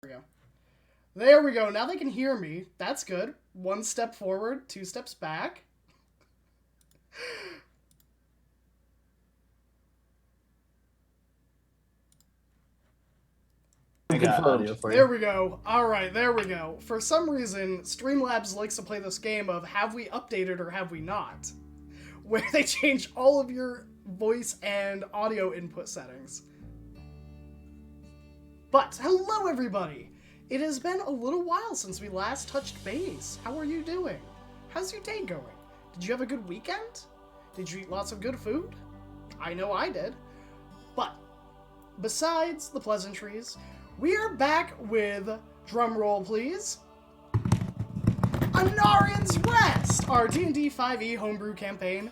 go. There we go. Now they can hear me. That's good. 1 step forward, 2 steps back. I got audio for you. There we go. Alright, there we go. For some reason, Streamlabs likes to play this game of have we updated or have we not? Where they change all of your voice and audio input settings. But, hello everybody! It has been a little while since we last touched base. How are you doing? How's your day going? Did you have a good weekend? Did you eat lots of good food? I know I did. But, besides the pleasantries, we are back with, drumroll please, Anarions Rest, our D&D 5e homebrew campaign,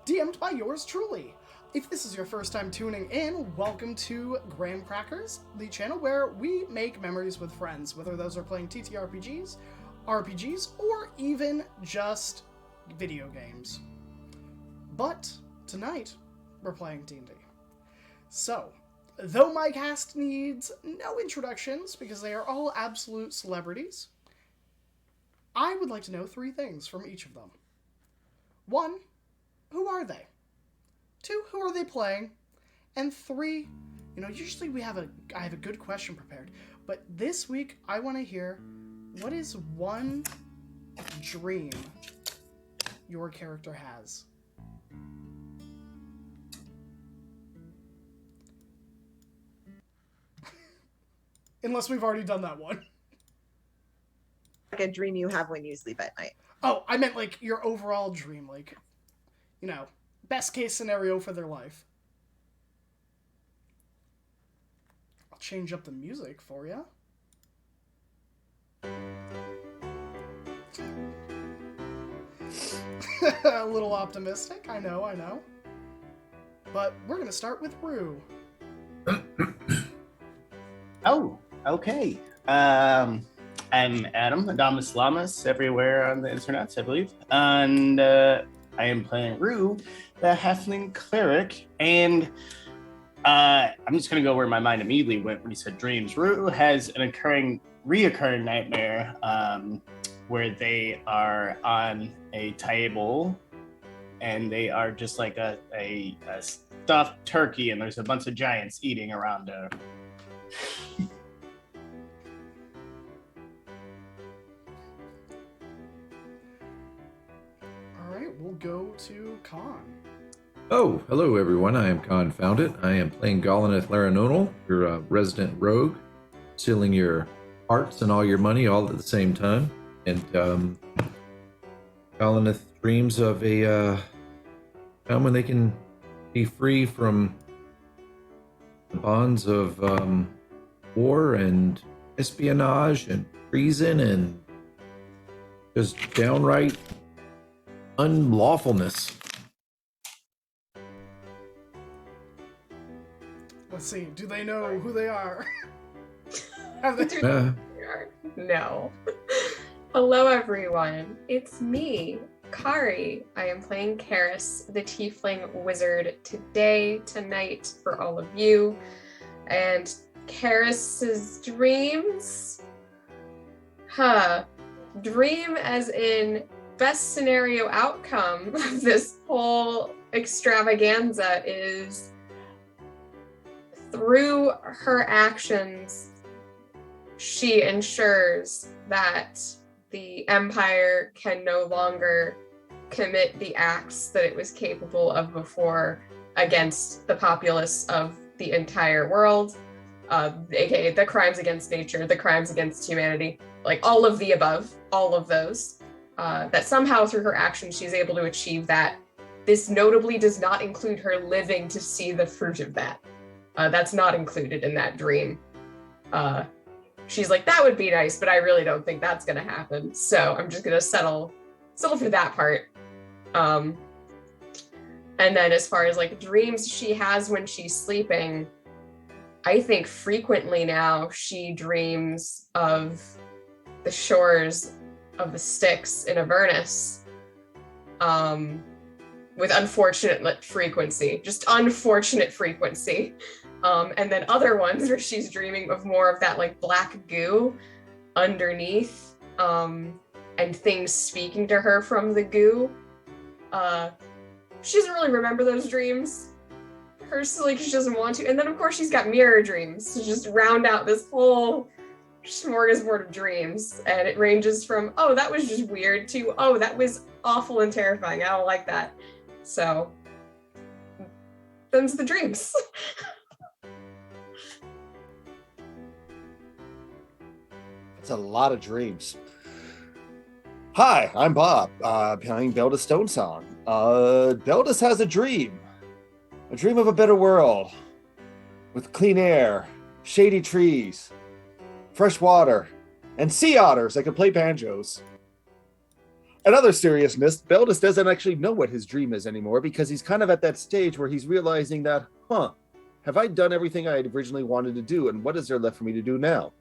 DM'd by yours truly. If this is your first time tuning in, welcome to Graham Crackers, the channel where we make memories with friends, whether those are playing TTRPGs, RPGs, or even just video games. But tonight, we're playing D&D. So, though my cast needs no introductions because they are all absolute celebrities, I would like to know 3 things from each of them. 1, who are they? 2, who are they playing? And 3, usually I have a good question prepared, but this week I want to hear, what is one dream your character has? Unless we've already done that one. Like a dream you have when you sleep at night. Oh, I meant like your overall dream, like, best case scenario for their life. I'll change up the music for you. A little optimistic, I know. But we're gonna start with Rue. Oh, okay. I'm Adam, Adamus Lamas, everywhere on the internet, I believe. And I am playing Rue, the Halfling Cleric. And I'm just going to go where my mind immediately went when he said dreams. Rue has an reoccurring nightmare where they are on a table and they are just like a stuffed turkey and there's a bunch of giants eating around her. Alright, we'll go to Khan. Oh, hello everyone, I am Khan Founded. I am playing Golineth Laranonal, your resident rogue, stealing your hearts and all your money all at the same time. And Golineth dreams of a time when they can be free from the bonds of war and espionage and treason and just downright unlawfulness. Let's see, do they know who they are? Have they... No. Hello everyone, it's me, Kari. I am playing Karis, the Tiefling Wizard, tonight for all of you. And Karis's dreams? Dream as in best scenario outcome of this whole extravaganza is through her actions, she ensures that the Empire can no longer commit the acts that it was capable of before against the populace of the entire world, aka the crimes against nature, the crimes against humanity, like all of the above, all of those, that somehow through her actions she's able to achieve that. This notably does not include her living to see the fruit of that. That's not included in that dream. She's like, that would be nice, but I really don't think that's gonna happen. So I'm just gonna settle for that part. And then as far as like dreams she has when she's sleeping, I think frequently now she dreams of the shores of the Styx in Avernus, with unfortunate frequency, just unfortunate frequency. And then other ones where she's dreaming of more of that like black goo underneath, and things speaking to her from the goo. She doesn't really remember those dreams personally because she doesn't want to. And then of course she's got mirror dreams to just round out this whole smorgasbord of dreams. And it ranges from, oh, that was just weird, to, oh, that was awful and terrifying. I don't like that. So, them's the dreams. That's a lot of dreams. Hi, I'm Bob, playing Beldis Stonesong. Beldis has a dream of a better world, with clean air, shady trees, fresh water, and sea otters that can play banjos. Another seriousness, Beldis doesn't actually know what his dream is anymore because he's kind of at that stage where he's realizing that, have I done everything I originally wanted to do, and what is there left for me to do now?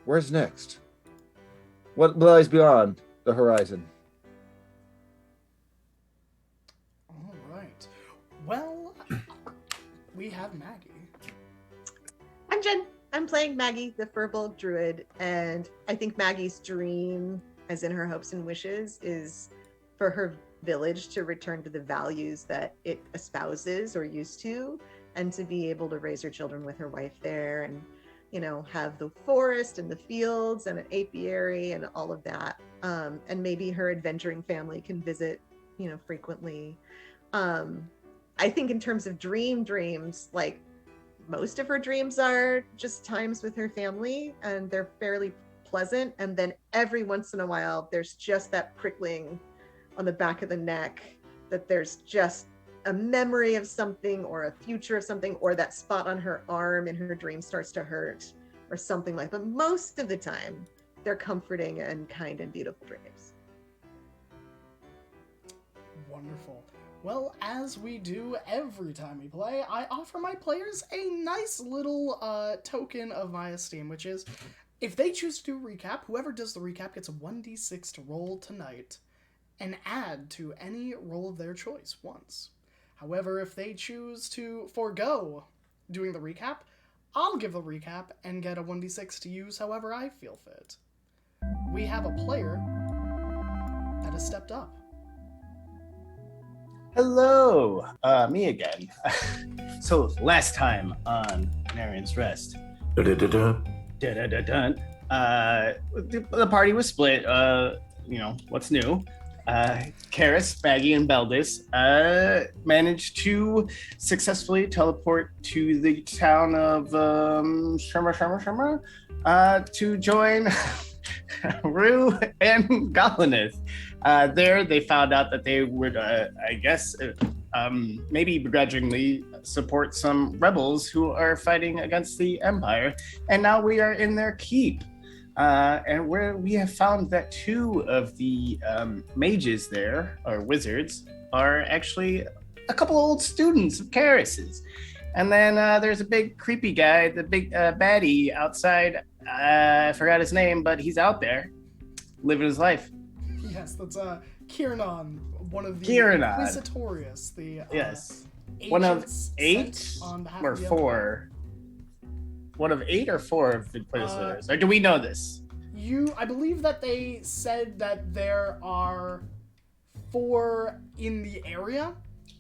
Where's next? What lies beyond the horizon? All right. Well, we have Maggie. I'm Jen. I'm playing Maggie, the Furbolg Druid, and I think Maggie's dream, as in her hopes and wishes, is for her village to return to the values that it espouses or used to, and to be able to raise her children with her wife there, and have the forest and the fields and an apiary and all of that. And maybe her adventuring family can visit, frequently. I think in terms of dreams, like most of her dreams are just times with her family, and they're fairly pleasant. And then every once in a while, there's just that prickling on the back of the neck that there's just a memory of something or a future of something, or that spot on her arm in her dream starts to hurt or something like that. But most of the time, they're comforting and kind and beautiful dreams. Wonderful. Well, as we do every time we play, I offer my players a nice little token of my esteem, which is, if they choose to do a recap, whoever does the recap gets a 1d6 to roll tonight, and add to any roll of their choice once. However, if they choose to forego doing the recap, I'll give the recap and get a 1d6 to use however I feel fit. We have a player that has stepped up. Hello, me again. So last time on Anarions Rest, Da-da-da-da. the party was split. What's new? Karis, Maggie, and Beldis managed to successfully teleport to the town of Sherma to join Rue and Golineth. There, they found out that they would, maybe begrudgingly support some rebels who are fighting against the Empire, and now we are in their keep. And where we have found that two of the mages there, or wizards, are actually a couple old students of Karis's. And then there's a big creepy guy, the big baddie outside. I forgot his name, but he's out there living his life. Yes, that's Kiernan, one of the Kiernan. Inquisitorius, the Yes. One of agents 8 sent on behalf or of the 4. One of 8 or 4 of the Inquisitors? Or do we know this? I believe that they said that there are 4 in the area,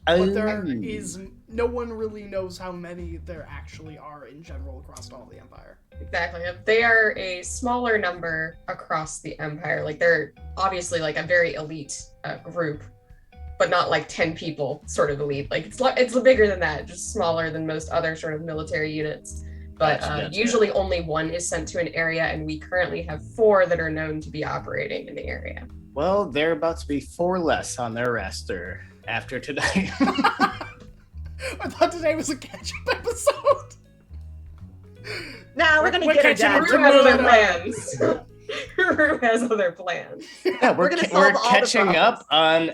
but there is no one really knows how many there actually are in general across all the Empire. Exactly. They are a smaller number across the Empire. Like, they're obviously like a very elite group, but not like 10 people sort of elite. Like, it's bigger than that, just smaller than most other sort of military units. But Gotcha. Usually only 1 is sent to an area, and we currently have 4 that are known to be operating in the area. Well, they're about to be 4 less on their roster after today. I thought today was a Ketchup episode. Now we're gonna get catching her up Rue dad. to has other Moon. plans. Rue has other plans. Yeah, We're gonna solve all the catching up on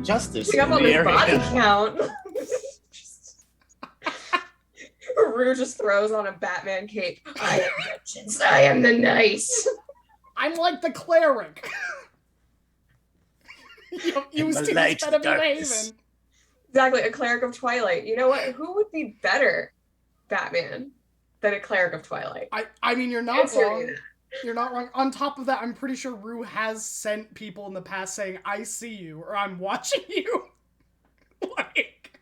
justice. Pick up in on the this area. body count. Rue just throws on a Batman cape. I am vengeance. I am the knight. I'm like the cleric. Used to light instead of darkness. behaving. Exactly, a cleric of Twilight. You know what? Who would be better Batman than a cleric of Twilight. I mean, you're not Answer me wrong. that. You're not wrong. On top of that, I'm pretty sure Rue has sent people in the past saying, I see you, or I'm watching you. Like,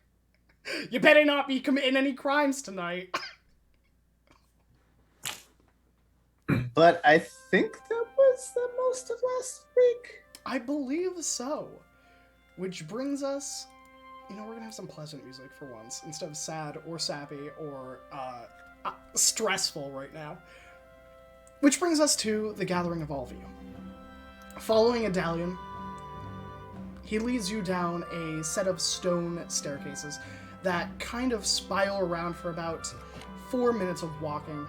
you better not be committing any crimes tonight. But I think that was the most of last week. I believe so. Which brings us... You know, we're gonna have some pleasant music for once, instead of sad or sappy or stressful right now. Which brings us to the gathering of all of you. Following Adalion, he leads you down a set of stone staircases that kind of spiral around for about 4 minutes of walking.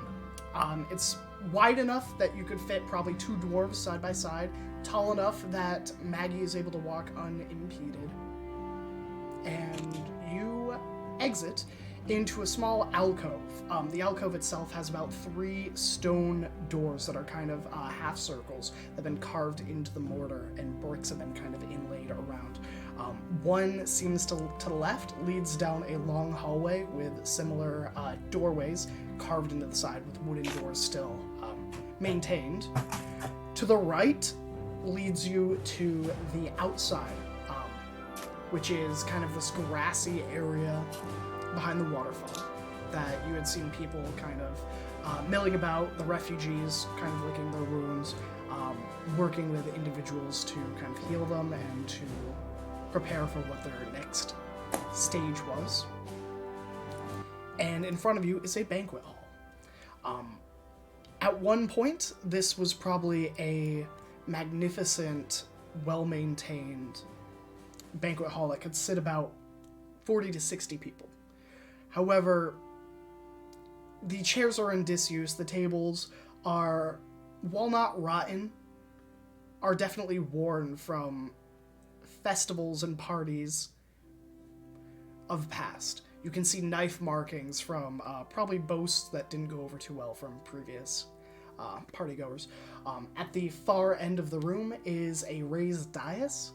It's wide enough that you could fit probably 2 dwarves side by side, tall enough that Maggie is able to walk unimpeded. And you exit into a small alcove. The alcove itself has about 3 stone doors that are kind of half circles that have been carved into the mortar, and bricks have been kind of inlaid around. One seems to the left leads down a long hallway with similar doorways carved into the side with wooden doors still maintained. To the right leads you to the outside, which is kind of this grassy area behind the waterfall that you had seen people kind of milling about, the refugees kind of licking their wounds, working with individuals to kind of heal them and to prepare for what their next stage was. And in front of you is a banquet hall. At one point, this was probably a magnificent, well-maintained banquet hall that could sit about 40 to 60 people. However, the chairs are in disuse, the tables are, while not rotten, are definitely worn from festivals and parties of past. You can see knife markings from probably boasts that didn't go over too well from previous partygoers. At the far end of the room is a raised dais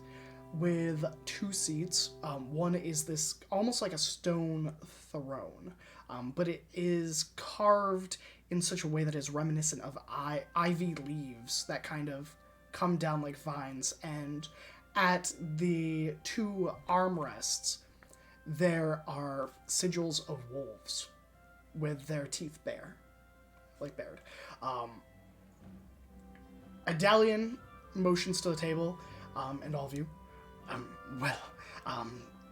with 2 seats. One is this almost like a stone throne, but it is carved in such a way that is reminiscent of ivy leaves that kind of come down like vines. And at the 2 armrests, there are sigils of wolves with their teeth bared. Adalion motions to the table, and all of you.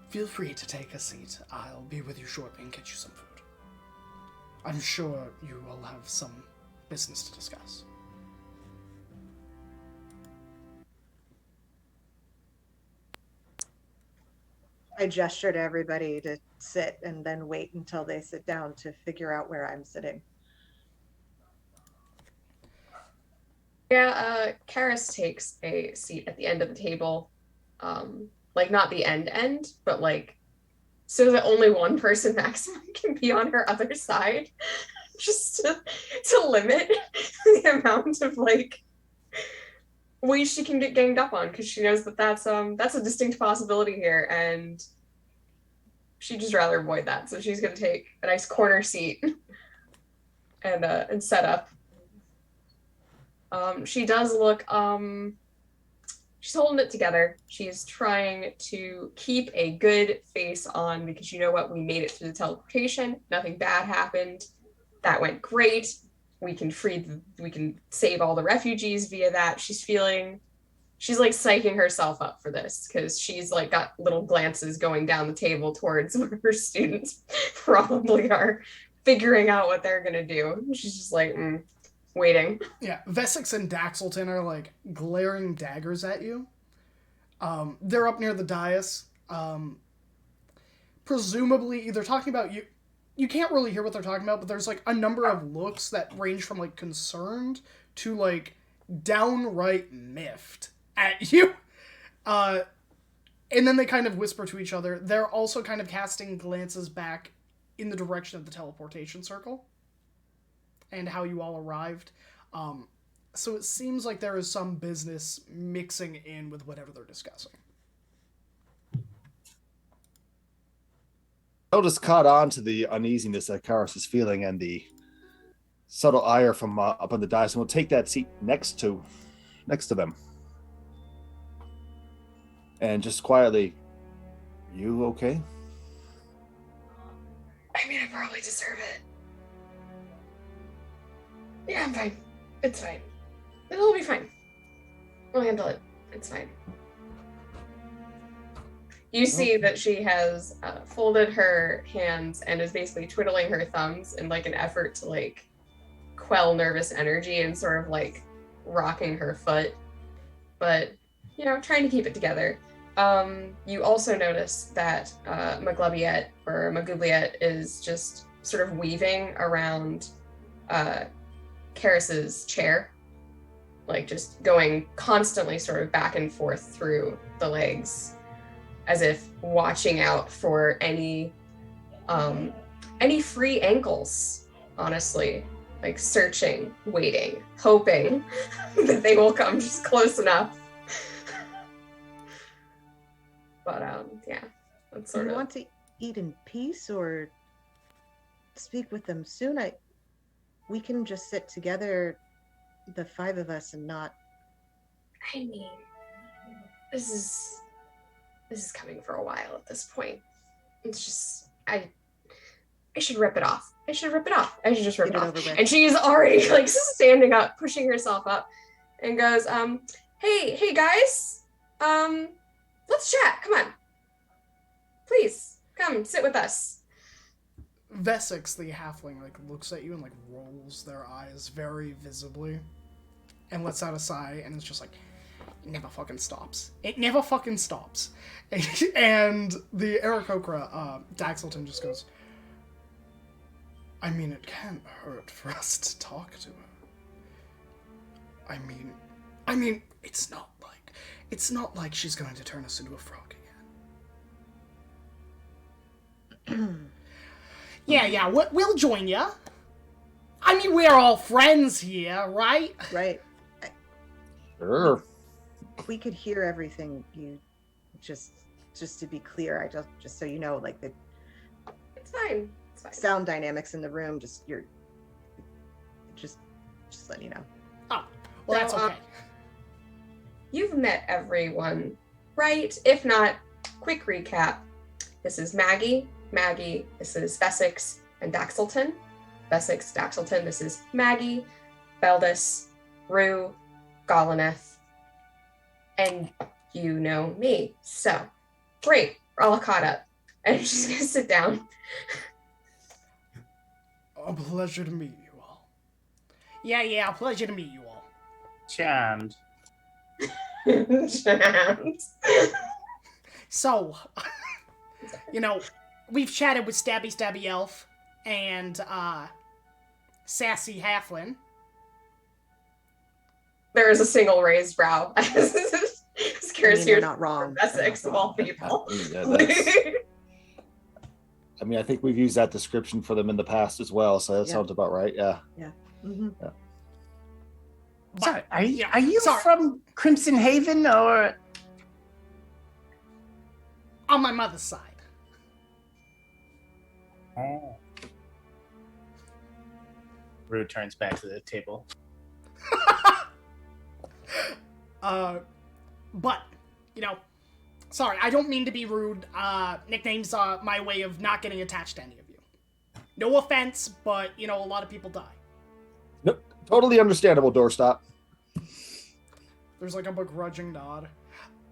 Feel free to take a seat. I'll be with you shortly and get you some food. I'm sure you will have some business to discuss. I gesture to everybody to sit and then wait until they sit down to figure out where I'm sitting. Yeah, Karis takes a seat at the end of the table. Like not the end, but like so that only one person maximum can be on her other side. Just to limit the amount of like ways she can get ganged up on, because she knows that that's a distinct possibility here, and she'd just rather avoid that. So she's gonna take a nice corner seat and set up. She does look she's holding it together. She's trying to keep a good face on, because you know what, we made it through the teleportation. Nothing bad happened. That went great. We can save all the refugees via that. She's like psyching herself up for this, because she's like got little glances going down the table towards where her students probably are figuring out what they're gonna do. She's just like waiting. Yeah, Vesix and Daxelton are like glaring daggers at you. They're up near the dais. Presumably either talking about you. You can't really hear what they're talking about, but there's like a number of looks that range from like concerned to like downright miffed at you. And then they kind of whisper to each other. They're also kind of casting glances back in the direction of the teleportation circle and how you all arrived. So it seems like there is some business mixing in with whatever they're discussing. Beldis caught on to the uneasiness that Karis is feeling and the subtle ire from up on the dais, and will take that seat next to them. And just quietly, you okay? I mean, I probably deserve it. Yeah, I'm fine. It's fine. It'll be fine. We'll handle it. It's fine. You see that she has folded her hands and is basically twiddling her thumbs in like an effort to like quell nervous energy and sort of like rocking her foot, but trying to keep it together. You also notice that Magoubliette is just sort of weaving around Karis's chair, like just going constantly sort of back and forth through the legs, as if watching out for any free ankles, honestly. Like searching, waiting, hoping that they will come just close enough. But yeah, that's sort Do of. you want to eat in peace or speak with them soon? We can just sit together, the five of us, and not. I mean, this is coming for a while at this point. It's just I should rip it off. I should just rip it off. And she's already like standing up, pushing herself up, and goes, hey guys, let's chat. Come on. Please, come sit with us. Vesix, the halfling, like looks at you and like rolls their eyes very visibly and lets out a sigh, and it's just like, it never fucking stops. It never fucking stops. And the Aarakocra, Daxelton, just goes, I mean, it can't hurt for us to talk to her. I mean, it's not like she's going to turn us into a frog again. Yeah, we'll join ya. I mean, we're all friends here, right? Right. Sure. We could hear everything you just to be clear. I just so you know, like the It's fine. sound dynamics in the room, just letting you know. Oh, well, that's okay. You've met everyone, right? If not, quick recap. This is Maggie, this is Vesix and Daxelton. Vesix, Daxelton, this is Maggie, Beldis, Rue, Golineth, and you know me. So, great, we're all caught up. And she's gonna sit down. A pleasure to meet you all. Yeah, pleasure to meet you all. Charmed. Charmed. So, we've chatted with Stabby Elf and Sassy Halfling. There is a single raised brow. You're not wrong. Essex of all people. I mean, I think we've used that description for them in the past as well, so that sounds about right. Yeah. Yeah. Mm-hmm. Yeah. Sorry, are you from Crimson Haven or? On my mother's side. Oh. Rue turns back to the table. But, sorry, I don't mean to be rude. Nicknames are my way of not getting attached to any of you. No offense, but, a lot of people die. Nope. Totally understandable, doorstop. There's like a begrudging nod.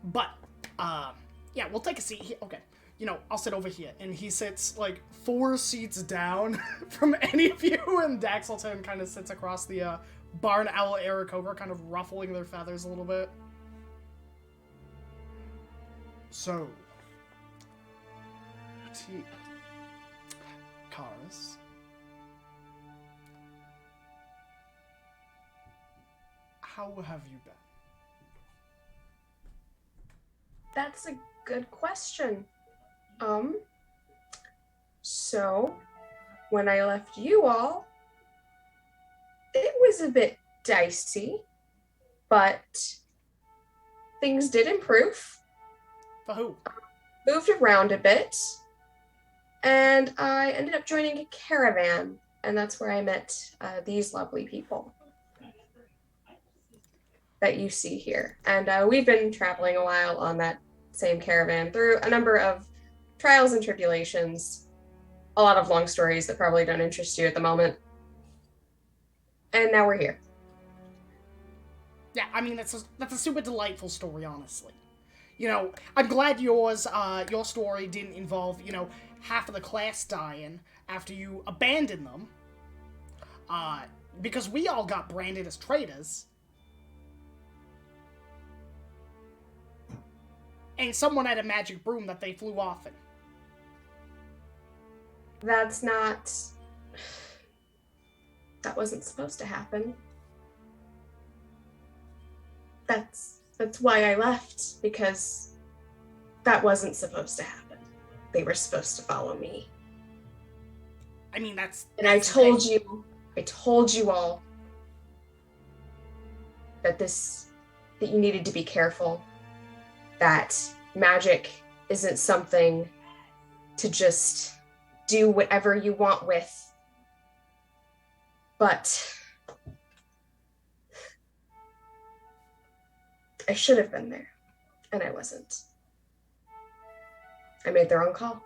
But, yeah, we'll take a seat here. Okay. I'll sit over here. And he sits, 4 seats down from any of you, and Daxelton kind of sits across the, Barn Owl Aarakocra, kind of ruffling their feathers a little bit. So, Karis, how have you been? That's a good question. So, when I left you all, it was a bit dicey, but things did improve. For who? Moved around a bit, And I ended up joining a caravan, and that's where I met these lovely people that you see here. And we've been traveling a while on that same caravan through a number of trials and tribulations, a lot of long stories that probably don't interest you at the moment. And now we're here. Yeah, I mean, that's a super delightful story, honestly. You know, I'm glad your story didn't involve, half of the class dying after you abandoned them. Because we all got branded as traitors. And someone had a magic broom that they flew off in. That wasn't supposed to happen. That's why I left, because that wasn't supposed to happen. They were supposed to follow me. I mean, And I told you all that you needed to be careful, that magic isn't something to just do whatever you want with. But I should have been there, and I wasn't. I made the wrong call.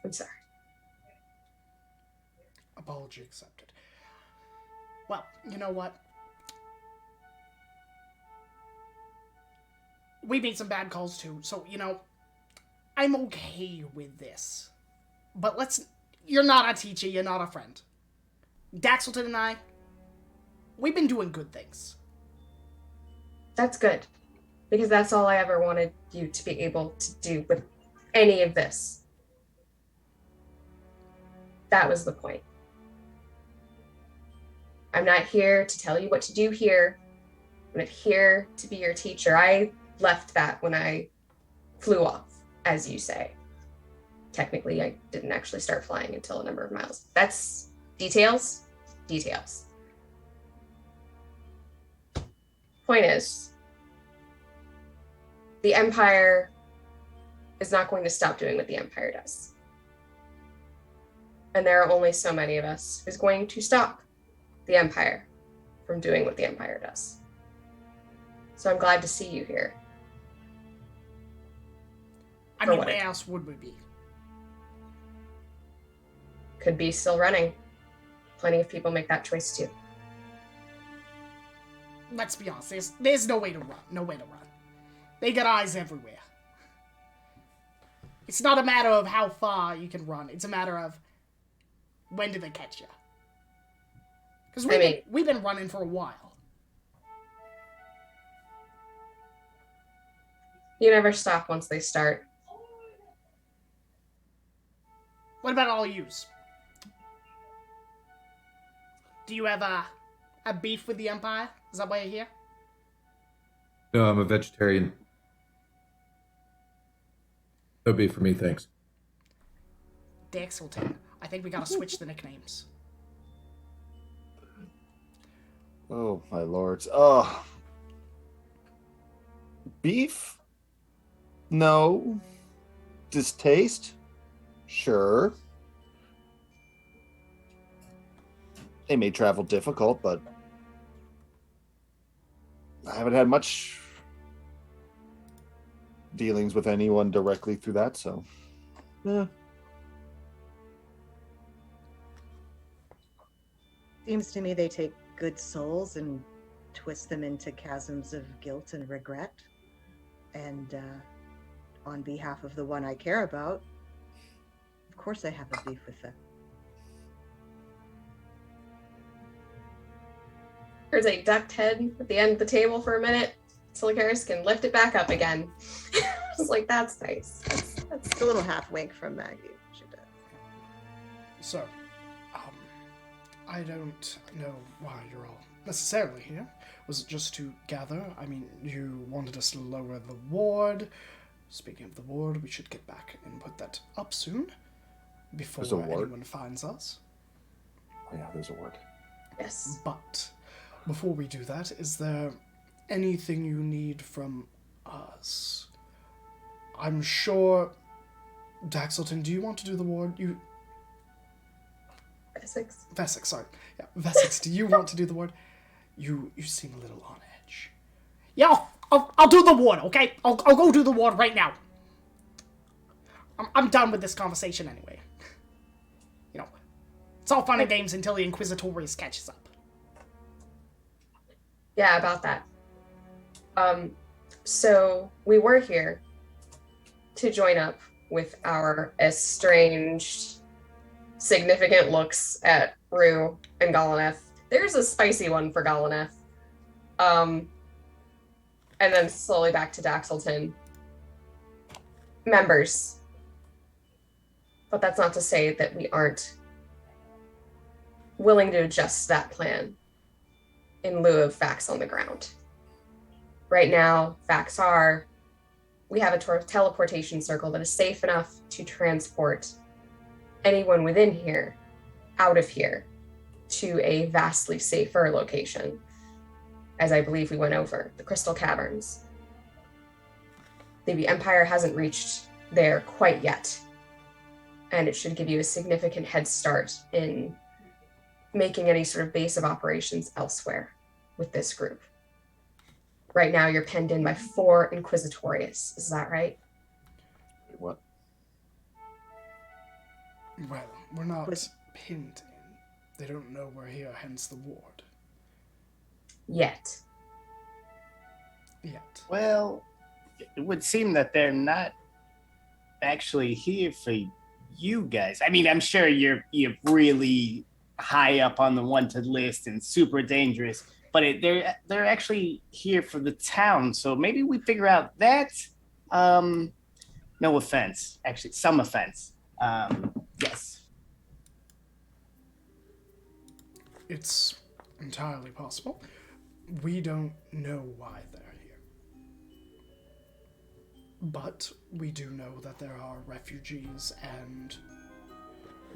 I'm sorry. Apology accepted. Well, you know what? We made some bad calls too, so, I'm okay with this. But you're not a teacher, you're not a friend. Daxelton and I, we've been doing good things. That's good, because that's all I ever wanted you to be able to do with any of this. That was the point. I'm not here to tell you what to do here. I'm not here to be your teacher. I left that when I flew off, as you say. Technically, I didn't actually start flying until a number of miles. That's details. Point is, the Empire is not going to stop doing what the Empire does. And there are only so many of us who's going to stop the Empire from doing what the Empire does. So I'm glad to see you here. I mean, where else would we be? Could be still running. Plenty of people make that choice too. Let's be honest, there's no way to run. They got eyes everywhere. It's not a matter of how far you can run. It's a matter of when do they catch you. Because we've been running for a while. You never stop once they start. What about all yous? Do you have a beef with the Empire? Is that why you're here? No, I'm a vegetarian. No beef for me, thanks. Daxelton. I think we gotta switch the nicknames. Oh, my lords. Beef? No. Distaste? Sure. They may travel difficult, but I haven't had much dealings with anyone directly through that, so yeah. Seems to me they take good souls and twist them into chasms of guilt and regret. And on behalf of the one I care about, of course I have a beef with them. There's a ducked head at the end of the table for a minute. Silicaris can lift it back up again. I was like, that's nice. That's a little half wink from Maggie. She does. So, I don't know why you're all necessarily here. Was it just to gather? I mean, you wanted us to lower the ward. Speaking of the ward, we should get back and put that up soon. Before anyone finds us. Oh yeah, there's a word. Yes. But before we do that, is there anything you need from us? I'm sure Daxelton, do you want to do the ward? Vesix, sorry. Yeah, Vesix, do you want to do the ward? You seem a little on edge. Yeah, I'll do the ward, okay? I'll go do the ward right now. I'm done with this conversation anyway. You know, it's all fun and games until the Inquisitorius catches up. Yeah, about that. So we were here to join up with our estranged, significant looks at Rue and Golineth. There's a spicy one for Golineth. And then slowly back to Daxelton. Members. But that's not to say that we aren't willing to adjust that plan in lieu of facts on the ground. Right now, facts are we have a teleportation circle that is safe enough to transport anyone within here out of here to a vastly safer location, as I believe we went over, the Crystal Caverns. The Empire hasn't reached there quite yet, and it should give you a significant head start in making any sort of base of operations elsewhere with this group. Right now, you're penned in by 4 Inquisitorius. Is that right? What? Well, we're not pinned in. They don't know we're here, hence the ward. Yet. Well, it would seem that they're not actually here for you guys. I mean, I'm sure you're really high up on the wanted list and super dangerous, but they're actually here for the town. So maybe we figure out that. No offense, actually, some offense. Yes. It's entirely possible. We don't know why they're here. But we do know that there are refugees and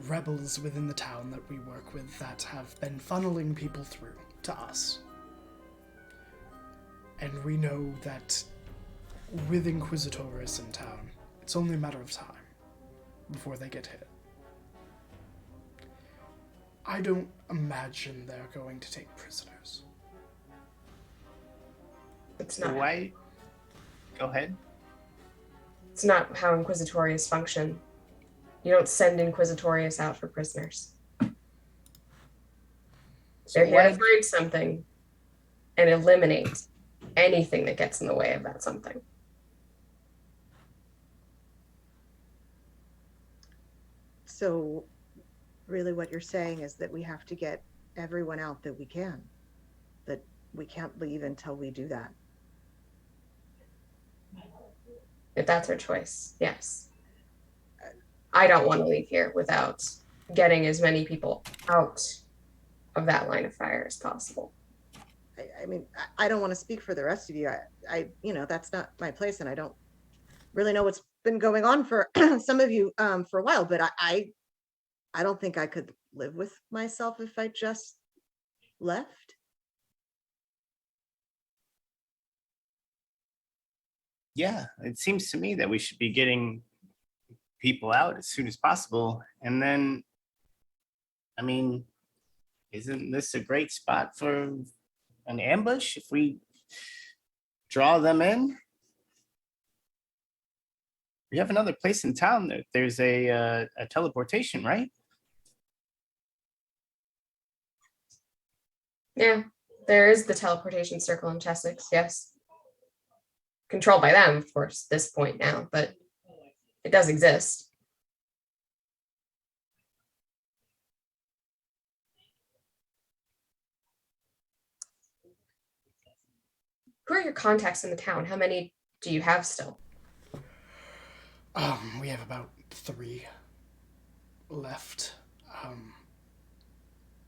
rebels within the town that we work with that have been funneling people through to us. And we know that with Inquisitorius in town, it's only a matter of time before they get hit. I don't imagine they're going to take prisoners. It's not. Why? Go ahead. It's not how Inquisitorius function. You don't send Inquisitorius out for prisoners. They're here to find something and eliminate anything that gets in the way of that something. So really what you're saying is that we have to get everyone out that we can. That we can't leave until we do that. If that's our choice, yes. I don't want to leave here without getting as many people out of that line of fire as possible. I mean, I don't want to speak for the rest of you. I that's not my place, and I don't really know what's been going on for some of you for a while. But I don't think I could live with myself if I just left. Yeah, it seems to me that we should be getting people out as soon as possible. And then, I mean, isn't this a great spot for an ambush if we draw them in? We have another place in town. There's a teleportation, right? Yeah, there is the teleportation circle in Chessex, yes. Controlled by them, of course, at this point now, but it does exist. Who are your contacts in the town? How many do you have still? We have about 3 left.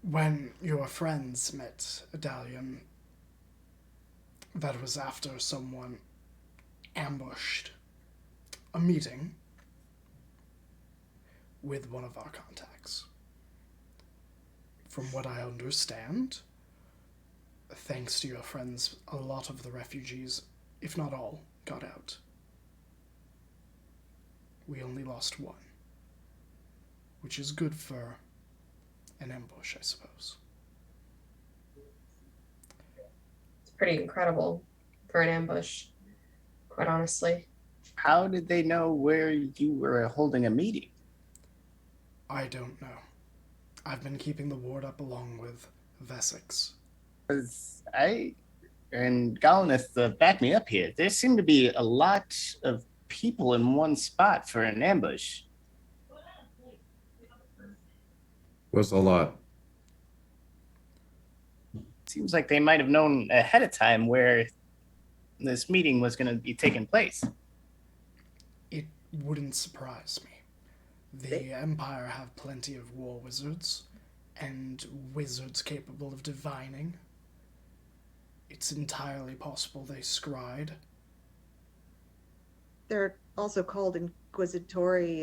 When your friends met Dalian, that was after someone ambushed a meeting with one of our contacts. From what I understand, thanks to your friends, a lot of the refugees, if not all, got out. we only lost one. Which is good for an ambush, I suppose. It's pretty incredible for an ambush, quite honestly. How did they know where you were holding a meeting? I don't know. I've been keeping the ward up along with Vesix. Because and Galanith back me up here. There seem to be a lot of people in one spot for an ambush. Was a lot. Seems like they might have known ahead of time where this meeting was going to be taking place. It wouldn't surprise me. The Empire have plenty of war wizards, and wizards capable of divining. It's entirely possible they scried. They're also called Inquisitorii,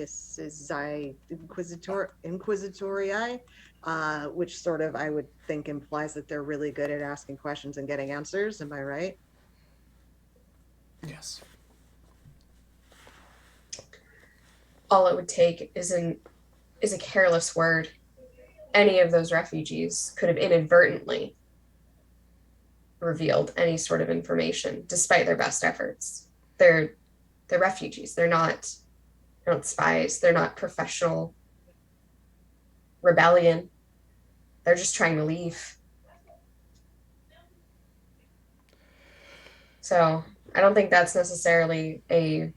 which sort of, I would think, implies that they're really good at asking questions and getting answers. Am I right? Yes. All it would take is a careless word. Any of those refugees could have inadvertently revealed any sort of information, despite their best efforts. They're refugees. They're not spies. They're not professional rebellion. They're just trying to leave. So I don't think that's necessarily a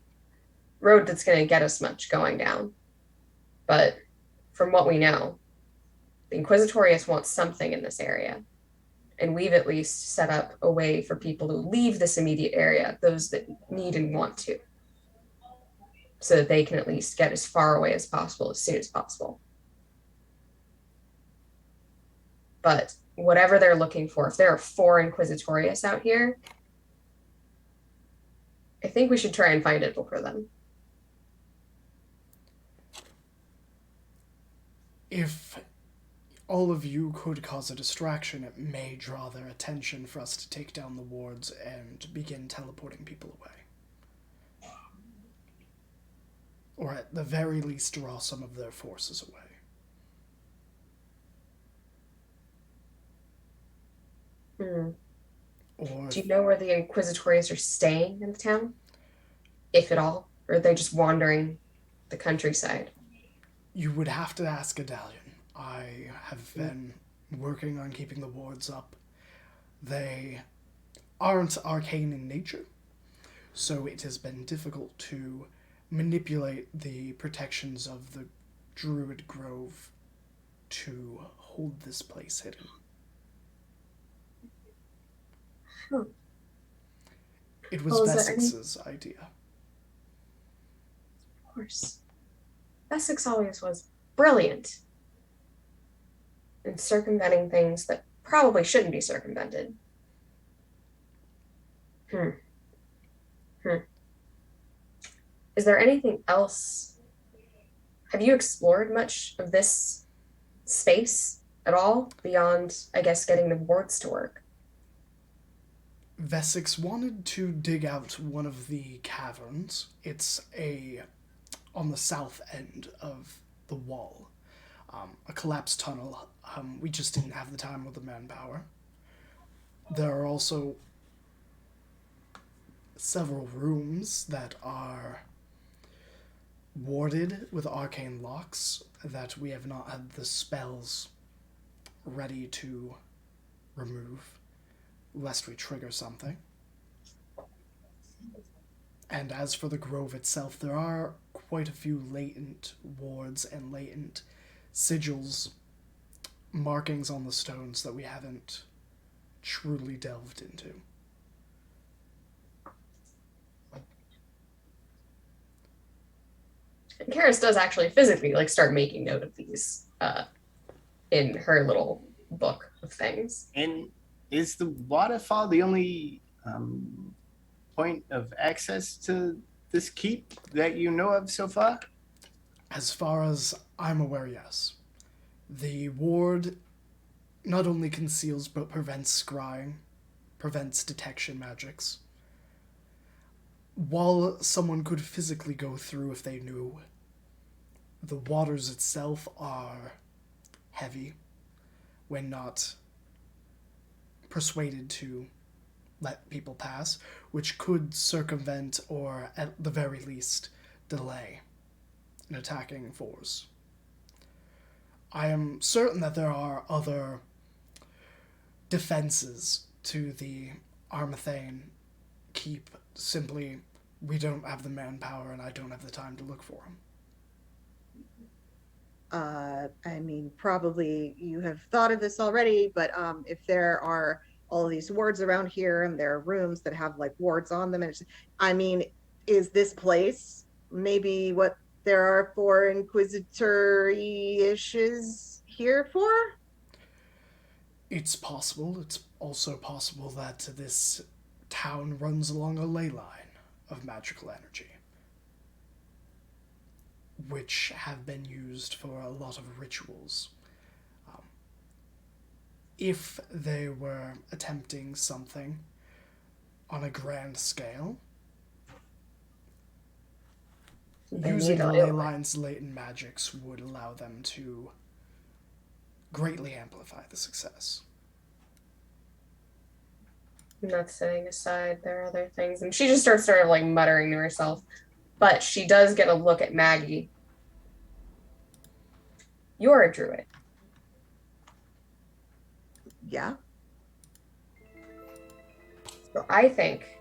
road that's going to get us much going down. But from what we know, the Inquisitorius wants something in this area. And we've at least set up a way for people to leave this immediate area, those that need and want to, so that they can at least get as far away as possible, as soon as possible. But whatever they're looking for, if there are 4 Inquisitorius out here, I think we should try and find it for them. If all of you could cause a distraction, it may draw their attention for us to take down the wards and begin teleporting people away. Or at the very least, draw some of their forces away. Or do you know where the Inquisitorius are staying in the town? If at all? Or are they just wandering the countryside? You would have to ask Adalion. I have been working on keeping the wards up. They aren't arcane in nature, so it has been difficult to manipulate the protections of the Druid Grove to hold this place hidden. It was Vessix's idea. Of course. Vessix always was brilliant in circumventing things that probably shouldn't be circumvented. Is there anything else? Have you explored much of this space at all beyond, I guess, getting the wards to work? Vessix wanted to dig out one of the caverns. It's on the south end of the wall. A collapsed tunnel. We just didn't have the time or the manpower. There are also several rooms that are warded with arcane locks that we have not had the spells ready to remove, lest we trigger something. And as for the grove itself, there are quite a few latent wards and latent sigils, markings on the stones that we haven't truly delved into. And Karis does actually physically start making note of these in her little book of things. And is the waterfall the only point of access to this keep that you know of so far? As far as I'm aware, yes. The ward not only conceals but prevents scrying, prevents detection magics. wall someone could physically go through if they knew. The waters itself are heavy when not persuaded to let people pass, which could circumvent or at the very least delay an attacking force. I am certain that there are other defenses to the Armathane keep. Simply, we don't have the manpower and I don't have the time to look for them. I mean, probably you have thought of this already, but if there are all of these wards around here and there are rooms that have like wards on them, and I mean, is this place maybe what there are 4 inquisitory-ishes here for? It's possible. It's also possible that this town runs along a ley line of magical energy, which have been used for a lot of rituals. If they were attempting something on a grand scale, using the ley line's latent magics would allow them to greatly amplify the success. Not setting aside, there are other things. And she just starts sort of like muttering to herself. But she does get a look at Maggie. You're a druid. Yeah. So I think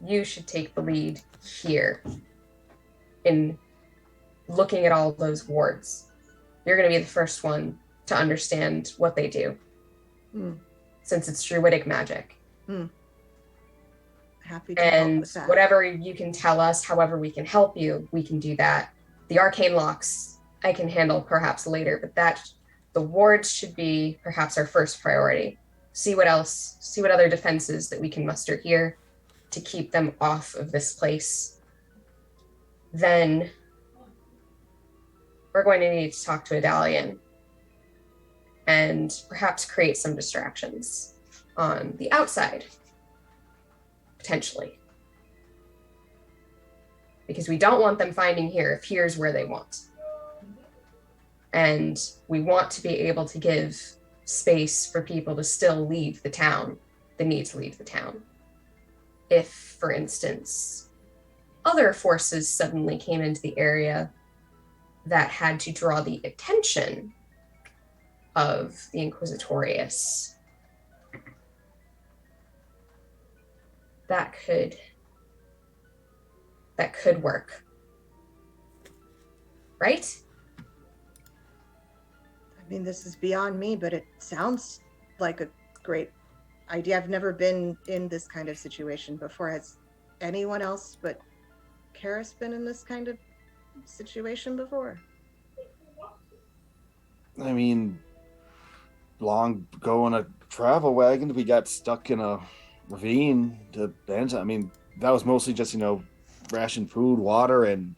you should take the lead here in looking at all those wards. You're going to be the first one to understand what they do. Since it's druidic magic. Happy to help with that. Whatever you can tell us, however we can help you, we can do that. The arcane locks I can handle perhaps later, but the wards should be perhaps our first priority. See what other defenses that we can muster here to keep them off of this place. Then we're going to need to talk to Adalion and perhaps create some distractions on the outside, potentially. Because we don't want them finding here if here's where they want. And we want to be able to give space for people to still leave the town, the need to leave the town. If, for instance, other forces suddenly came into the area that had to draw the attention of the Inquisitorius, that could work. Right? I mean, this is beyond me, but it sounds like a great idea. I've never been in this kind of situation before. Has anyone else but Karis been in this kind of situation before? I mean, long ago in a travel wagon, we got stuck in a ravine to Benton. I mean, that was mostly just, ration food, water, and,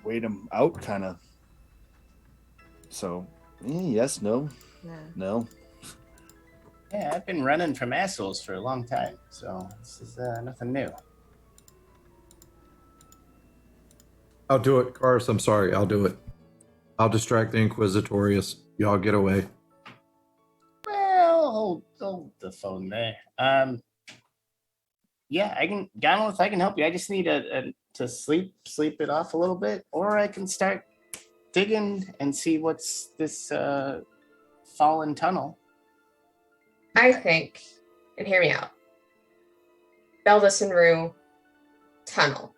wait them out kind of. So, yes, no, Yeah. no. Yeah, I've been running from assholes for a long time, so this is nothing new. I'll do it, Karis. I'm sorry. I'll do it. I'll distract the Inquisitorius. Y'all get away. Well, hold the phone there. Yeah, I can, Gonolith, I can help you. I just need to sleep it off a little bit, or I can start digging and see what's this fallen tunnel. I think, and hear me out, Beldis and Rue, tunnel.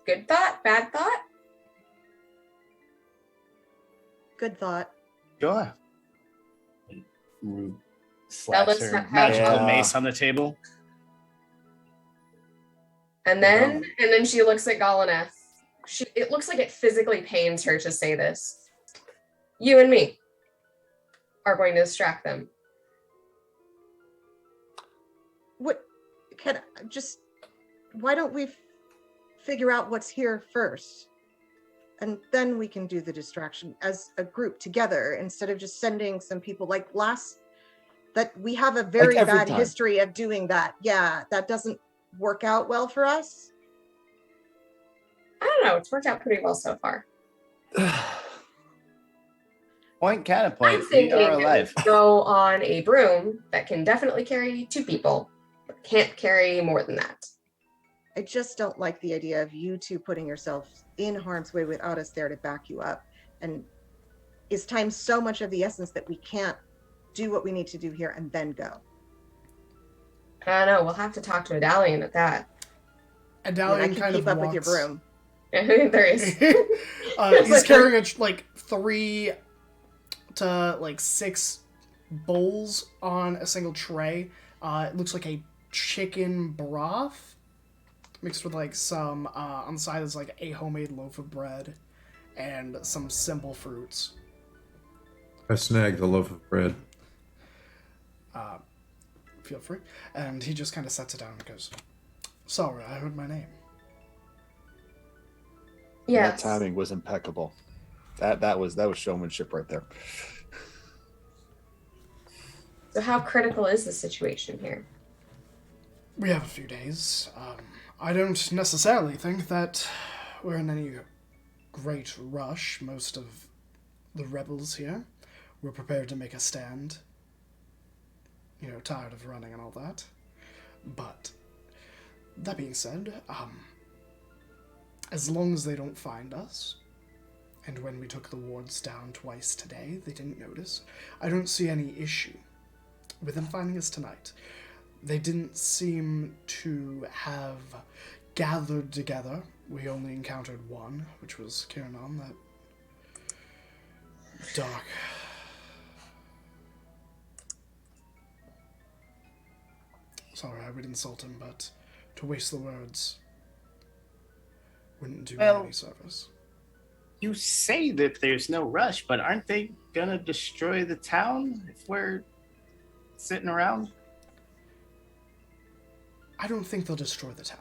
Good thought? Bad thought? Good thought. Sure. Rue slaps Beldis her has- magical Yeah. mace on the table. And then she looks at Golineth. It looks like it physically pains her to say this. You and me are going to distract them. What why don't we figure out what's here first? And then we can do the distraction as a group together instead of just sending some people like That we have a very every bad time. history of doing that. Yeah, that doesn't work out well for us. I don't know. It's worked out pretty well so far. Point I'm counterpoint. We thinking are that we alive. go on a broom that can definitely carry 2 people, but can't carry more than that. I just don't like the idea of you two putting yourselves in harm's way without us there to back you up. And is time so much of the essence that we can't do what we need to do here and then go? I don't know. We'll have to talk to Adalian at that. And I mean, I Dalian can kind keep of up with your walks. broom. There is. He's carrying like 3 to like 6 bowls on a single tray. It looks like a chicken broth mixed with like some on the side is like a homemade loaf of bread and some simple fruits. I snagged a loaf of bread. Feel free. And he just kind of sets it down and goes, "Sorry, I heard my name." Yes. That timing was impeccable. That was showmanship right there. So how critical is the situation here? We have a few days. I don't necessarily think that we're in any great rush. Most of the rebels here were prepared to make a stand. You know, tired of running and all that. But, that being said, as long as they don't find us, and when we took the wards down twice today, they didn't notice, I don't see any issue with them finding us tonight. They didn't seem to have gathered together. We only encountered one, which was Kiranon, that dark. Sorry, I would insult him, but to waste the words wouldn't do me any service. You say that there's no rush, but aren't they gonna destroy the town if we're sitting around? I don't think they'll destroy the town.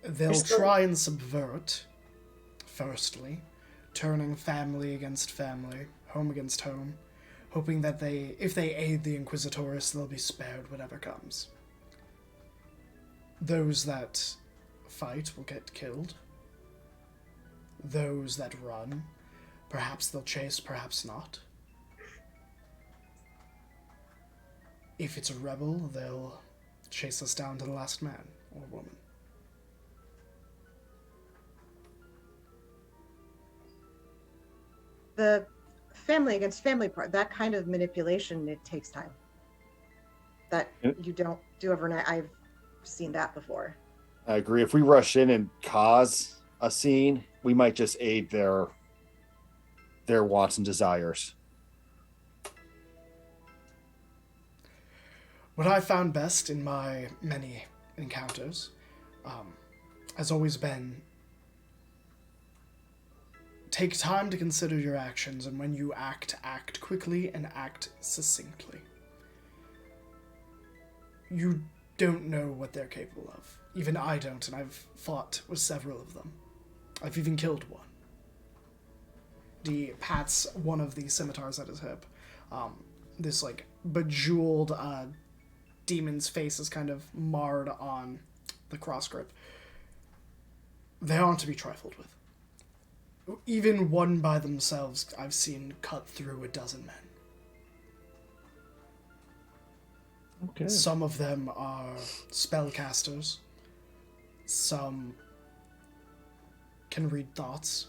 They'll still- try and subvert, firstly, turning family against family, home against home, hoping that if they aid the Inquisitores, they'll be spared whatever comes. Those that fight will get killed. Those that run, perhaps they'll chase, perhaps not. If it's a rebel, they'll chase us down to the last man or woman. The family against family part, that kind of manipulation, it takes time. That you don't do overnight. I've seen that before. I agree. If we rush in and cause a scene, we might just aid their wants and desires. What I found best in my many encounters has always been take time to consider your actions, and when you act quickly and act succinctly. You don't know what they're capable of. Even I don't, and I've fought with several of them. I've even killed one. He pats one of the scimitars at his hip. This, like, bejeweled demon's face is kind of marred on the cross grip. They aren't to be trifled with. Even one by themselves, I've seen cut through a dozen men. Okay. Some of them are spellcasters. Some can read thoughts.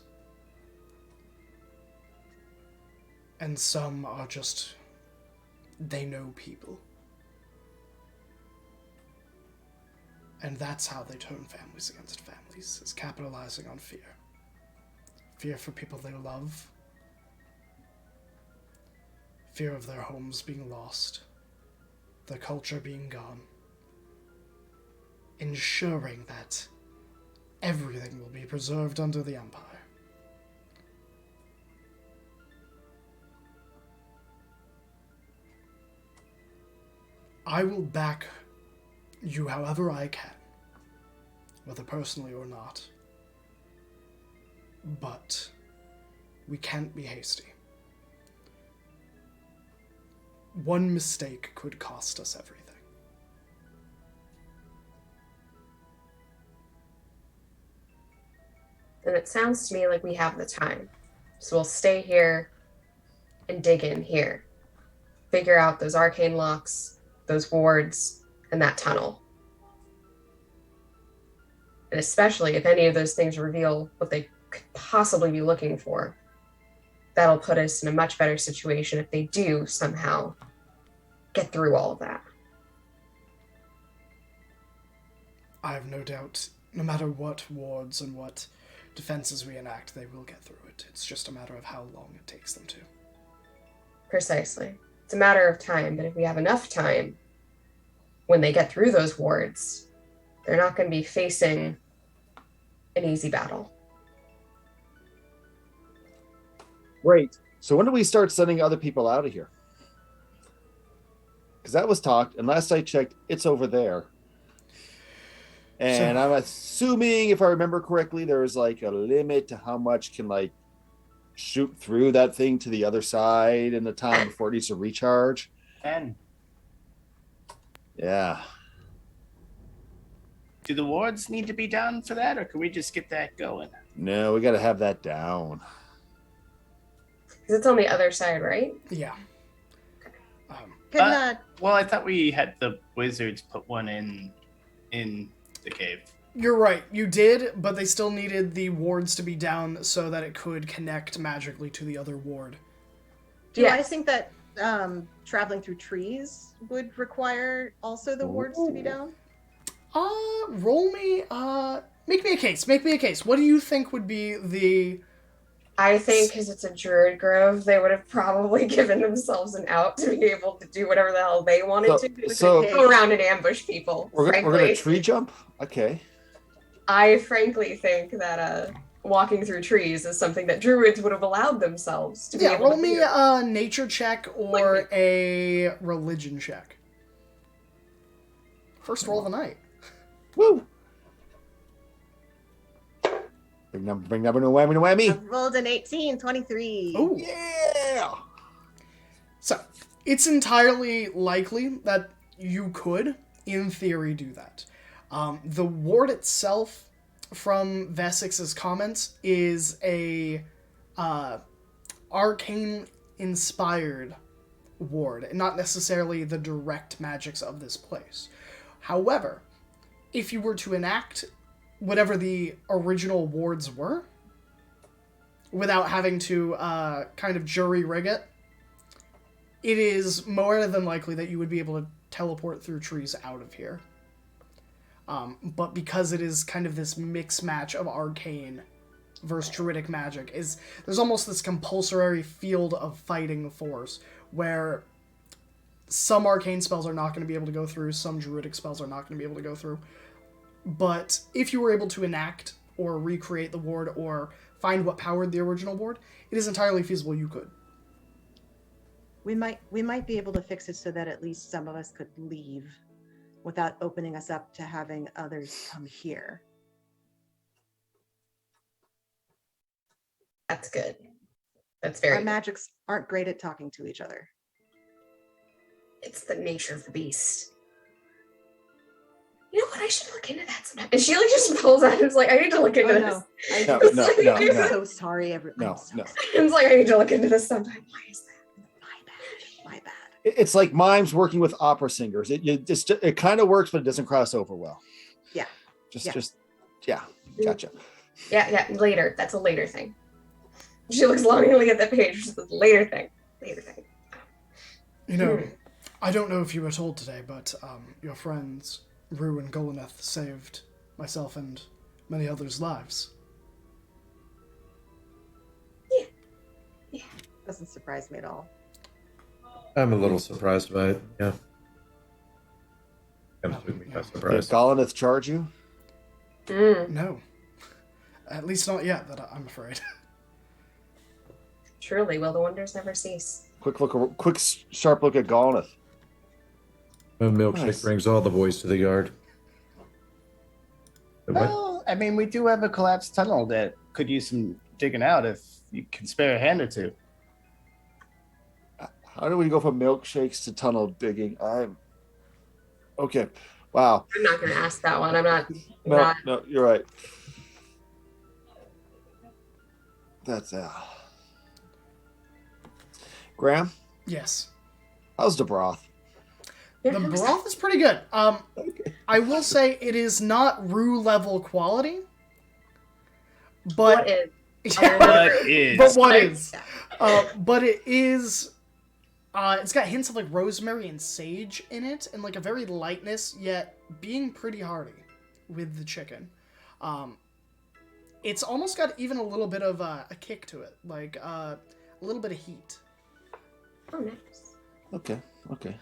And some are just... they know people. And that's how they turn families against families, is capitalizing on fear. Fear for people they love. Fear of their homes being lost. Their culture being gone. Ensuring that everything will be preserved under the Empire. I will back you however I can, whether personally or not. But we can't be hasty. one mistake could cost us everything. And it sounds to me like we have the time. So we'll stay here and dig in here. Figure out those arcane locks, those wards, and that tunnel. And especially if any of those things reveal what they could possibly be looking for, that'll put us in a much better situation if they do somehow get through all of that. I have no doubt, no matter what wards and what defenses we enact, they will get through it. It's just a matter of how long it takes them to. Precisely. It's a matter of time, but if we have enough time, when they get through those wards, they're not going to be facing an easy battle. Great. So when do we start sending other people out of here? Because that was talked, and last I checked, it's over there. And I'm assuming, if I remember correctly, there was like a limit to how much can like shoot through that thing to the other side in the time before it needs to recharge. 10. Yeah. Do the wards need to be down for that, or can we just get that going? No, we got to have that down. Because it's on the other side, right? Yeah. Well, I thought we had the wizards put one in the cave. You're right, you did, but they still needed the wards to be down so that it could connect magically to the other ward. Do I think that traveling through trees would require also the wards to be down? Roll me, make me a case. What do you think would be the... I think because it's a druid grove, they would have probably given themselves an out to be able to do whatever the hell they wanted to. So go around and ambush people. We're going to tree jump? Okay. I frankly think that walking through trees is something that druids would have allowed themselves to be able to do. Roll me a nature check or a religion check. First roll of the night. Woo! Bring number, no whammy, no whammy. I rolled an 18, 23. Oh, yeah! So, it's entirely likely that you could, in theory, do that. The ward itself, from Vesix's comments, is a arcane-inspired ward, not necessarily the direct magics of this place. However, if you were to enact whatever the original wards were, without having to kind of jury-rig it, it is more than likely that you would be able to teleport through trees out of here. But because it is kind of this mix match of arcane versus druidic magic, there's almost this compulsory field of fighting force where some arcane spells are not going to be able to go through, some druidic spells are not going to be able to go through. But if you were able to enact or recreate the ward or find what powered the original ward, it is entirely feasible you could. We might be able to fix it so that at least some of us could leave without opening us up to having others come here. That's good. That's very Our magics aren't great at talking to each other. It's the nature of the beast. You know what? I should look into that sometime. And she like just pulls out and is like, I need to look into this. I'm so sorry, everyone. No. It's like, I need to look into this sometime. Why is that? My bad. It's like mimes working with opera singers. It kind of works, but it doesn't cross over well. Yeah. Gotcha. Yeah, later. That's a later thing. She looks longingly at the page. She says, later thing. You know, I don't know if you were told today, but your friends Rue and Golanath saved myself and many others' lives. Yeah. Doesn't surprise me at all. I'm a little surprised by it, yeah. Comes with me by Did surprise. Golanath charge you? No. At least not yet, that I'm afraid. Truly, will the wonders never cease. Quick, sharp look at Golanath. A milkshake Nice. brings all the boys to the yard. Well, I mean, we do have a collapsed tunnel that could use some digging out if you can spare a hand or two. How do we go from milkshakes to tunnel digging? I'm okay. Wow. I'm not going to ask that one. I'm not. No, no, you're right. That's Graham, Yes. how's the broth? The broth is pretty good. I will say it is not roux level quality, but What is? What is? but what is? But it is. It's got hints of like rosemary and sage in it, and like a very lightness, yet being pretty hearty with the chicken. It's almost got even a little bit of a kick to it, like a little bit of heat. Oh, nice. Okay, okay.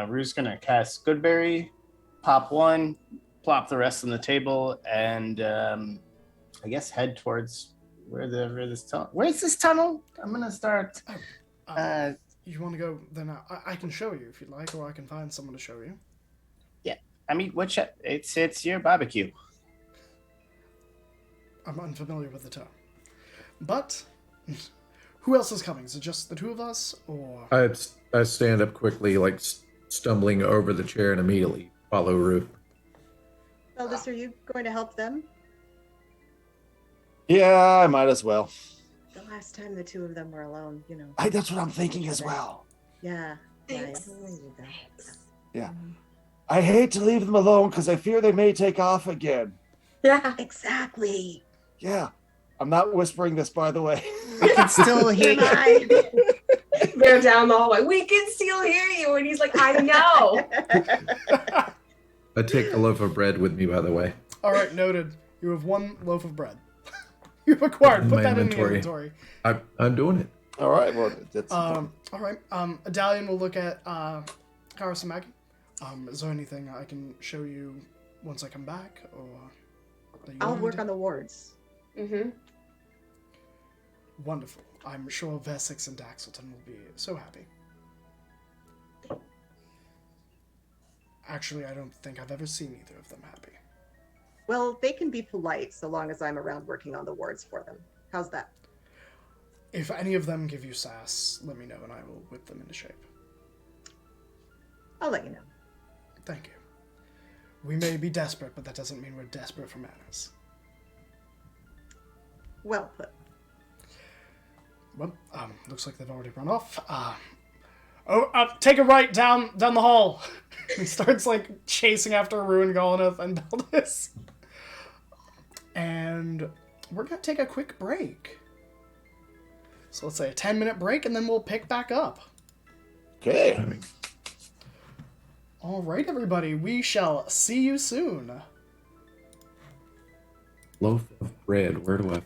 Rue's gonna cast Goodberry, pop one, plop the rest on the table, and I guess head towards where's this tunnel? Where's this tunnel? I'm gonna start. You want to go? Then I can show you if you'd like, or I can find someone to show you. Yeah, I mean, it's your barbecue. I'm unfamiliar with the term, but who else is coming? Is it just the two of us, or? I stand up quickly, like stumbling over the chair, and immediately follow Rue. Eldest, are you going to help them? Yeah, I might as well. The last time the two of them were alone, you know. That's what I'm thinking as well. Yeah. Thanks. Yeah. I hate to leave them alone because I fear they may take off again. Yeah. Exactly. Yeah. I'm not whispering this, by the way. We can still hear you. They're down the hallway. We can still hear you. And he's like, I know. I take the loaf of bread with me, by the way. All right, noted. You have one loaf of bread. You've acquired. In Put my that inventory. in the inventory. I'm doing it. All right. Well, that's All right. Adalion will look at Karis and Maggie. Is there anything I can show you once I come back, or that you I'll want me work to- on the wards. Mm-hmm. Wonderful. I'm sure Vesix and Daxelton will be so happy. Actually, I don't think I've ever seen either of them happy. Well, they can be polite so long as I'm around working on the wards for them. How's that? If any of them give you sass, let me know and I will whip them into shape. I'll let you know. Thank you. We may be desperate, but that doesn't mean we're desperate for manners. Well put. Well, looks like they've already run off. Take a right down the hall. He starts like chasing after Ruin Golanath and Beldis. And we're gonna take a quick break. So let's say a 10-minute break, and then we'll pick back up. okay. All right, everybody, we shall see you soon. Loaf of bread. Where do I?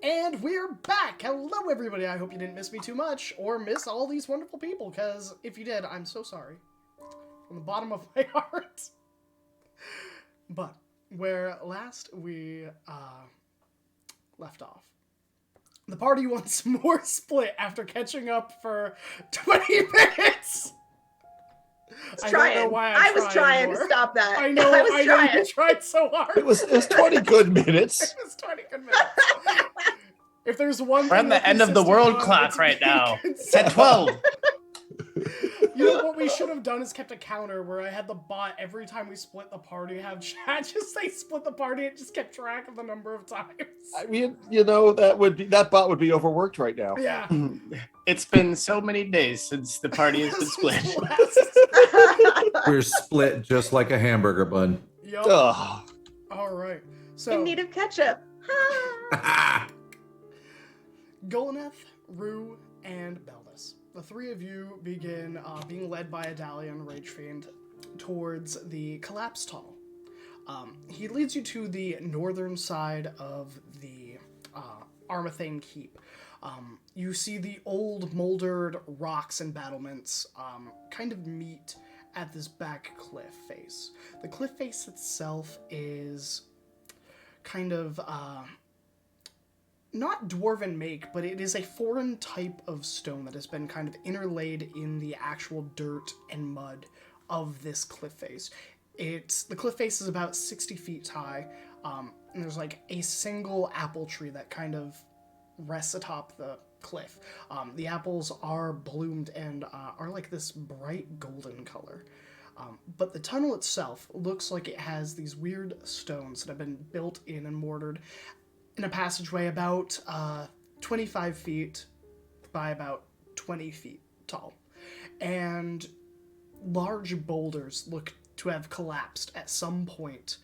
And we're back! Hello, everybody! I hope you didn't miss me too much, or miss all these wonderful people, because if you did, I'm so sorry. From the bottom of my heart. But, where last we left off, the party once more split after catching up for 20 minutes! I was trying to stop that. I know you tried so hard. It was 20 good minutes. It was 20 good minutes. If there's one We're thing on the end of the world clock right now. It's at 12. You know what we should have done is kept a counter where I had the bot every time we split the party have chat just say split the party. It just kept track of the number of times. I mean, that bot would be overworked right now. Yeah. It's been so many days since the party has been split. We're split just like a hamburger bun. Yup. Ugh. All right. So In need of ketchup. Golanath, Rue, and Beldis. The three of you begin being led by Adalion Ragefiend towards the Collapse Tunnel. He leads you to the northern side of the Armathane Keep. You see the old mouldered rocks and battlements kind of meet at this back cliff face. The cliff face itself is kind of not dwarven make, but it is a foreign type of stone that has been kind of interlaid in the actual dirt and mud of this cliff face. The cliff face is about 60 feet high, and there's like a single apple tree that kind of rests atop the cliff. The apples are bloomed and are like this bright golden color. But the tunnel itself looks like it has these weird stones that have been built in and mortared in a passageway about 25 feet by about 20 feet tall. And large boulders look to have collapsed at some point,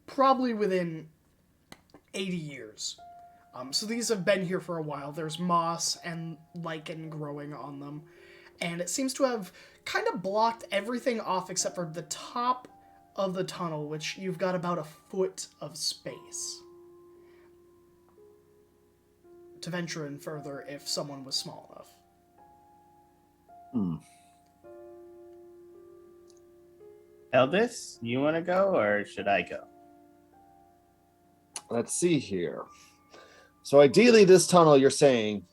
probably within 80 years. So these have been here for a while. There's moss and lichen growing on them. And it seems to have kind of blocked everything off except for the top of the tunnel, which you've got about a foot of space to venture in further if someone was small enough. Eldis, you want to go or should I go? Let's see here. So ideally, this tunnel you're saying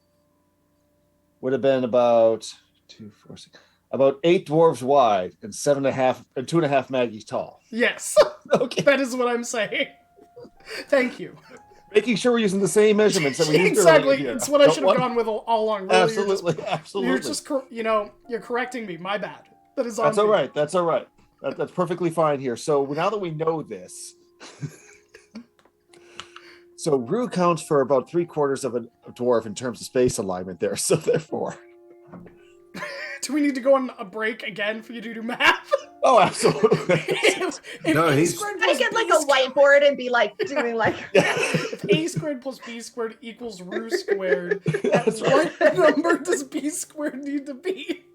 would have been about 8 dwarves wide and 7.5 and 2.5 Maggies tall. Yes. Okay. That is what I'm saying. Thank you. Making sure we're using the same measurements that we used Exactly. earlier. It's what I should have gone with all along. Really, Absolutely. You're just, you're correcting me. My bad. That is on That's me. all right. That's all right. That's perfectly fine here. So now that we know this, so Rue counts for about 3/4 of a dwarf in terms of space alignment there. So therefore, do we need to go on a break again for you to do math? oh, absolutely. if No, A he's- squared I plus get like B a whiteboard and be like doing like If A squared plus B squared equals Rue squared, That's what number does B squared need to be?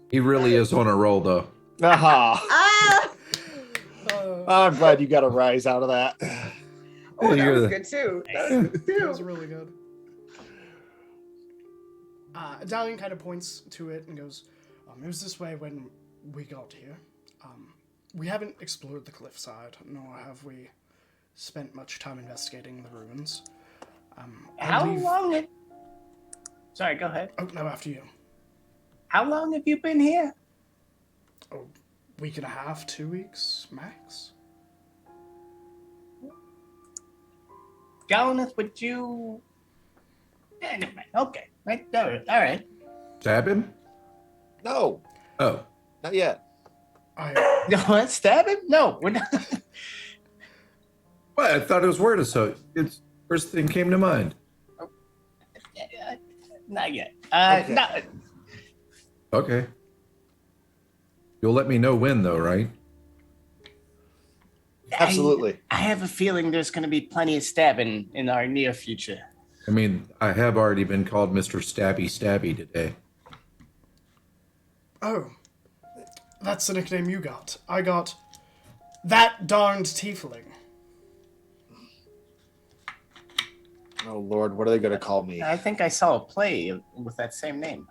He really is on a roll, though. Aha! Uh, I'm glad you got a rise out of that. oh, that you're was the- good too. That was good That too. was really good. Dalian kind of points to it and goes, it was this way when we got here. We haven't explored the cliffside, nor have we spent much time investigating the ruins. How long? Sorry, go ahead. Oh, no, after you. How long have you been here? Week and a half, 2 weeks, max. Golanath, would you... Yeah, never mind. Okay. Right. All right. Stab him? No, Oh. not yet. No, let's stab him? No, we're not. Well, I thought it was word of so. It's first thing came to mind. Not yet. Okay. No, Okay. You'll let me know when, though, right? Absolutely. I have a feeling there's going to be plenty of stabbing in our near future. I mean, I have already been called Mr. Stabby Stabby today. Oh, that's the nickname you got. I got that darned tiefling. Oh Lord, what are they going to call me? I think I saw a play with that same name.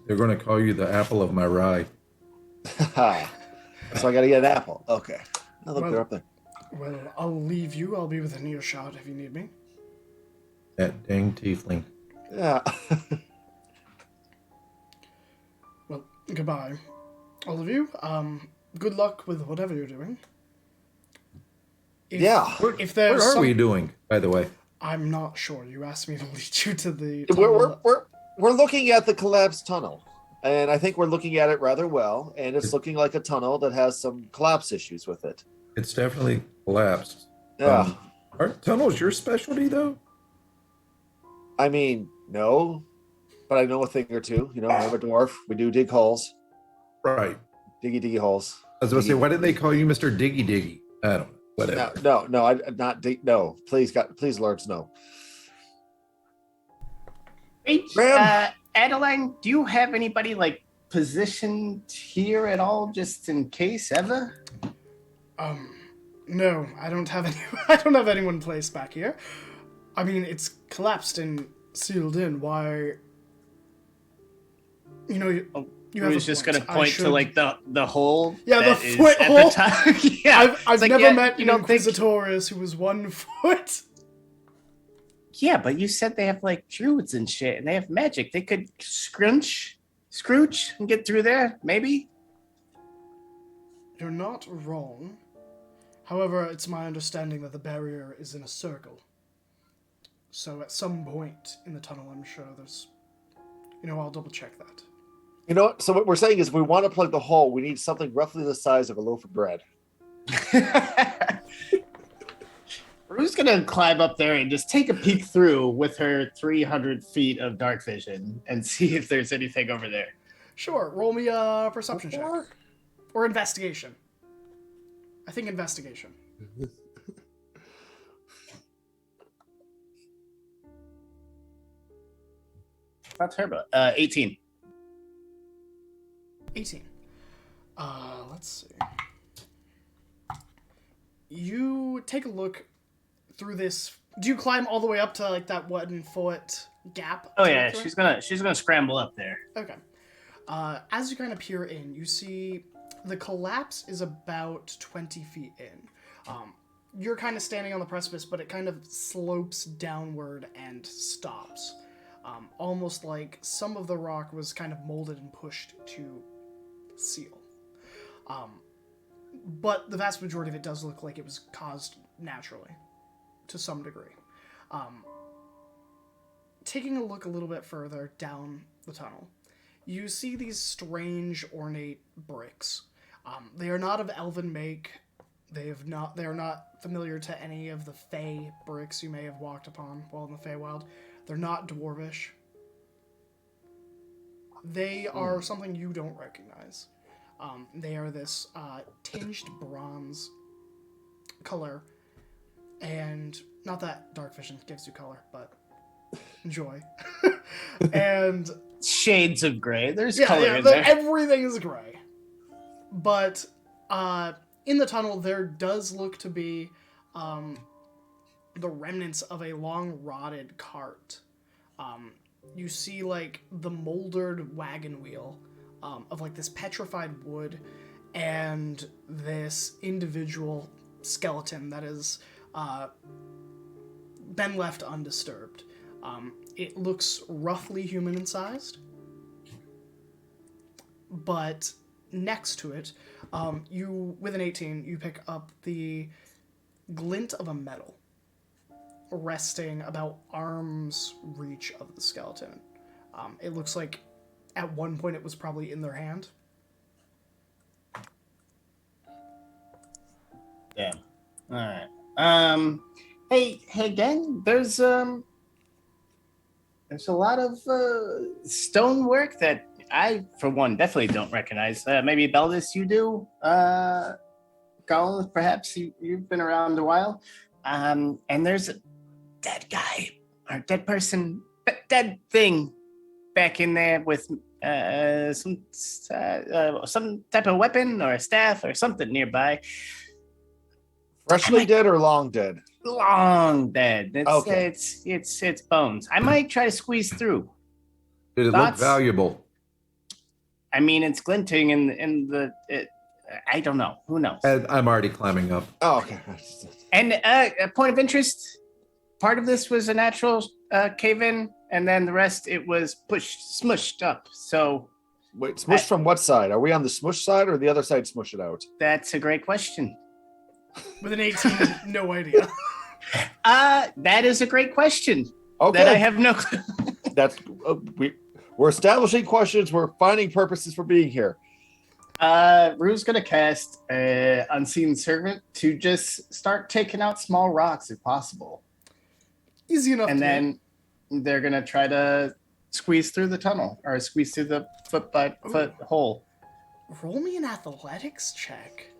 They're going to call you the apple of my eye. So I got to get an apple. Okay. Oh, look, Well- they're up there. Well, I'll leave you. I'll be within earshot if you need me. That dang tiefling. Yeah. Well, goodbye, all of you. Good luck with whatever you're doing. If, Yeah. If there's What are some... we doing, by the way? I'm not sure. You asked me to lead you to the We're looking at the collapsed tunnel, and I think we're looking at it rather well. And it's looking like a tunnel that has some collapse issues with it. It's definitely collapsed. Yeah. Aren't tunnels your specialty, though? I mean, no, but I know a thing or two. You know, I'm a dwarf. We do dig holes, Right. diggy holes. I was going to say, why didn't they call you Mr. Diggy Diggy? I don't know. Whatever. No, I not dig. No, please, God, please, Lords, no. Hey, Graham? Adeline, do you have anybody like positioned here at all, just in case ever? No, I don't have any. I don't have anyone placed back here. I mean, it's collapsed and sealed in. Why? You know, you have. I was just going to point to like the hole. Yeah, that the is foot at hole. The top. Yeah, I've like, never yeah, met you an don't think. Inquisitorius who was 1 foot. Yeah, but you said they have like druids and shit, and they have magic. They could scrooge, and get through there, maybe. You're not wrong. However, it's my understanding that the barrier is in a circle. So at some point in the tunnel, I'm sure there's... I'll double check that. You know what? So what we're saying is, if we want to plug the hole, we need something roughly the size of a loaf of bread. Rue's gonna climb up there and just take a peek through with her 300 feet of dark vision and see if there's anything over there. Sure, roll me a perception check. Or investigation. I think investigation. Not terrible. 18. 18. Let's see. You take a look through this. Do you climb all the way up to like that 1 foot gap? Oh yeah, she's gonna scramble up there. Okay. As you kind of peer in, you see the collapse is about 20 feet in. You're kind of standing on the precipice, but it kind of slopes downward and stops. Almost like some of the rock was kind of molded and pushed to seal. But the vast majority of it does look like it was caused naturally, to some degree. Taking a look a little bit further down the tunnel, you see these strange, ornate bricks. They are not of elven make. They are not familiar to any of the Fey bricks you may have walked upon while in the Feywild. They're not dwarvish. They are something you don't recognize. They are this tinged bronze color, and not that dark vision gives you color, but enjoy. And Shades of gray. There's color in there. everything is gray. But in the tunnel, there does look to be the remnants of a long rotted cart. You see like the moldered wagon wheel of like this petrified wood and this individual skeleton that has been left undisturbed. It looks roughly human in size, but next to it, you, with an 18, you pick up the glint of a metal resting about arm's reach of the skeleton. It looks like at one point it was probably in their hand. Yeah. All right. Hey, gang. There's a lot of stonework that I, for one, definitely don't recognize. Maybe Beldis, you do. Colin, perhaps you've been around a while. And there's a dead guy or dead person, dead thing back in there with some type of weapon or a staff or something nearby. Freshly dead or long dead? long dead. Okay. It's bones. I might try to squeeze through. Did it Thoughts? look valuable? I mean, it's glinting I don't know. Who knows? I'm already climbing up. Oh, okay. And a point of interest, part of this was a natural cave-in, and then the rest, it was smushed up. So Wait, smush from what side? Are we on the smush side or the other side smush it out? that's a great question. With an 18, no idea. That is a great question. Okay. That I have no clue. That's we're establishing questions. We're finding purposes for being here. Rue's gonna cast Unseen Servant to just start taking out small rocks if possible. Easy enough. And to then they're gonna try to squeeze through the tunnel or squeeze through the foot hole. roll me an athletics check.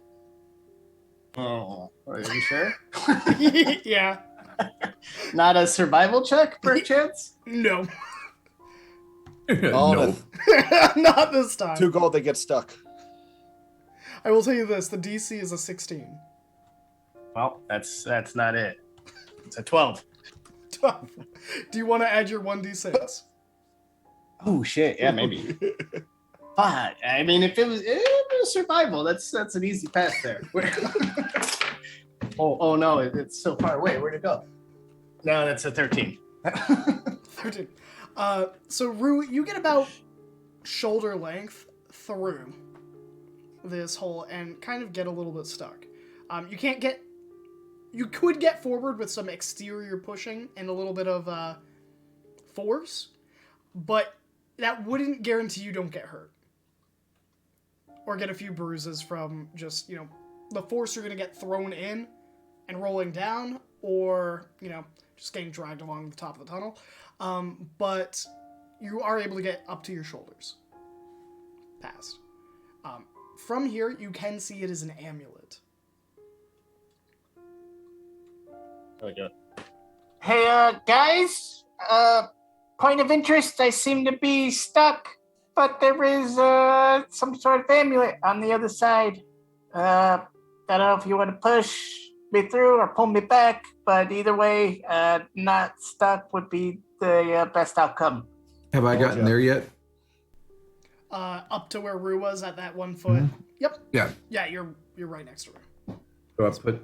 Oh, are you sure? Yeah. Not a survival check, perchance? No. Oh, Nope. Not this time. 2 gold, they get stuck. I will tell you this: the DC is a 16. Well, that's not it. It's a 12. Do you want to add your 1d6? Oh shit! Yeah, maybe. But I mean, if it was survival, that's an easy pass there. oh no, it's so far away. Where'd it go? No, that's a 13. 13. So Rue, you get about shoulder length through this hole and kind of get a little bit stuck. You could get forward with some exterior pushing and a little bit of force, but that wouldn't guarantee you don't get hurt. Or get a few bruises from just, the force you're going to get thrown in and rolling down, or, just getting dragged along the top of the tunnel. But you are able to get up to your shoulders. Past. From here, you can see it as an amulet. Hey, guys. Point of interest. I seem to be stuck, but there is some sort of amulet on the other side. I don't know if you want to push me through or pull me back, but either way, not stuck would be the best outcome. Have I gotten there yet? Up to where Rue was at that 1 foot. Mm-hmm. Yep. Yeah. Yeah, you're right next to Rue. So I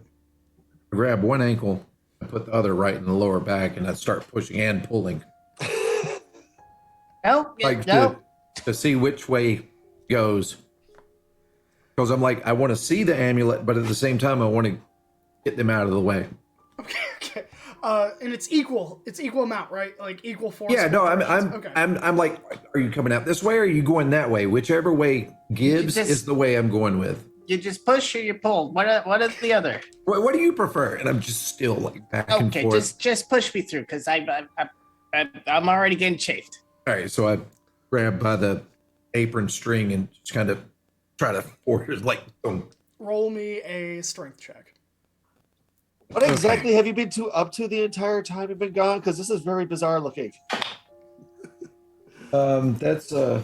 grab one ankle, I put the other right in the lower back, and I start pushing and pulling. To see which way goes. Because I'm like, I want to see the amulet, but at the same time, I want to get them out of the way. Okay. And it's equal amount, right? Like equal force. Yeah, no, Okay. I'm like, are you coming out this way or are you going that way? Whichever way gives is the way I'm going with. You just push or you pull. What is the other? What do you prefer? And I'm just still like back and forth. Okay, just push me through because I'm already getting chafed. All right, so I grab by the apron string and just kind of try to force it like. Roll me a strength check. What exactly have you been up to the entire time you've been gone? Because this is very bizarre looking. That's oh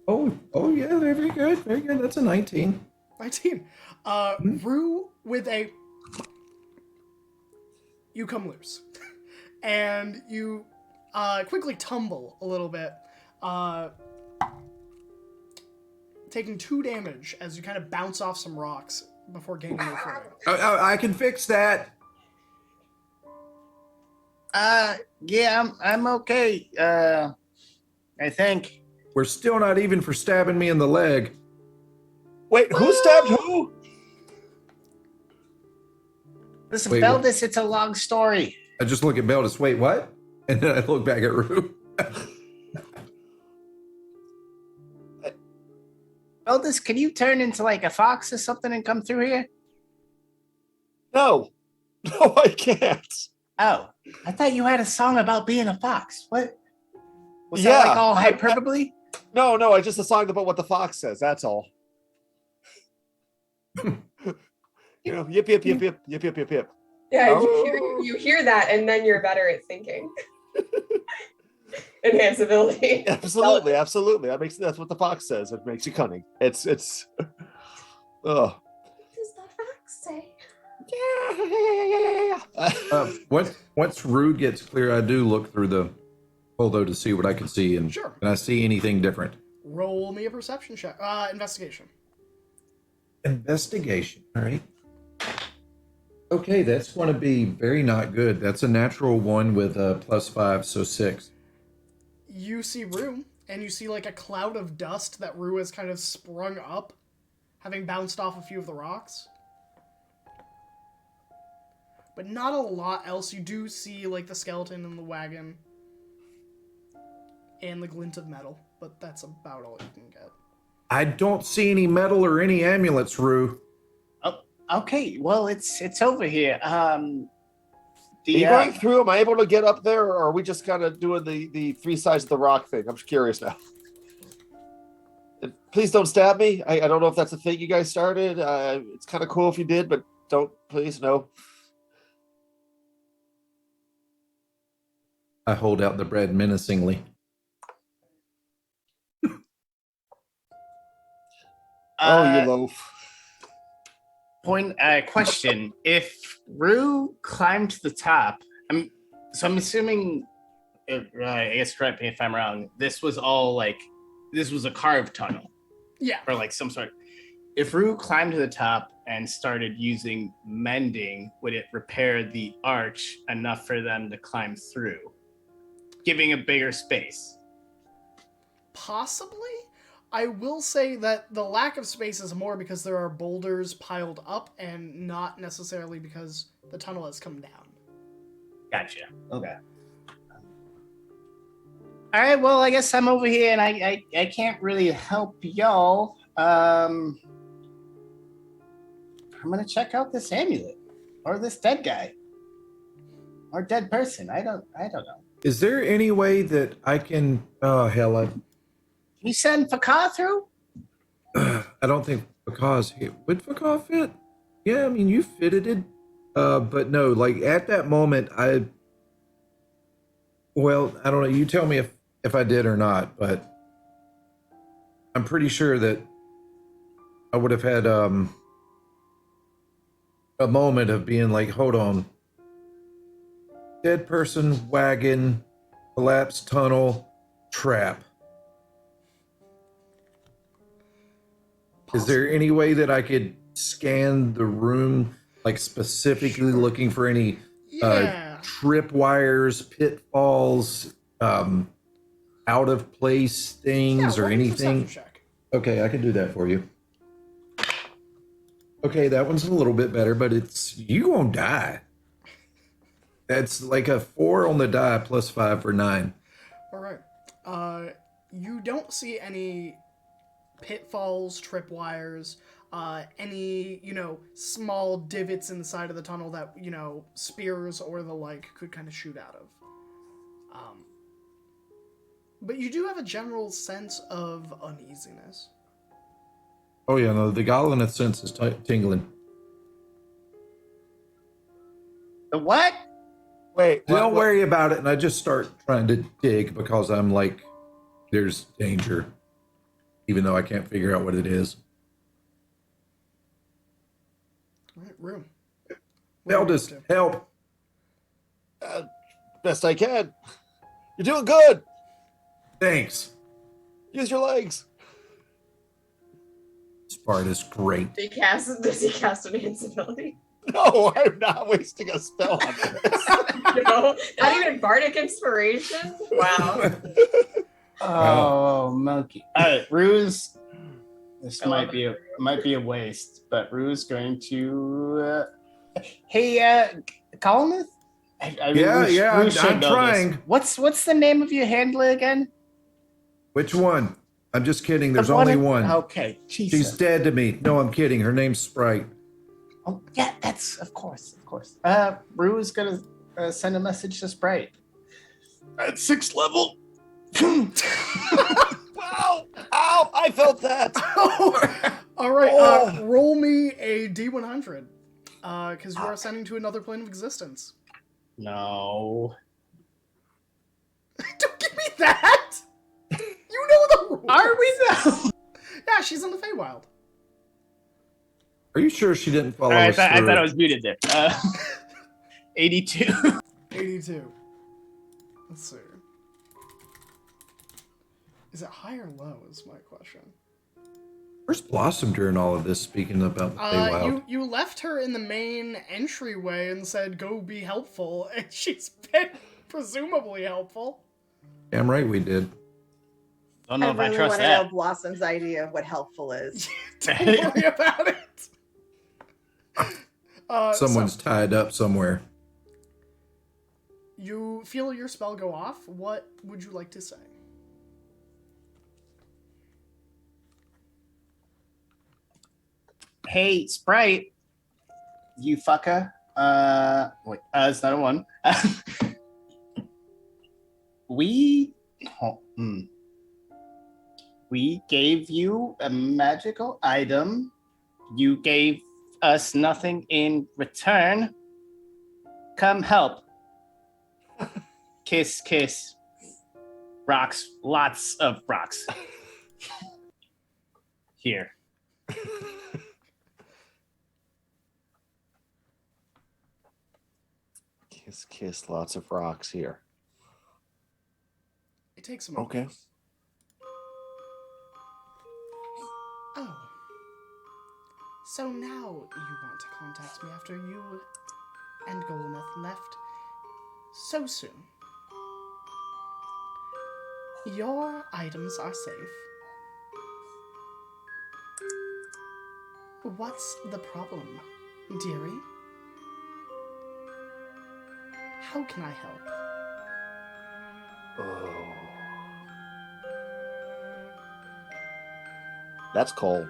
yeah, very good. That's a 19. 19. Rue with a... You come loose. And you quickly tumble a little bit, taking 2 damage as you kind of bounce off some rocks before gaining your footing. I can fix that. Yeah, I'm okay. I think. We're still not even for stabbing me in the leg. Wait, who stabbed who? Listen, Wait, Beldis, it's a long story. I just look at Beldis, wait, what? And then I look back at Rue. Beldis, can you turn into like a fox or something and come through here? No, I can't. Oh, I thought you had a song about being a fox. What? Was Yeah, that like all hyperbole? No, I just a song about what the fox says. That's all. Yip, yip, yip, yip, yip, yip, yip, yip. Yeah, Oh. you hear that, and then you're better at thinking. Enhance ability. Absolutely. That's what the fox says. It makes you cunning. It's. Oh. What does the fox say? Once Rue gets clear, I do look through the holo to see what I can see, and Sure. can I see anything different? Roll me a perception check. Investigation. Investigation. All right. Okay, that's going to be very not good. That's a natural 1 with a +5, so 6. You see Rue, and you see like a cloud of dust that Rue has kind of sprung up, having bounced off a few of the rocks. But not a lot else. You do see like the skeleton in the wagon and the glint of metal, but that's about all you can get. I don't see any metal or any amulets, Rue. Oh, okay. Well, it's over here. Are you going through? Am I able to get up there, or are we just kind of doing the 3 sides of the rock thing? I'm just curious now. Please don't stab me. I don't know if that's a thing you guys started. It's kind of cool if you did, but don't, please, no. I hold out the bread menacingly. You loaf. Question. If Rue climbed to the top, I'm assuming, I guess correct me if I'm wrong, this was a carved tunnel. Yeah. Or like some sort. If Rue climbed to the top and started using mending, would it repair the arch enough for them to climb through, giving a bigger space? Possibly. I will say that the lack of space is more because there are boulders piled up and not necessarily because the tunnel has come down. Gotcha. Okay. All right. Well, I guess I'm over here, and I can't really help y'all. I'm gonna check out this amulet, or this dead guy, or dead person. I don't know. Is there any way that I can? Oh hell! You send Fakar through? I don't think Fakaw's here. Would Fakaw fit? Yeah, I mean you fitted it. But no, like at that moment, I don't know. You tell me if I did or not, but I'm pretty sure that I would have had a moment of being like, hold on, dead person, wagon, collapsed tunnel, trap. Is there any way that I could scan the room, like specifically looking for any trip wires, pitfalls, out of place things, or anything? Check. Okay, I can do that for you. Okay, that one's a little bit better, but you gonna die. That's like a 4 on the die +5 for 9. All right. You don't see any pitfalls, tripwires, any, small divots in the side of the tunnel that, spears or the like could kind of shoot out of. But you do have a general sense of uneasiness. Oh yeah, no, the Galaneth sense is tingling. The what? Wait, Don't worry about it, and I just start trying to dig because I'm like, there's danger, even though I can't figure out what it is. All right, Room. Eldest, help! Best I can. You're doing good. Thanks. Use your legs. Sparta's great. Does he cast an invincibility? No, I'm not wasting a spell on this. No, not even bardic inspiration. Wow. Oh, monkey! All right, Rue's. This I might be a waste, but Rue's going to. Hey, Columnist. I'm trying. What's the name of your handler again? Which one? I'm just kidding. There's only one. Okay, Jesus. She's dead to me. No, I'm kidding. Her name's Sprite. Oh, yeah, that's of course. Rue is gonna send a message to Sprite. At 6th level. Wow! Ow! I felt that. All right, roll me a D100, because you are ascending to another plane of existence. No. Don't give me that. You know the rules. Are we though? Yeah, she's in the Feywild. Are you sure she didn't follow I us thought through? I was muted there. 82. 82. Let's see. Is it high or low is my question. Where's Blossom during all of this, speaking about the Feywild? You left her in the main entryway and said, go be helpful, and she's been presumably helpful. Damn right we did. Don't know I if I really trust want to know that. Blossom's idea of what helpful is. Don't worry about it. Someone's tied up somewhere. You feel your spell go off. What would you like to say? Hey, Sprite, you fucker. Wait, it's not a one. we gave you a magical item. You gave us nothing in return. Come help. Kiss, kiss. Rocks, lots of rocks. Here. Kiss, kiss, lots of rocks here. It takes a moment. Okay. Oh. So now you want to contact me after you and Golnath left so soon. Your items are safe. What's the problem, dearie? How can I help? Oh. That's cold.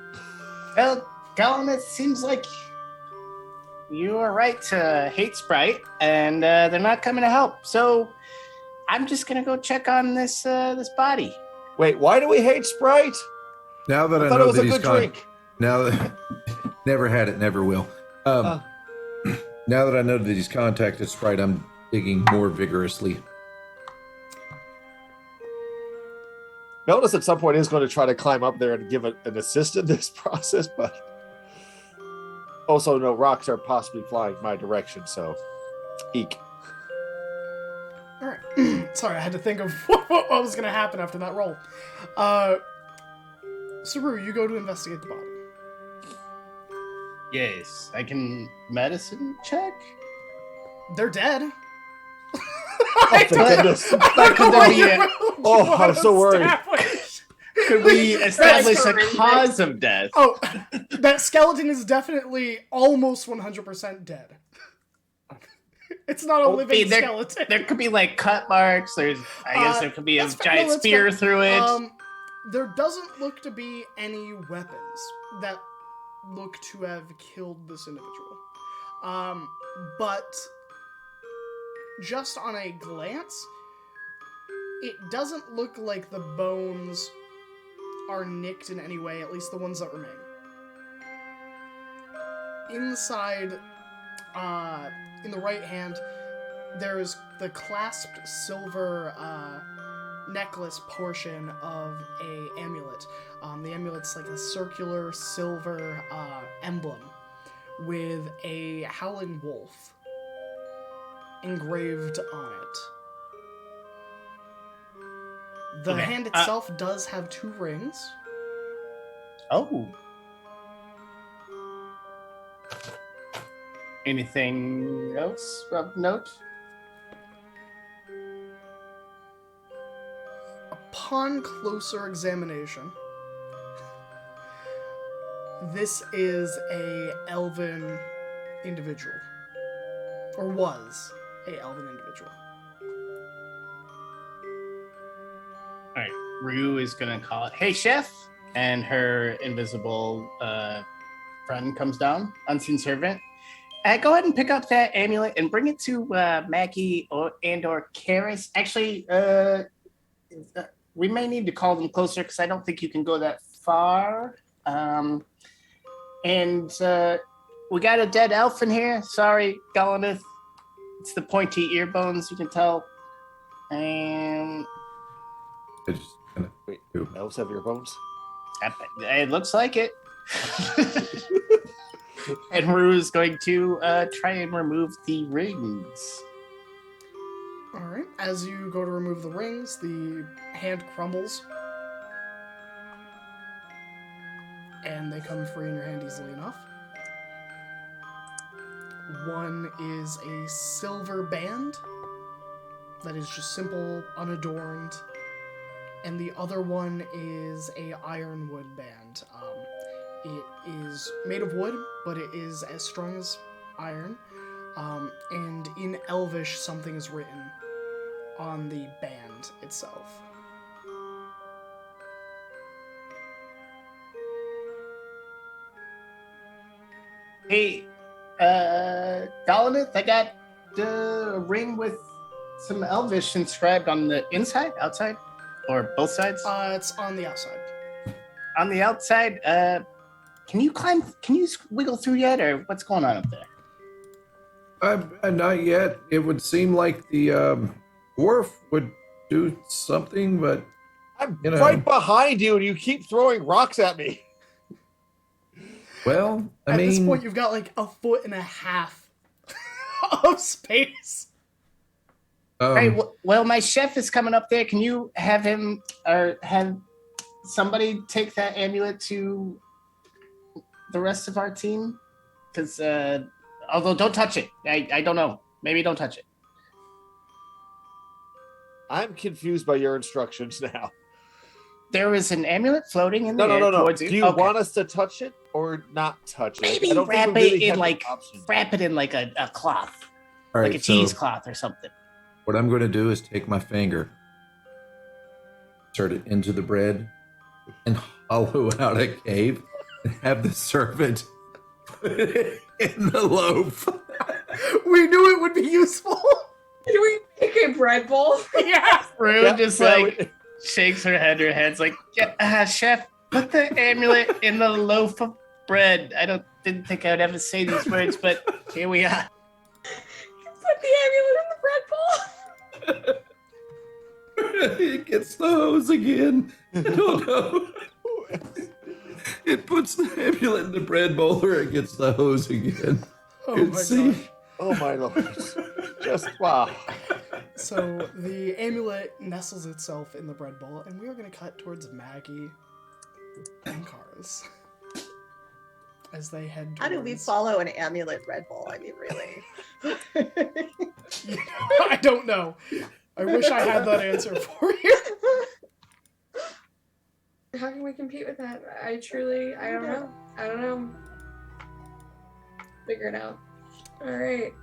Well, Gollum, it seems like you are right to hate Sprite, and they're not coming to help. So I'm just gonna go check on this this body. Wait, why do we hate Sprite? Now that I thought know it was that a he's good gone, drink. now that never had it, never will. Now that I know that he's contacted Sprite, I'm digging more vigorously. Notice at some point is going to try to climb up there and give an assist in this process, but also no rocks are possibly flying my direction, so eek. Alright. Sorry, I had to think of what was going to happen after that roll. Saru, you go to investigate the body. Yes, I can medicine check. They're dead. Thank goodness. I'm so worried. Could we establish a cause of death? Oh, that skeleton is definitely almost 100% dead. It's not a living skeleton. There could be like cut marks. I guess there could be a giant spear through it. There doesn't look to be any weapons that look to have killed this individual. But just on a glance, it doesn't look like the bones are nicked in any way, at least the ones that remain. Inside, in the right hand, there's the clasped silver necklace portion of a amulet. The amulet's like a circular silver emblem with a howling wolf engraved on it. The hand itself does have 2 rings. Oh. Anything else of note? Upon closer examination, this is a elven individual. Or was a elven individual. Alright, Rue is gonna call it, "Hey, chef!" And her invisible friend comes down, unseen servant. Go ahead and pick up that amulet and bring it to Maggie or Karis. Actually, we may need to call them closer because I don't think you can go that far. And we got a dead elf in here. Sorry, Golnath. It's the pointy ear bones, you can tell. And I just kind of Wait, elves have ear bones? it looks like it. And Rue is going to try and remove the rings. All right. As you go to remove the rings, the hand crumbles, and they come free in your hand easily enough. One is a silver band that is just simple, unadorned, and the other one is a ironwood band. It is made of wood, but it is as strong as iron. And in Elvish, something is written on the band itself. Hey, Dolinith, I got a ring with some Elvish inscribed on the inside, outside, or both sides? It's on the outside. On the outside, can you wiggle through yet, or what's going on up there? Not yet. It would seem like the dwarf would do something, but I'm you know. right behind you, and you keep throwing rocks at me. Well, At this point, you've got like 1.5 feet of space. Hey, well, my chef is coming up there. Can you have him, or have somebody take that amulet to the rest of our team? Because, although don't touch it. I don't know. Maybe don't touch it. I'm confused by your instructions now. There is an amulet floating in the air No. towards Do you. you want us to touch it or not touch it? Maybe I don't think wrap we really it in have like an option. wrap it in like a cloth, all like right, a so cheesecloth or something. what I'm going to do is take my finger, insert it into the bread, and hollow out a cave, and have the servant put it in the loaf. We knew it would be useful. Do we make a bread bowl? Yeah. Rue Yeah, just yeah, like shakes her head. Her head's like, yeah, chef, put the amulet in the loaf of bread. Didn't think I would ever say these words, but here we are. Put the amulet in the bread bowl. It gets the hose again. I don't know. It puts the amulet in the bread bowl, or it gets the hose again. Oh my gosh. Oh my lord. Just wow. So the amulet nestles itself in the bread bowl, and we are going to cut towards Maggie and Cars as they head towards... How do we follow an amulet Red Bull? I mean, really? I don't know. I wish I had that answer for you. How can we compete with that? I don't know. Figure it out. All right.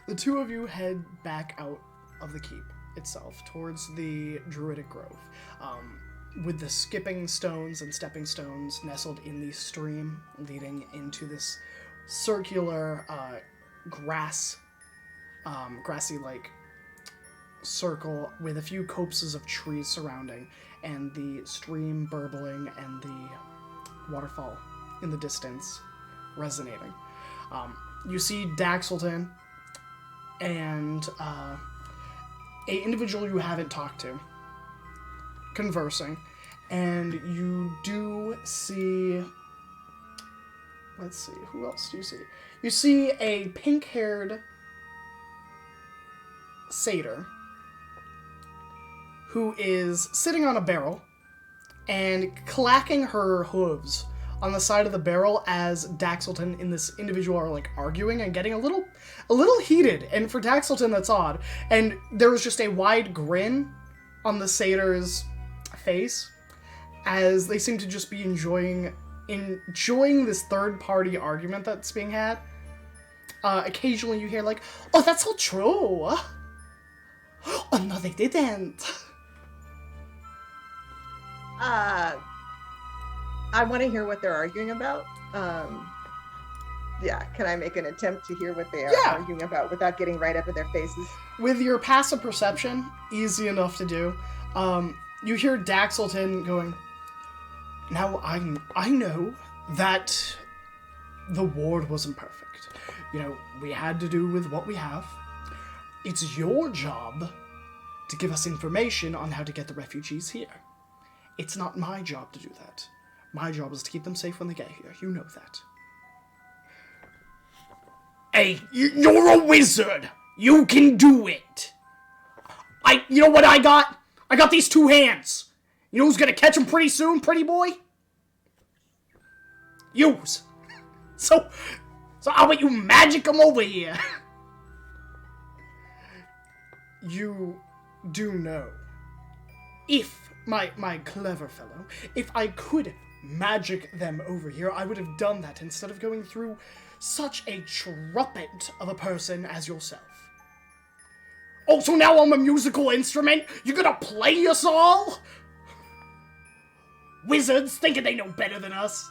The two of you head back out of the keep itself towards the Druidic Grove, with the skipping stones and stepping stones nestled in the stream leading into this circular grassy-like circle with a few copses of trees surrounding, and the stream burbling and the waterfall in the distance resonating. You see Daxelton and a individual you haven't talked to conversing, and you do see... Let's see, who else do you see? You see a pink-haired satyr who is sitting on a barrel and clacking her hooves on the side of the barrel as Daxelton and this individual are like arguing and getting a little heated. And for Daxelton, that's odd. And there was just a wide grin on the satyr's face as they seem to just be enjoying this third-party argument that's being had. Occasionally you hear like, "Oh, that's so true. Oh no, they didn't." I want to hear what they're arguing about. Yeah, can I make an attempt to hear what they are arguing about without getting right up in their faces? With your passive perception, easy enough to do. You hear Daxelton going, "Now I know that the ward wasn't perfect. You know, we had to do with what we have. It's your job to give us information on how to get the refugees here. It's not my job to do that. My job is to keep them safe when they get here. You know that." Hey, you're a wizard. You can do it. You know what I got? I got these two hands. You know who's gonna catch them pretty soon, pretty boy? Yous. So how about you magic them over here? You do know, if my clever fellow, if I could magic them over here, I would have done that instead of going through such a trumpet of a person as yourself. Oh, so now I'm a musical instrument? You're gonna play us all? Wizards thinking they know better than us.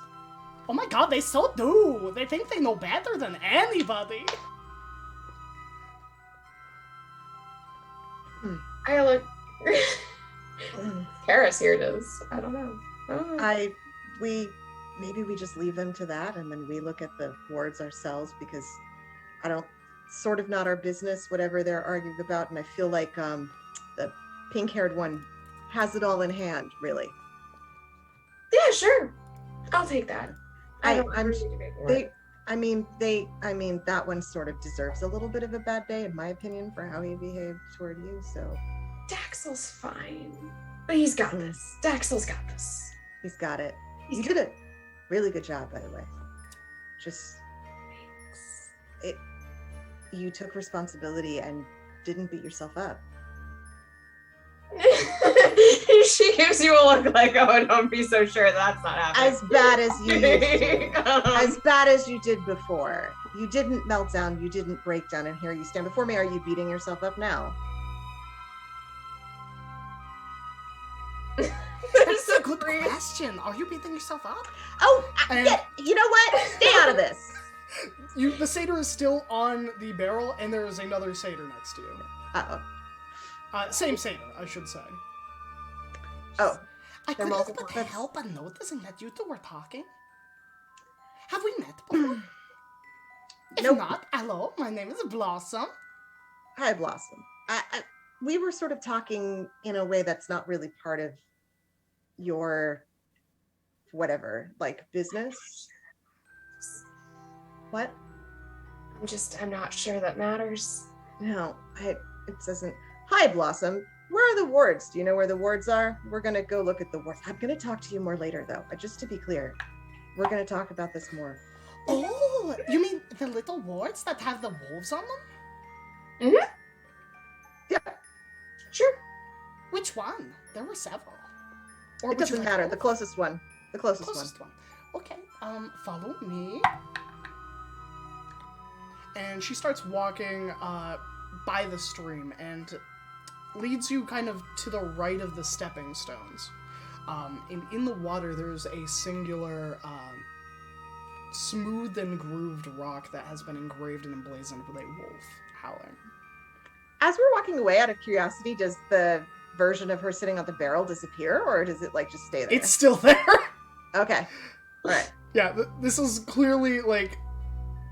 Oh my god, they so do. They think they know better than anybody. I look. Karis here does. I don't know. Maybe we just leave them to that, and then we look at the wards ourselves, because sort of not our business, whatever they're arguing about, and I feel like the pink-haired one has it all in hand, really. Yeah, sure. I'll take that. That one sort of deserves a little bit of a bad day, in my opinion, for how he behaved toward you, so. Daxel's fine. But he's got this. Daxel's got this. He's got it. You did a really good job, by the way. You took responsibility and didn't beat yourself up. She gives you a look like, oh, don't be so sure that's not happening. As bad as you used to. As bad as you did before. You didn't melt down, you didn't break down, and here you stand before me. Are you beating yourself up now? That's a good question. Are you beating yourself up? Oh, you know what? Stay out of this. The satyr is still on the barrel, and there is another satyr next to you. Uh-oh. Same satyr, I should say. Oh. I couldn't but help but noticing that you two were talking. Have we met before? If Nope. not, hello, my name is Blossom. Hi, Blossom. We were sort of talking in a way that's not really part of your whatever, like business. What? I'm not sure that matters. No, it doesn't. Hi, Blossom. Where are the wards? Do you know where the wards are? We're going to go look at the wards. I'm going to talk to you more later, though. Just to be clear, we're going to talk about this more. Oh, you mean the little wards that have the wolves on them? Mm-hmm. Yeah. Sure. Which one? There were several. It doesn't matter. The closest one. The closest one. Okay, follow me. And she starts walking by the stream and leads you kind of to the right of the stepping stones. And in the water, there's a singular smooth and grooved rock that has been engraved and emblazoned with a wolf howling. As we're walking away, out of curiosity, does the version of her sitting on the barrel disappear, or does it like just stay there? It's still there. Okay. All right. Yeah, this is clearly like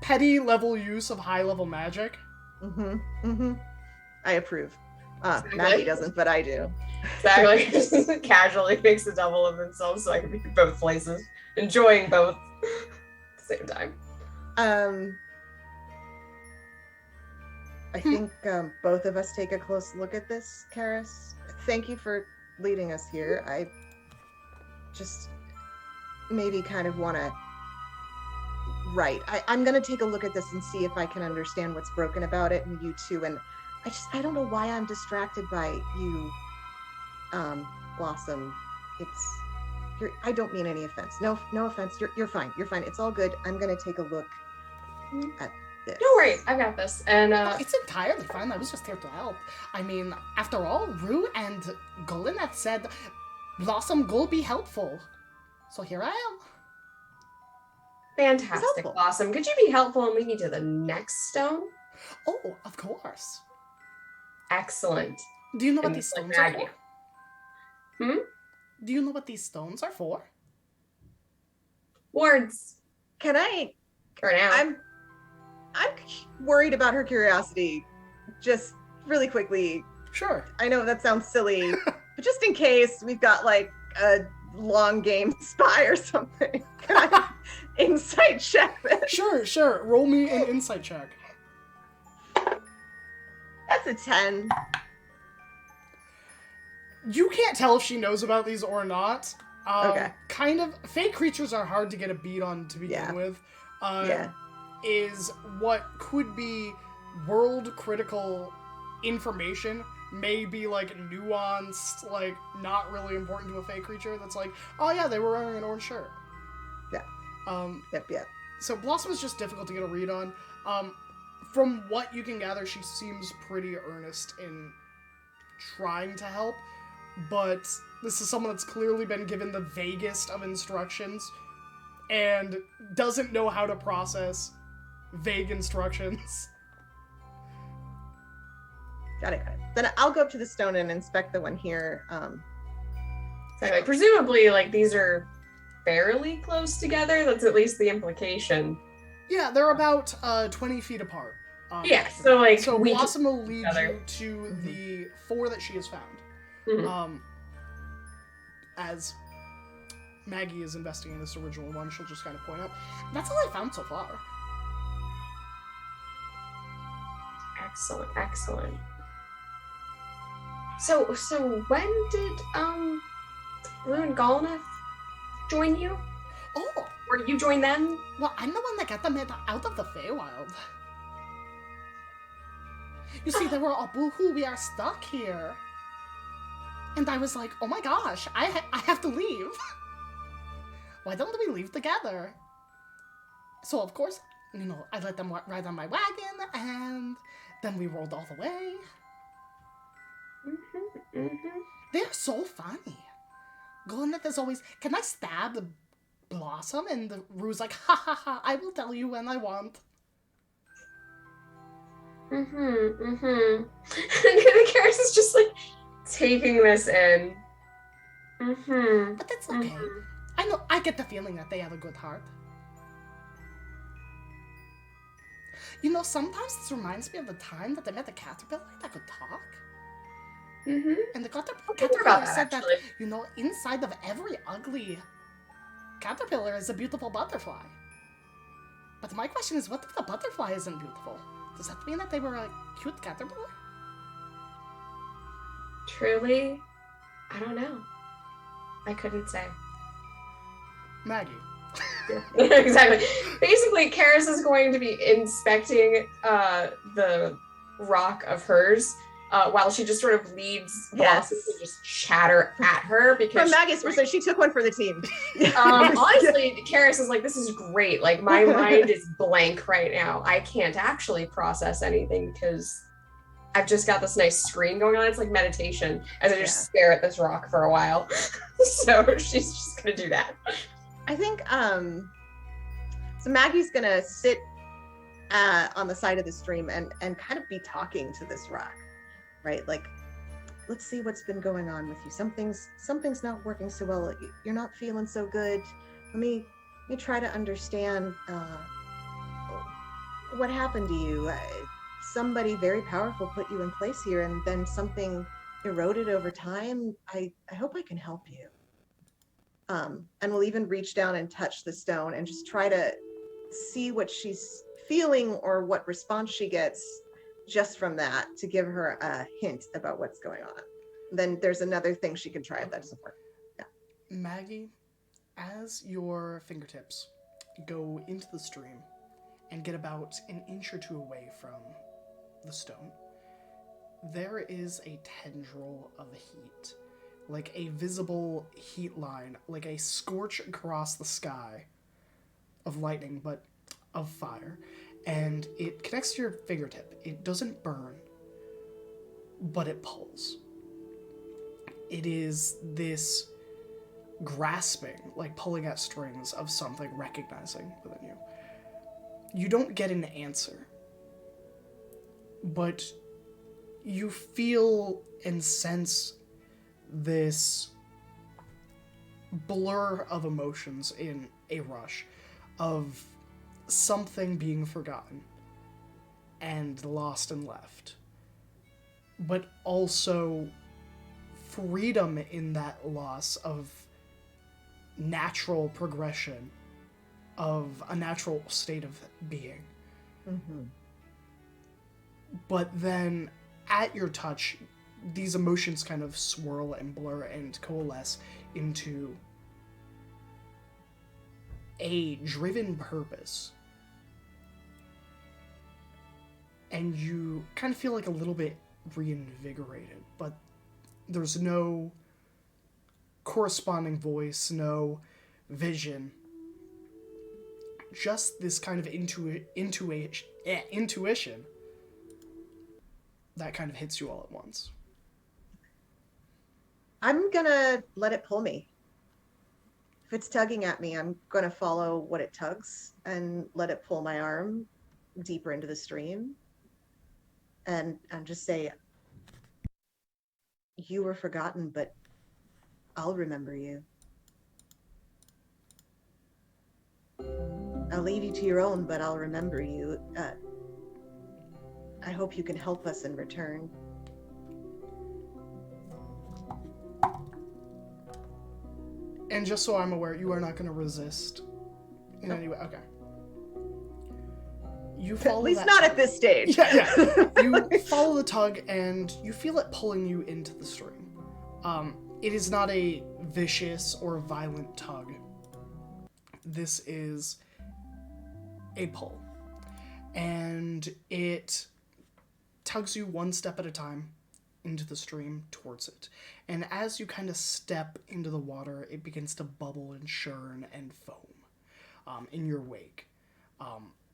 petty level use of high level magic. I approve. Maggie doesn't, but I do. Exactly. Just casually makes a double of himself so I can be both places, enjoying both at the same time. I think both of us take a close look at this, Karis. Thank you for leading us here. I just maybe kind of want to I'm going to take a look at this and see if I can understand what's broken about it and you too. And I don't know why I'm distracted by you, Blossom. I don't mean any offense. No offense. You're fine. You're fine. It's all good. I'm going to take a look at this. Don't worry, I got this. And it's entirely fine. I was just here to help. I mean, after all, Rue and Golineth said, Blossom, go be helpful. So here I am. Fantastic, Blossom. Could you be helpful in leading me to the next stone? Oh, of course. Excellent. Do you know what these stones are for? Hmm? Do you know what these stones are for? Wards. Can I? For now. I'm worried about her curiosity. Just really quickly. Sure. I know that sounds silly, but just in case we've got like a long game spy or something. Can I insight check this? Sure. Roll me an insight check. That's a 10. You can't tell if she knows about these or not. Okay. Kind of. Fake creatures are hard to get a beat on to begin with. Yeah. Is what could be world critical information may be like nuanced, like not really important to a fake creature that's like, oh yeah, they were wearing an orange shirt. Yeah. Yep. So Blossom is just difficult to get a read on. From what you can gather, she seems pretty earnest in trying to help, but this is someone that's clearly been given the vaguest of instructions and doesn't know how to process vague instructions. Got it. Then I'll go up to the stone and inspect the one here. Exactly. Presumably, like, these are fairly close together. That's at least the implication. Yeah, they're about 20 feet apart. Yeah, so, like, so we Blossom will lead together. you to the 4 that she has found. Mhm. As Maggie is investigating this original one, she'll just kind of point out, that's all I found so far. Excellent. So when did Rue and Galnath join you? Oh, Or you join them? well, I'm the one that got them out of the Feywild. You see, they were all, boo-hoo, we are stuck here. And I was like, oh my gosh, I have to leave. Why don't we leave together? So, of course, I let them ride on my wagon, and then we rolled all the way. They're so funny. Golneth is always, can I stab the Blossom? And the Rue's like, ha ha ha, I will tell you when I want. And the Karis is just like taking this in. But that's okay. I know, I get the feeling that they have a good heart. Sometimes this reminds me of the time that they met the caterpillar that could talk. And the caterpillar said that, inside of every ugly caterpillar is a beautiful butterfly. But my question is, what if the butterfly isn't beautiful? Does that mean that they were a cute caterpillar? Truly, I don't know. I couldn't say. Maggie. Exactly. Basically, Karis is going to be inspecting the rock of hers while she just sort of leads Blossom to just chatter at her because from Maggie's perspective, she took one for the team. Honestly, Karis is like, this is great. Like, my mind is blank right now. I can't actually process anything because I've just got this nice screen going on. It's like meditation as I just stare at this rock for a while. So she's just gonna do that. I think so Maggie's gonna sit on the side of the stream and kind of be talking to this rock, right? Like, let's see what's been going on with you. Something's not working so well. You're not feeling so good. Let me try to understand what happened to you. Somebody very powerful put you in place here, and then something eroded over time. I hope I can help you. And we'll even reach down and touch the stone and just try to see what she's feeling or what response she gets just from that to give her a hint about what's going on. Then there's another thing she can try if that doesn't work. Yeah. Maggie, as your fingertips go into the stream and get about an inch or two away from the stone, there is a tendril of heat. Like a visible heat line, like a scorch across the sky of lightning, but of fire. And it connects to your fingertip. It doesn't burn, but it pulls. It is this grasping, like pulling at strings of something recognizing within you. You don't get an answer, but you feel and sense this blur of emotions in a rush of something being forgotten and lost and left, but also freedom in that loss of natural progression of a natural state of being. But then at your touch, these emotions kind of swirl and blur and coalesce into a driven purpose. And you kind of feel like a little bit reinvigorated, but there's no corresponding voice, no vision. Just this kind of intuition that kind of hits you all at once. I'm gonna let it pull me. If it's tugging at me, I'm gonna follow what it tugs and let it pull my arm deeper into the stream. And just say, you were forgotten, but I'll remember you. I'll leave you to your own, but I'll remember you. I hope you can help us in return. And just so I'm aware, you are not going to resist in any way. Okay. You follow At least that not tug. at this stage. Yeah. You follow the tug, and you feel it pulling you into the stream. It is not a vicious or violent tug. This is a pull. And it tugs you one step at a time into the stream towards it. And as you kind of step into the water, it begins to bubble and churn and foam in your wake.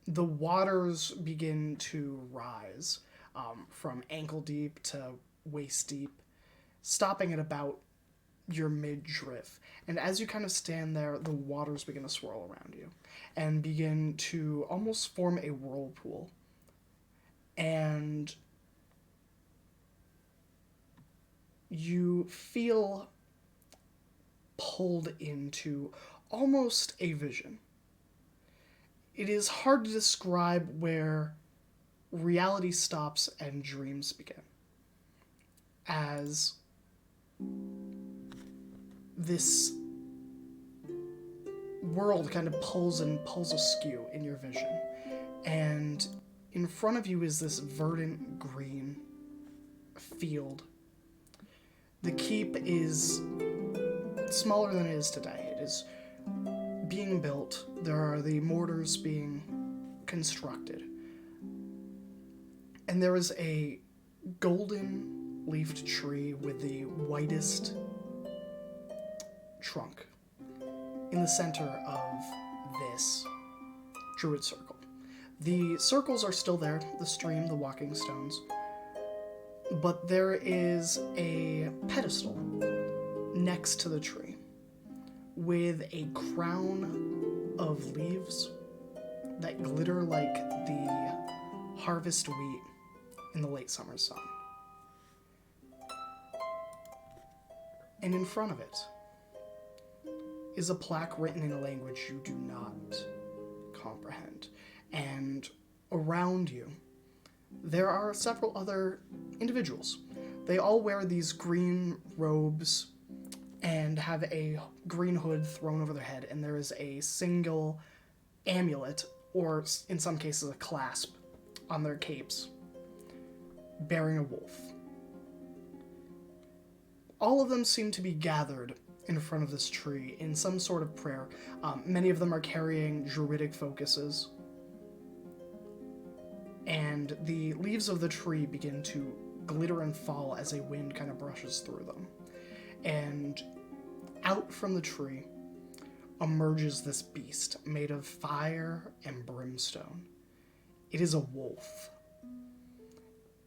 The waters begin to rise from ankle deep to waist deep, stopping at about your midriff. And as you kind of stand there, the waters begin to swirl around you and begin to almost form a whirlpool. And you feel pulled into almost a vision. It is hard to describe where reality stops and dreams begin, as this world kind of pulls askew in your vision. And in front of you is this verdant green field. The keep is smaller than it is today. It is being built. There are the mortars being constructed. And there is a golden leafed tree with the whitest trunk in the center of this druid circle. The circles are still there, the stream, the walking stones, but there is a pedestal next to the tree with a crown of leaves that glitter like the harvest wheat in the late summer sun. And in front of it is a plaque written in a language you do not comprehend. And around you, there are several other individuals. They all wear these green robes and have a green hood thrown over their head, and there is a single amulet, or in some cases a clasp, on their capes, bearing a wolf. All of them seem to be gathered in front of this tree in some sort of prayer. Many of them are carrying druidic focuses, and the leaves of the tree begin to glitter and fall as a wind kind of brushes through them. And out from the tree emerges this beast made of fire and brimstone. It is a wolf.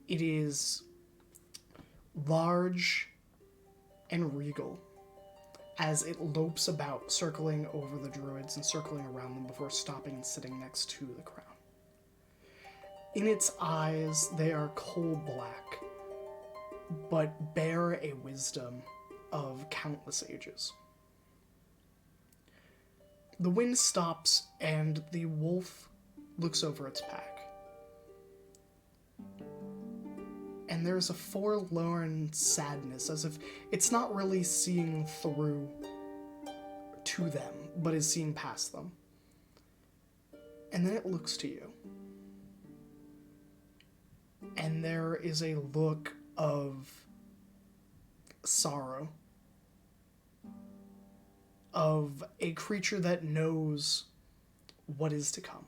It is large and regal as it lopes about, circling over the druids and circling around them before stopping and sitting next to the crown. In its eyes, they are coal black, but bear a wisdom of countless ages. The wind stops, and the wolf looks over its pack. And there's a forlorn sadness, as if it's not really seeing through to them, but is seeing past them. And then it looks to you. and there is a look of sorrow, of a creature that knows what is to come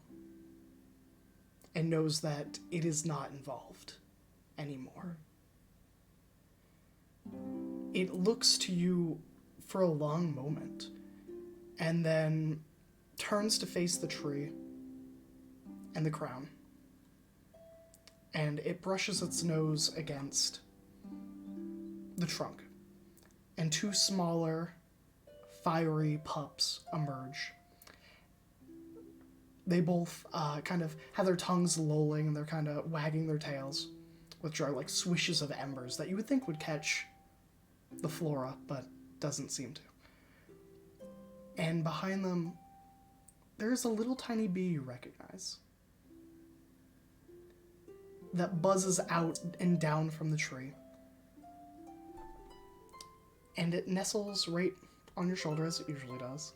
and knows that it is not involved anymore. It looks to you for a long moment and then turns to face the tree and the crown, and it brushes its nose against the trunk, and two smaller fiery pups emerge. They both kind of have their tongues lolling and they're kind of wagging their tails, which are like swishes of embers that you would think would catch the flora, but doesn't seem to. And behind them, there's a little tiny bee you recognize that buzzes out and down from the tree. And it nestles right on your shoulder as it usually does.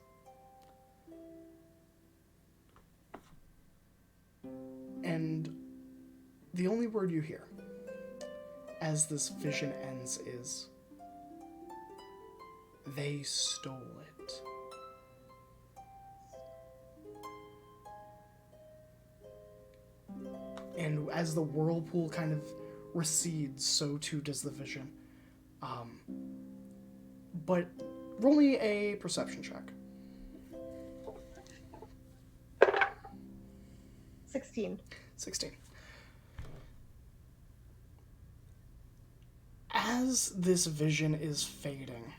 And the only word you hear as this vision ends is, "They stole it." And as the whirlpool kind of recedes, so too does the vision. But roll me a perception check. 16. 16. As this vision is fading,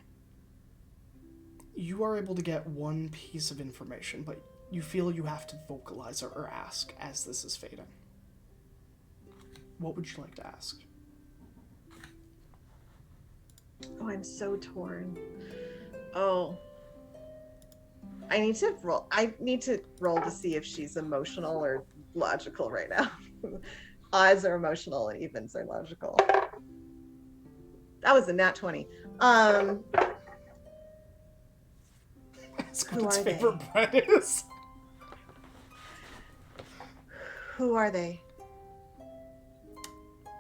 you are able to get one piece of information, but you feel you have to vocalize or ask as this is fading. What would you like to ask? Oh, I'm so torn. Oh. I need to roll to see if she's emotional or logical right now. Odds are emotional and evens are logical. That was a nat 20. That's Who what its are favorite they? bread is. Who are they?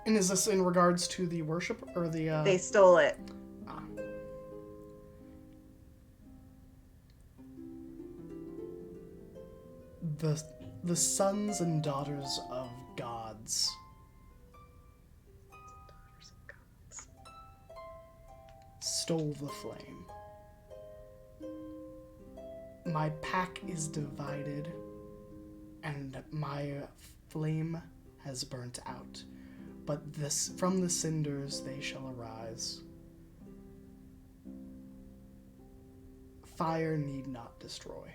And is this in regards to the worship or the... They stole it. The sons and daughters of gods. Stole the flame. My pack is divided, and my flame has burnt out. But from the cinders they shall arise. Fire need not destroy.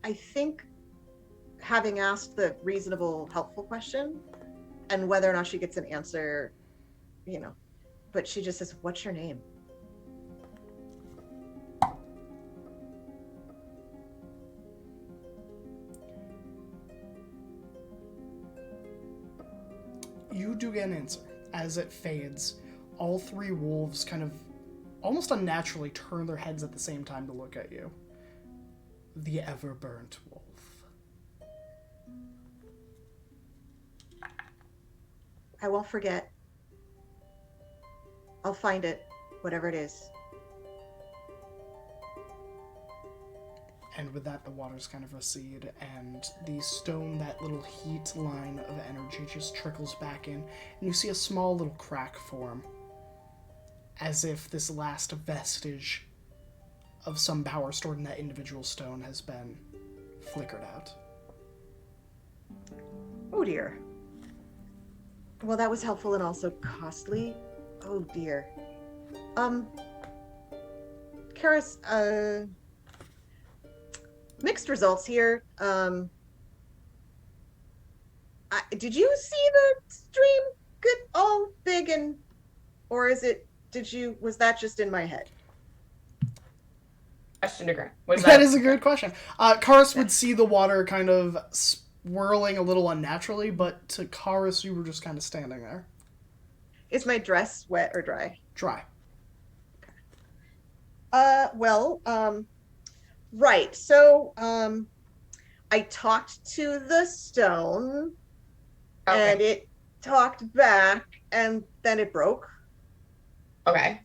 I think, having asked the reasonable, helpful question, and whether or not she gets an answer, but she just says, "What's your name?" You do get an answer. As it fades, all three wolves kind of almost unnaturally turn their heads at the same time to look at you. The ever-burnt wolf. I won't forget. I'll find it, whatever it is. And with that, the waters kind of recede, and the stone, that little heat line of energy just trickles back in, and you see a small little crack form, as if this last vestige of some power stored in that individual stone has been flickered out. Oh dear. Well, that was helpful and also costly. Oh dear. Karis, mixed results here. Did you see the stream get all big or was that just in my head? Question to Grant. Was That is a good question. Karis would see the water kind of swirling a little unnaturally, but to Karis, you were just kind of standing there. Is my dress wet or dry? Dry. Right. So, I talked to the stone, Okay. and it talked back, and then it broke. Okay.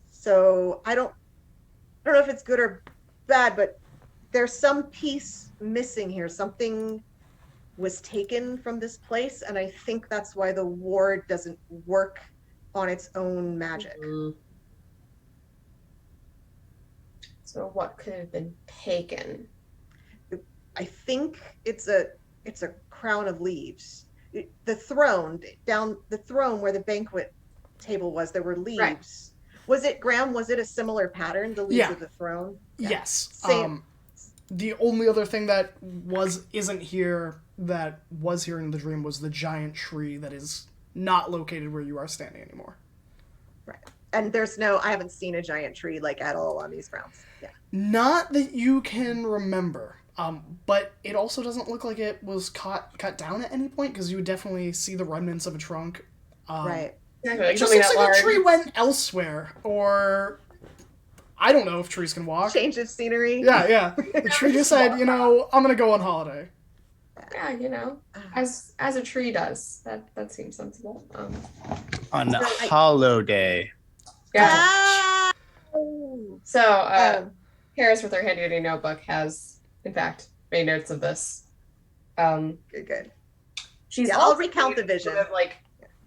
So I don't know if it's good or bad, but there's some piece missing here. Something was taken from this place, and I think that's why the ward doesn't work on its own magic. Mhm. So what could have been taken? I think it's a crown of leaves. The throne where the banquet table was, there were leaves. Right. Was it, Graham? Was it a similar pattern? The leaves Yeah. of the throne. Yeah. Yes. Same. The only other thing that isn't here that was here in the dream was the giant tree that is not located where you are standing anymore. Right. And I haven't seen a giant tree like at all on these grounds. Yeah. Not that you can remember. But it also doesn't look like it was cut down at any point, because you would definitely see the remnants of a trunk. Right. Exactly, like It just something looks that like large. the tree went elsewhere, or I don't know if trees can walk. Change of scenery. Yeah. The tree just said, I'm gonna go on holiday. Yeah, as a tree does. That seems sensible. On a hollow day. Yeah. Ah! So Harris, with her handy dandy notebook, has in fact made notes of this. Good. She's I'll recount the vision. Sort of like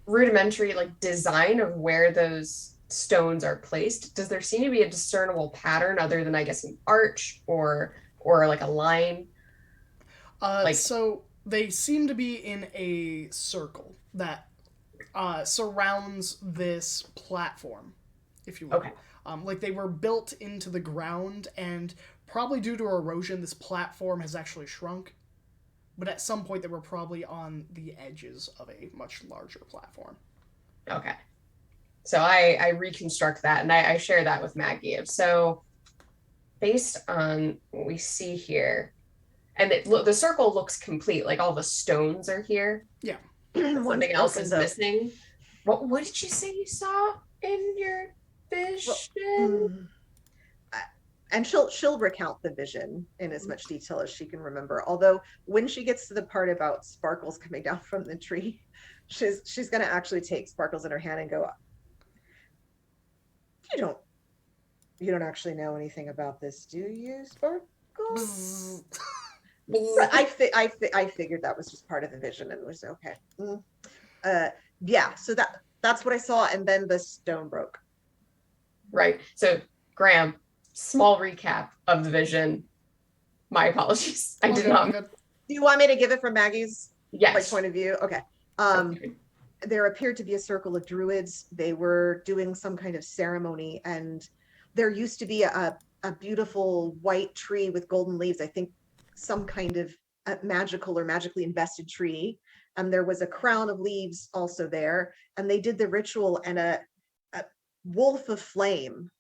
rudimentary design of where those stones are placed. Does there seem to be a discernible pattern other than, I guess, an arch or like a line? So they seem to be in a circle that surrounds this platform, if you will. Okay. Like they were built into the ground, and probably due to erosion, this platform has actually shrunk. But at some point, they were probably on the edges of a much larger platform. Okay. So I reconstruct that, and I share that with Maggie. So based on what we see here, and the circle looks complete, like all the stones are here. Yeah. Something else is missing. What did you say you saw in your vision? And she'll recount the vision in as much detail as she can remember. Although when she gets to the part about sparkles coming down from the tree, she's going to actually take Sparkles in her hand and go, you don't actually know anything about this, do you, Sparkles? I figured that was just part of the vision, and it was okay. Yeah, so that's what I saw, and then the stone broke. Right. So Graham, small recap of the vision. My apologies. I did not. Do you want me to give it from Maggie's point of view? Okay. There appeared to be a circle of druids. They were doing some kind of ceremony, and there used to be a beautiful white tree with golden leaves. I think some kind of magical or magically invested tree. And there was a crown of leaves also there. And they did the ritual, and a wolf of flame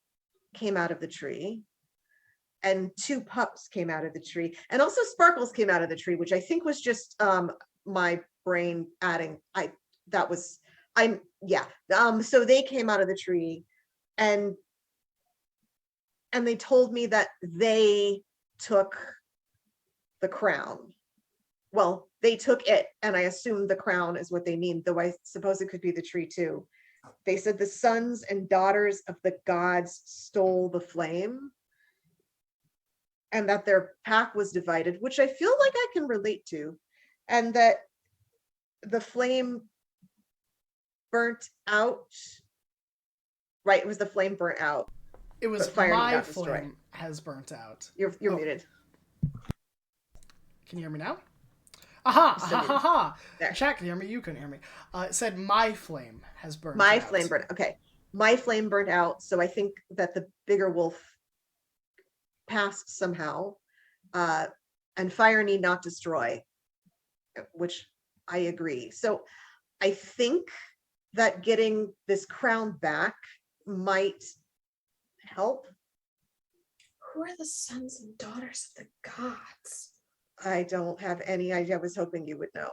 came out of the tree, and 2 pups came out of the tree, and also Sparkles came out of the tree, which I think was just my brain adding. So they came out of the tree, and they told me that they took the crown. Well, they took it, and I assume the crown is what they mean, though I suppose it could be the tree too. They said the sons and daughters of the gods stole the flame, and that their pack was divided, which I feel like I can relate to, and that the flame burnt out. Right, it was the flame burnt out. It was fire my got destroyed. flame has burnt out. You're muted. Can you hear me now? Aha! Still Ha ha ha! There. Chat can hear me, you couldn't hear me. It said my flame has burned My out. flame burnt. Okay. My flame burnt out. So I think that the bigger wolf passed somehow. And fire need not destroy, which I agree. So I think that getting this crown back might help. Who are the sons and daughters of the gods? I don't have any idea. I was hoping you would know.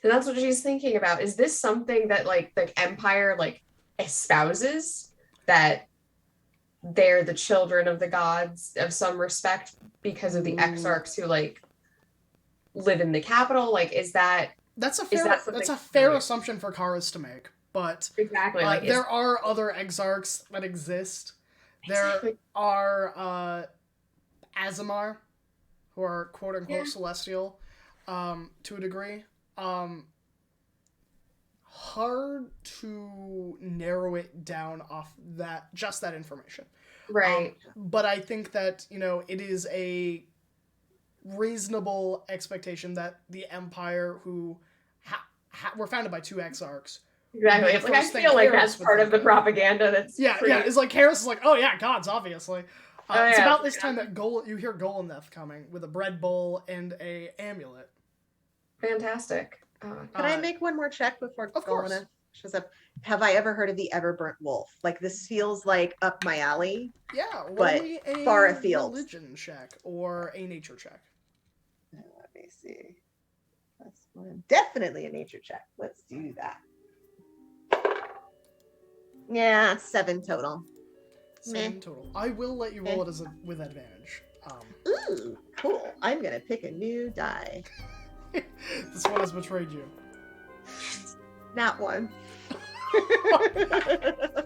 And that's what she's thinking about. Is this something that the Empire espouses, that they're the children of the gods of some respect because of the exarchs who live in the capital? Like, is that That's a is fair that something that's a fair familiar? assumption for Karis to make, but Exactly. Like, there are other exarchs that exist. There Exactly. are Azamar, who are quote unquote Yeah. celestial, to a degree. Hard to narrow it down off that information. Right. But I think that, it is a reasonable expectation that the Empire, who were founded by two exarchs. Exactly. the It's like, I first thing feel like Karis that's would part of think the of. propaganda that's Yeah, pretty... It's like Karis is like, oh yeah, gods, obviously. Oh, It's yeah. about this time that you hear Goluneth coming with a bread bowl and a amulet. Fantastic. Can I make one more check before Of course. Goluna shows up? Have I ever heard of the Everburnt Wolf? Like, this feels like up my alley. Yeah, But roll me a far afield. religion check or a nature check. Let me see. That's one. Definitely a nature check. Let's do that. Yeah, 7 total. 7 total. I will let you roll it with advantage. Ooh, cool. I'm gonna pick a new die. This one has betrayed you. Not one.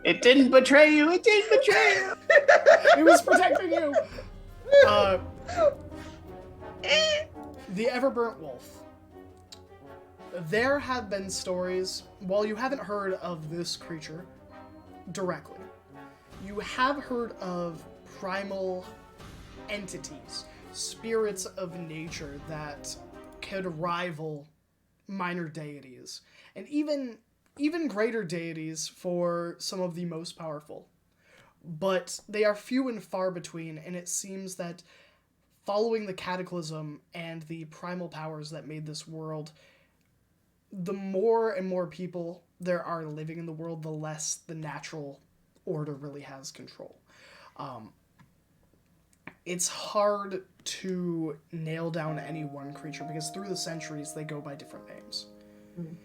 It didn't betray you. It didn't betray you. It was protecting you. The Everburnt Wolf. There have been stories, while you haven't heard of this creature directly, you have heard of primal entities, spirits of nature that could rival minor deities, and even greater deities for some of the most powerful. But they are few and far between, and it seems that following the cataclysm and the primal powers that made this world, the more and more people there are living in the world, the less the natural order really has control. It's hard to nail down any one creature because through the centuries they go by different names. Mm.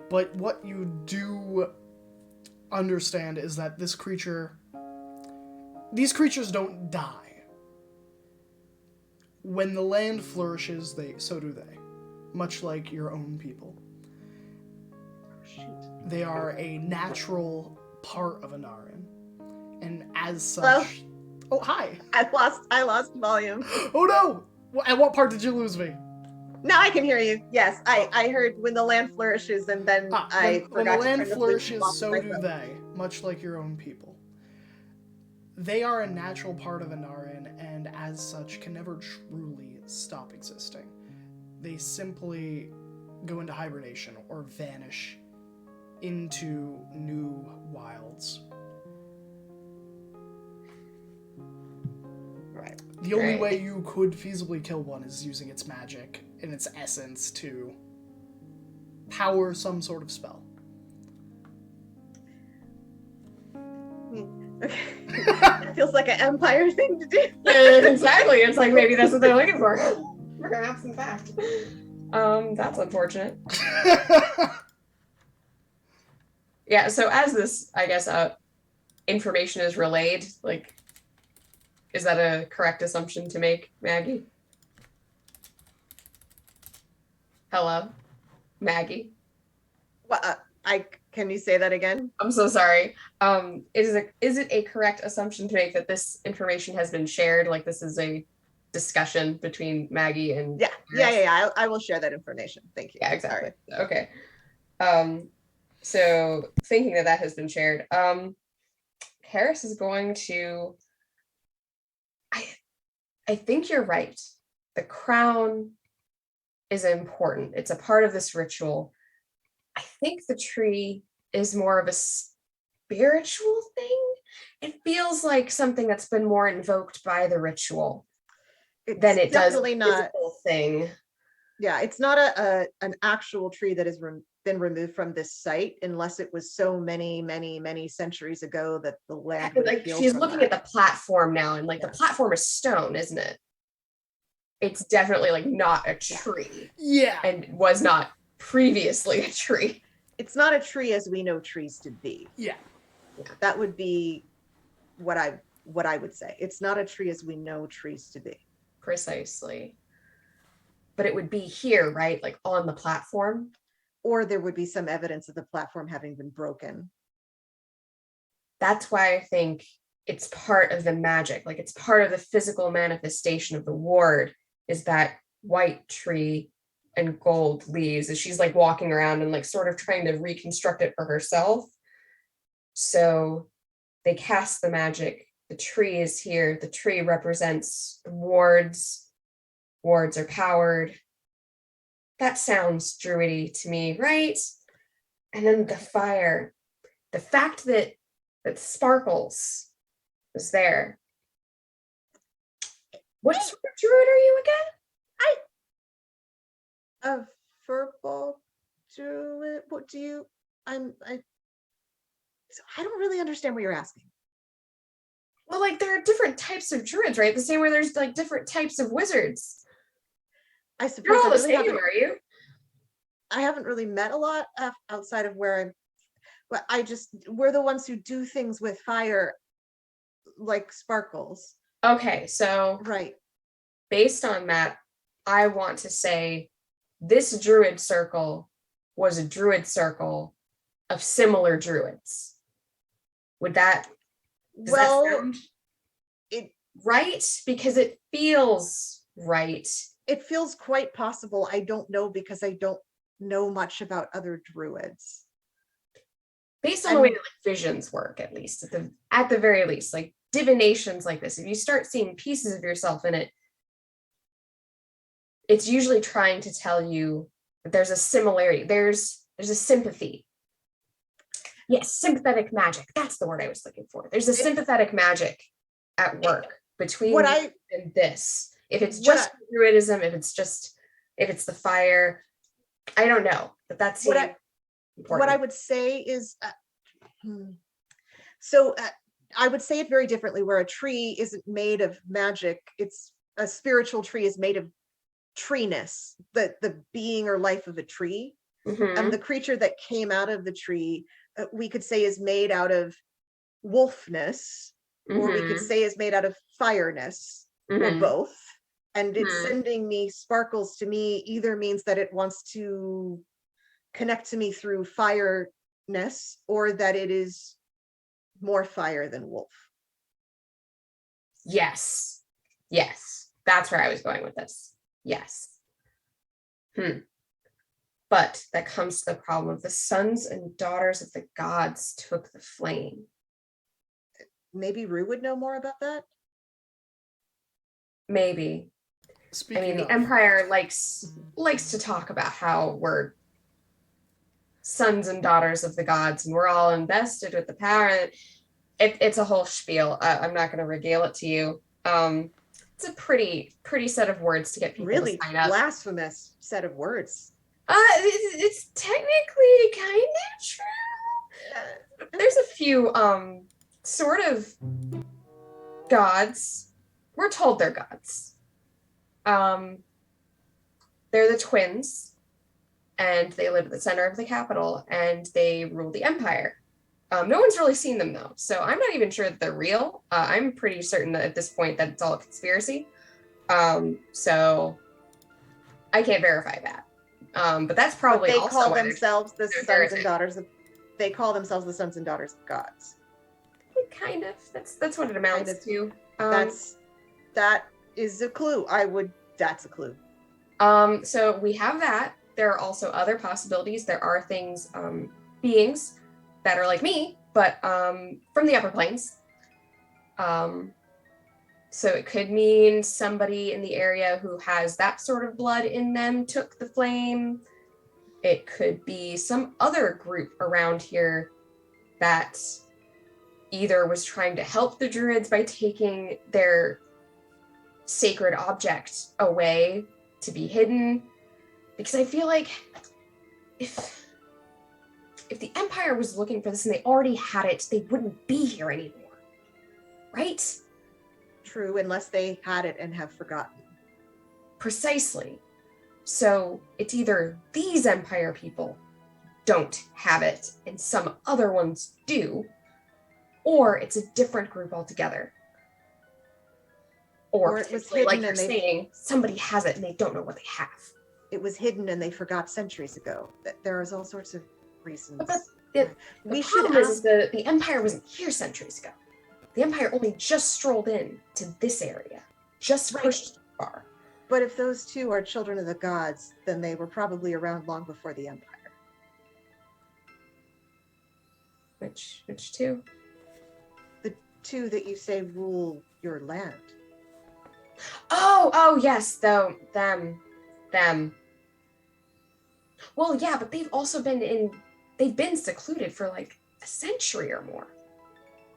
But what you do understand is that these creatures don't die. When the land flourishes, so do they. Much like your own people. They are a natural part of Anarion. And as such... Hello? Oh, hi! I lost volume. Oh no! At what part did you lose me? Now I can hear you. Yes, I heard when the land flourishes, and then I when forgot the land to turn the flourishes, Bluetooth off so my do phone. they. Much like your own people. They are a natural part of Anarion, and as such can never truly stop existing. They simply go into hibernation or vanish into new wilds. Right. The only Right. way you could feasibly kill one is using its magic and its essence to power some sort of spell. Okay. It feels like an empire thing to do. Exactly. It's like maybe that's what they're looking for. Perhaps, in fact. That's unfortunate. Yeah, so as this, I guess, information is relayed, like, is that a correct assumption to make, Maggie? Hello? Maggie? What? Can you say that again? I'm so sorry. Is it a correct assumption to make that this information has been shared? Like, this is a discussion between Maggie and... Yeah. I will share that information. Thank you. Yeah, exactly. Sorry. Okay. So thinking that has been shared, Harris is going to... I think you're right. The crown is important. It's a part of this ritual. I think the tree is more of a spiritual thing. It feels like something that's been more invoked by the ritual than it does a physical thing. Yeah, it's not an actual tree that has been removed from this site unless it was so many centuries ago that the land would like heal she's from looking that. at the platform now, and like the platform is stone, isn't it? It's definitely like not a tree. Yeah. And was not previously a tree. It's not a tree as we know trees to be. Yeah. That would be what I would say. It's not a tree as we know trees to be. Precisely. But it would be here, right? Like on the platform. Or there would be some evidence of the platform having been broken. That's why I think it's part of the magic. Like it's part of the physical manifestation of the ward is that white tree and gold leaves as she's like walking around and like sort of trying to reconstruct it for herself. So they cast the magic. The tree is here. The tree represents the wards. Wards are powered. That sounds druidy to me, right? And then the fire. The fact that Sparkles was there. What sort of druid are you again? A verbal druid? What do you? I don't really understand what you're asking. Well, like there are different types of druids, right? The same way there's like different types of wizards. I suppose You're all the really same, are you? I haven't really met a lot outside of where I'm. But we're the ones who do things with fire, like Sparkles. Okay, so Right. Based on that, I want to say this druid circle was a druid circle of similar druids. Does that sound right? Because it feels right. It feels quite possible. I don't know because I don't know much about other druids. Based on the way that like visions work, at least at the very least, like divinations like this, if you start seeing pieces of yourself in it, it's usually trying to tell you that there's a similarity. There's a sympathy. Yes, sympathetic magic. That's the word I was looking for. There's a sympathetic magic at work between and this. If it's just druidism, if it's the fire, I don't know. But that's important. What I would say is, I would say it very differently. Where a tree isn't made of magic, it's a spiritual tree is made of treeness, the being or life of a tree. Mm-hmm. The creature that came out of the tree, we could say is made out of wolfness, or we could say is made out of fireness, or both. And it's sending me Sparkles to me either means that it wants to connect to me through fireness, or that it is more fire than wolf. Yes. That's where I was going with this. Yes. But that comes to the problem of the sons and daughters of the gods took the flame. Maybe Rue would know more about that. Maybe. The Empire likes to talk about how we're sons and daughters of the gods and we're all invested with the power. It's a whole spiel. I'm not going to regale it to you. It's a pretty set of words to get people to sign up. Blasphemous set of words. It's technically kind of true. There's a few sort of gods. We're told they're gods. They're the twins, and they live at the center of the capital, and they rule the empire. No one's really seen them though, so I'm not even sure that they're real. I'm pretty certain that at this point that it's all a conspiracy. So I can't verify that. But that's probably they call themselves the sons and daughters of. They call themselves the sons and daughters of gods. Kind of. That's what it amounts to. That is a clue. That's a clue. So we have that. There are also other possibilities. There are things, beings that are like me, but from the upper planes. So it could mean somebody in the area who has that sort of blood in them took the flame. It could be some other group around here that either was trying to help the druids by taking their sacred object away to be hidden. Because I feel like if the Empire was looking for this and they already had it, they wouldn't be here anymore. Right? True, unless they had it and have forgotten. Precisely. So it's either these Empire people don't have it and some other ones do, or it's a different group altogether. Or it was potentially, like hidden you're and they saying, somebody has it and they don't know what they have. it was hidden and they forgot centuries ago. There is all sorts of reasons. But the We should problem is ask. the Empire wasn't here centuries ago. The Empire only just strolled in to this area. Just Right. pushed far. But if those two are children of the gods, then they were probably around long before the Empire. Which two? The two that you say rule your land. Oh, yes, though them. Well, yeah, but they've also they've been secluded for like a century or more.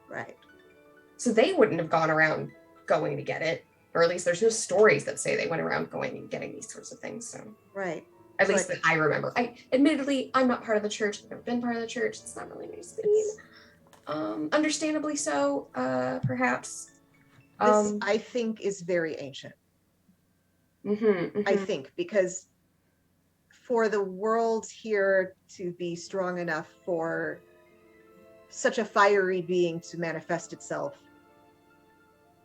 Right. So they wouldn't have gone around going to get it. Or at least there's no stories that say they went around going and getting these sorts of things. So Right. at least that I remember. Admittedly, I'm not part of the church. I've never been part of the church. It's not really my scene. Understandably so, perhaps. This, I think, is very ancient. I think, because for the world here to be strong enough for such a fiery being to manifest itself,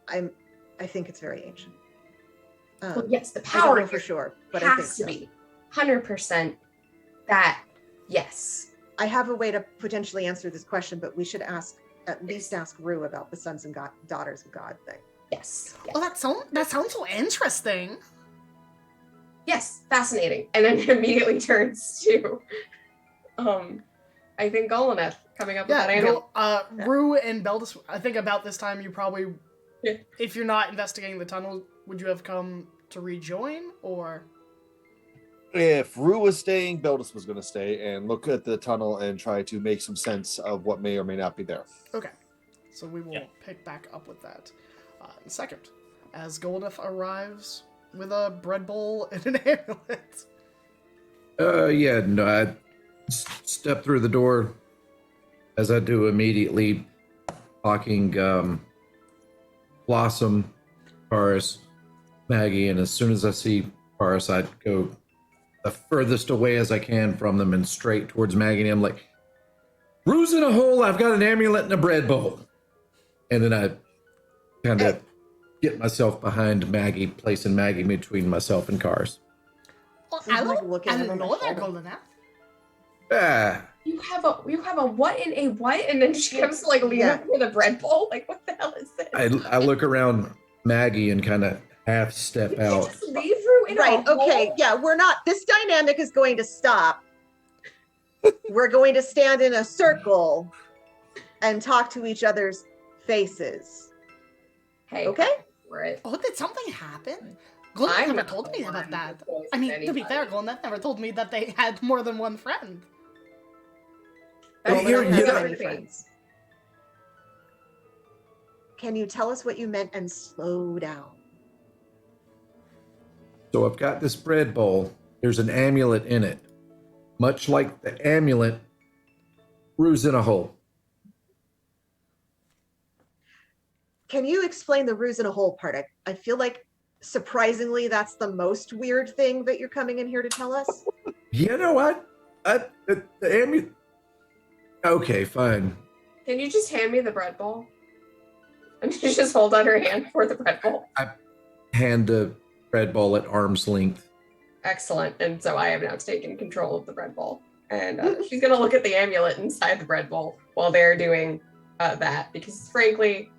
I think it's very ancient. Well, yes, the I power don't know for sure, but I think has to so. be 100% that, yes. I have a way to potentially answer this question, but we should at least ask Rue about the sons and daughters of God thing. Yes. Oh, that sounds so interesting. Yes, fascinating. And then it immediately turns to, I think Golaneth coming up with that animal. Rue and Beldis, I think about this time you probably, Yeah. if you're not investigating the tunnel, would you have come to rejoin, or? If Rue was staying, Beldis was going to stay and look at the tunnel and try to make some sense of what may or may not be there. Okay, so we will pick back up with that in a second, as Goldeth arrives with a bread bowl and an amulet. I step through the door, as I do immediately, talking Blossom, Paris, Maggie, and as soon as I see Paris, I'd go the furthest away as I can from them and straight towards Maggie, and I'm like, Rue's in a hole, I've got an amulet and a bread bowl. And then I kind of get myself behind Maggie, placing Maggie between myself and Cars. Well, So you look at him hello and there, shoulder. Goldeth. Ah, You have a what in a what? And then she comes to like lean up with a bread bowl? Like, what the hell is this? I look around Maggie and kind of half step You out. just leave Rue in Right, a okay, hole? yeah, we're not, this dynamic is going to stop. We're going to stand in a circle and talk to each other's faces. Hey, Okay? for it. Oh, did something happen? Goldeth I'm never not told me the about one that. who poisoned I mean, to be anybody. fair, Goldeth never told me that they had more than one friend. That's Here, not you know- many friends. Can you tell us what you meant and slow down? So I've got this bread bowl. There's an amulet in it. Much like the amulet, Rue's in a hole. Can you explain the ruse in a hole part? I feel like surprisingly that's the most weird thing that you're coming in here to tell us. You know what? The amulet. Okay, fine. Can you just hand me the bread bowl? And you just hold out her hand for the bread bowl. Hand the bread bowl at arm's length. Excellent. And so I have now taken control of the bread bowl. And she's going to look at the amulet inside the bread bowl while they're doing that. Because frankly,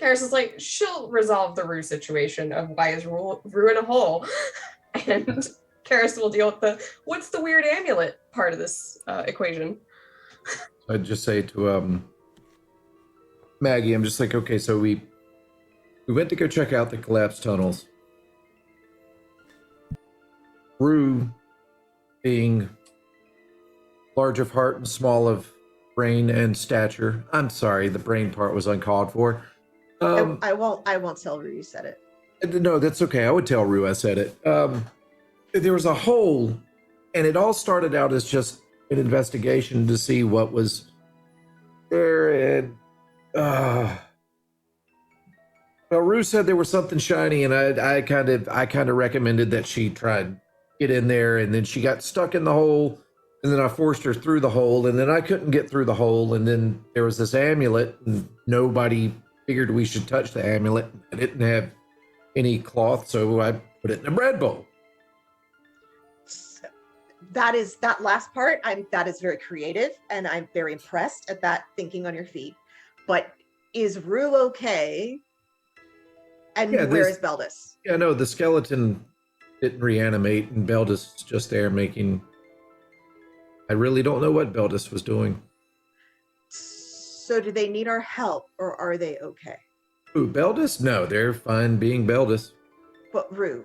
Karis is like, she'll resolve the Rue situation of why is Rue in a hole. And Karis will deal with what's the weird amulet part of this equation. I'd just say to Maggie, I'm just like, okay, so we went to go check out the collapsed tunnels. Rue, being large of heart and small of brain and stature. I'm sorry, the brain part was uncalled for. I won't tell Rue you said it. No, that's okay. I would tell Rue I said it. There was a hole, and it all started out as just an investigation to see what was there. And well, Rue said there was something shiny, and I kind of recommended that she try and get in there, and then she got stuck in the hole, and then I forced her through the hole, and then I couldn't get through the hole, and then there was this amulet, and nobody figured we should touch the amulet. I didn't have any cloth, so I put it in a bread bowl. So that last part. That is very creative, and I'm very impressed at that thinking on your feet. But is Rue okay? And Yeah, where is Beldis? Yeah, no, the skeleton didn't reanimate, and Beldis is just there making. I really don't know what Beldis was doing. So do they need our help, or are they okay? Ooh, Beldis? No, they're fine being Beldis. But Rue.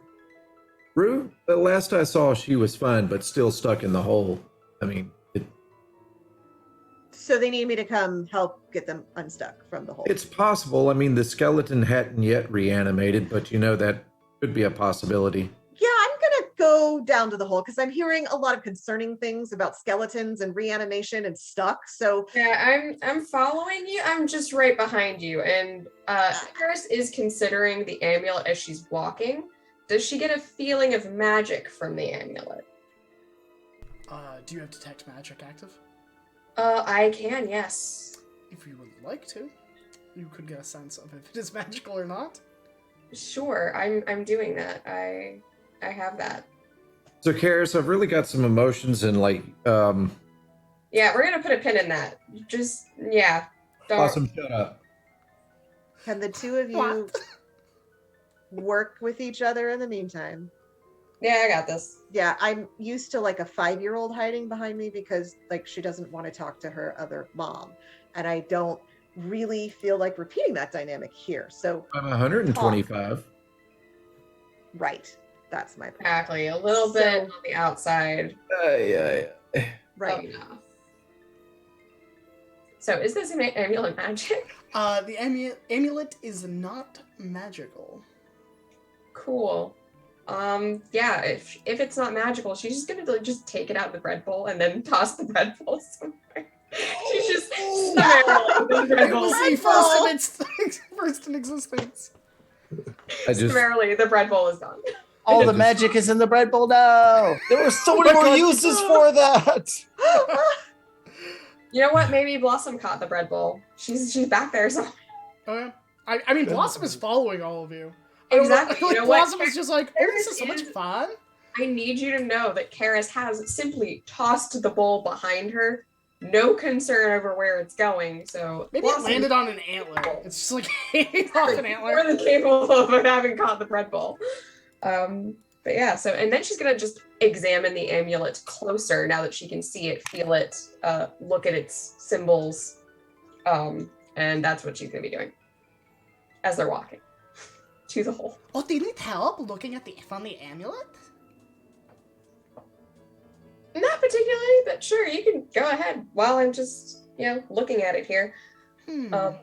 Rue, the last I saw, she was fine, but still stuck in the hole. I mean, So they need me to come help get them unstuck from the hole. it's possible. I mean, the skeleton hadn't yet reanimated, but that could be a possibility. Yeah, I'm gonna go down to the hole because I'm hearing a lot of concerning things about skeletons and reanimation and stuck. So Yeah, I'm following you. I'm just right behind you. And Paris is considering the amulet as she's walking. Does she get a feeling of magic from the amulet? Do you have detect magic active? I can, yes. If you would like to, you could get a sense of if it is magical or not. Sure, I'm doing that. I have that. So, Karis, I've really got some emotions and Yeah, we're gonna put a pin in that. Just don't. Awesome, shut up. can the two of you What? work with each other in the meantime? Yeah, I got this. Yeah, I'm used to like a 5-year-old hiding behind me because like she doesn't want to talk to her other mom. And I don't really feel like repeating that dynamic here. So I'm 125. right. That's my point. Exactly. A little bit on the outside. Yeah. Right. Enough. So is this an amulet magic? The amulet is not magical. Cool. Yeah, if it's not magical, she's just gonna just take it out of the bread bowl and then toss the bread bowl somewhere. She's just summarily the bread It bowl. was the first in existence. Summarily, the bread bowl is gone. All the magic is in the bread bowl now. There were so many more uses for that. You know what? Maybe Blossom caught the bread bowl. She's back there somewhere. Oh yeah. I mean, Blossom is following all of you. I don't Exactly. know, You know what? Blossom is just like, oh, this is so much fun. I need you to know that Karis has simply tossed the bowl behind her. No concern over where it's going. So Maybe Blossom it landed on an antler. It's just like hanging off an antler. more than capable of having caught the bread bowl. But yeah, so and then she's gonna just examine the amulet closer now that she can see it, feel it, look at its symbols, and that's what she's gonna be doing as they're walking to the hole. Oh, do you need help looking at the amulet? Not particularly, but sure, you can go ahead while I'm just, looking at it here. Where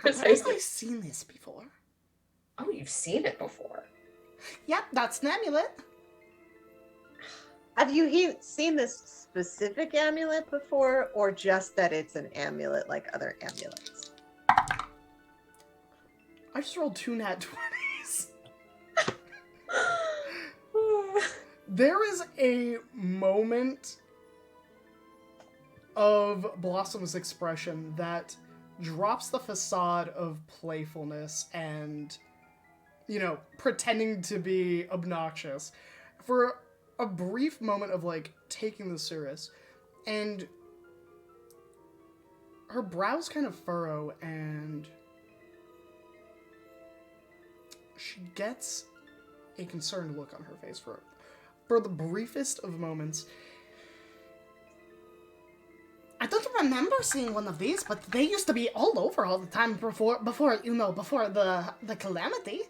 have I seen this before? Oh, you've seen it before. Yep, that's an amulet. Have you seen this specific amulet before, or just that it's an amulet like other amulets? I just rolled 2 nat 20s. There is a moment of Blossom's expression that drops the facade of playfulness and, pretending to be obnoxious for a brief moment of, taking this serious. And her brows kind of furrow, and she gets a concerned look on her face for the briefest of moments. I don't remember seeing one of these, but they used to be all over all the time before the calamity.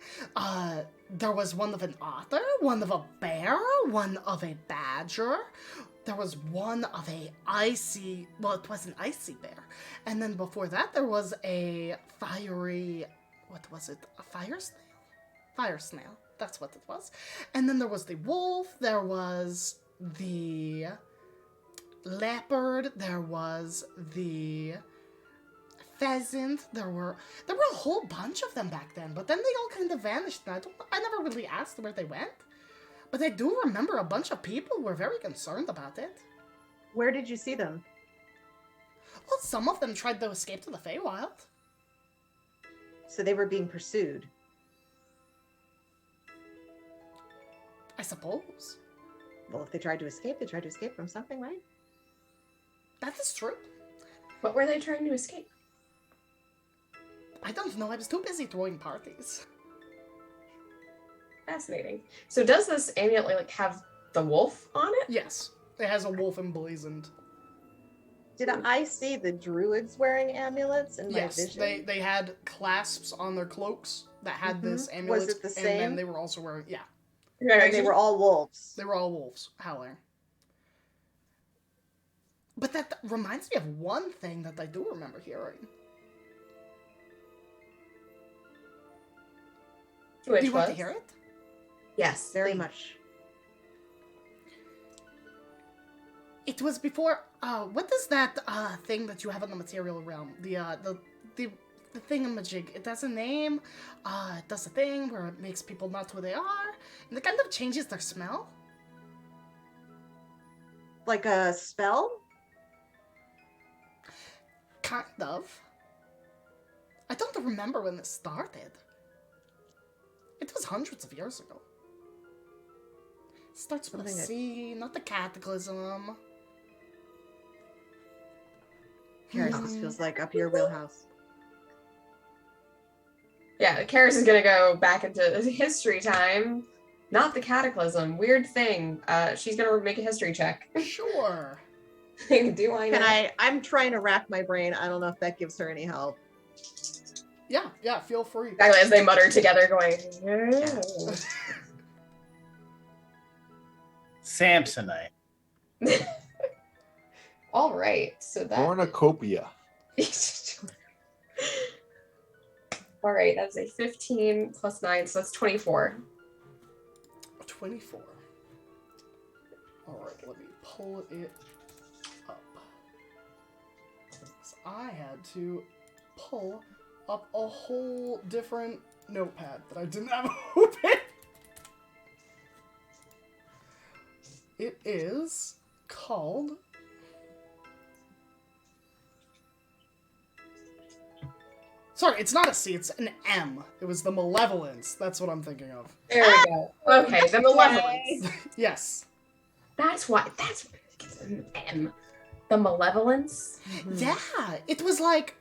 There was one of an otter, one of a bear, one of a badger. There was one of it was an icy bear. And then before that, there was a fiery, a fire snail? Fire snail, that's what it was. And then there was the wolf, there was the leopard, there was the pheasant, there were a whole bunch of them back then, but then they all kind of vanished, and I never really asked where they went. But I do remember a bunch of people were very concerned about it. Where did you see them? Well, some of them tried to escape to the Feywild. So they were being pursued. I suppose. Well, if they tried to escape, they tried to escape from something, right? That is true. What were they trying to escape? I don't know. I was too busy throwing parties. Fascinating. So does this amulet like have the wolf on it? Yes, it has a wolf emblazoned. Did I see the druids wearing amulets in my Yes, vision? they had clasps on their cloaks that had this amulet. Was it the And then same? they were also wearing, yeah, And they were all wolves. they were all wolves howling. But that reminds me of one thing that I do remember hearing. Which Do you want to was? hear it? Yes. Very much. It was before. What is that thing that you have in the material realm? The thingamajig. It has a name. It does a thing where it makes people not who they are, and it kind of changes their smell. Like a spell? Kind of. I don't remember when it started. It was hundreds of years ago. It starts with a Something that- C, not the cataclysm. Karis, this feels like up your wheelhouse. Yeah, Karis is gonna go back into history time. Not the cataclysm. Weird thing. She's gonna make a history check. Sure. Do I know? I'm trying to rack my brain. I don't know if that gives her any help. Yeah, feel free. Exactly as they mutter together, going. "Yeah." Samsonite. All right, so that. Cornucopia. All right, that's a 15 plus 9, so that's 24. 24. Alright, let me pull it up. So I had to pull up a whole different notepad that I didn't have open. It is called... Sorry, it's not a C, it's an M. It was the Malevolence. That's what I'm thinking of. There we go. Okay, the malevolence. Yes. That's why. That's an M. The malevolence. Yeah, it was like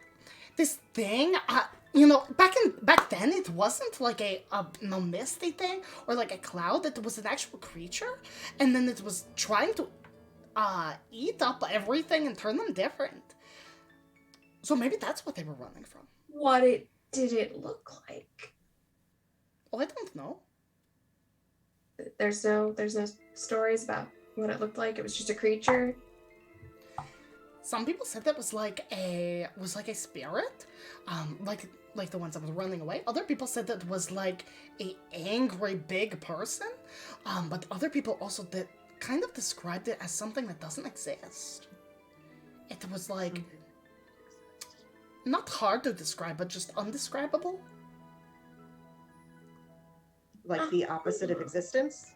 this thing. Back then it wasn't like a misty thing or like a cloud. It was an actual creature, and then it was trying to eat up everything and turn them different. So maybe that's what they were running from. Did it look like? Well, I don't know. There's no stories about what it looked like. It was just a creature. Some people said that was like a spirit, like the ones that were running away. Other people said that was like a angry big person, but other people also kind of described it as something that doesn't exist. It was like not hard to describe, but just undescribable. Like the opposite of existence?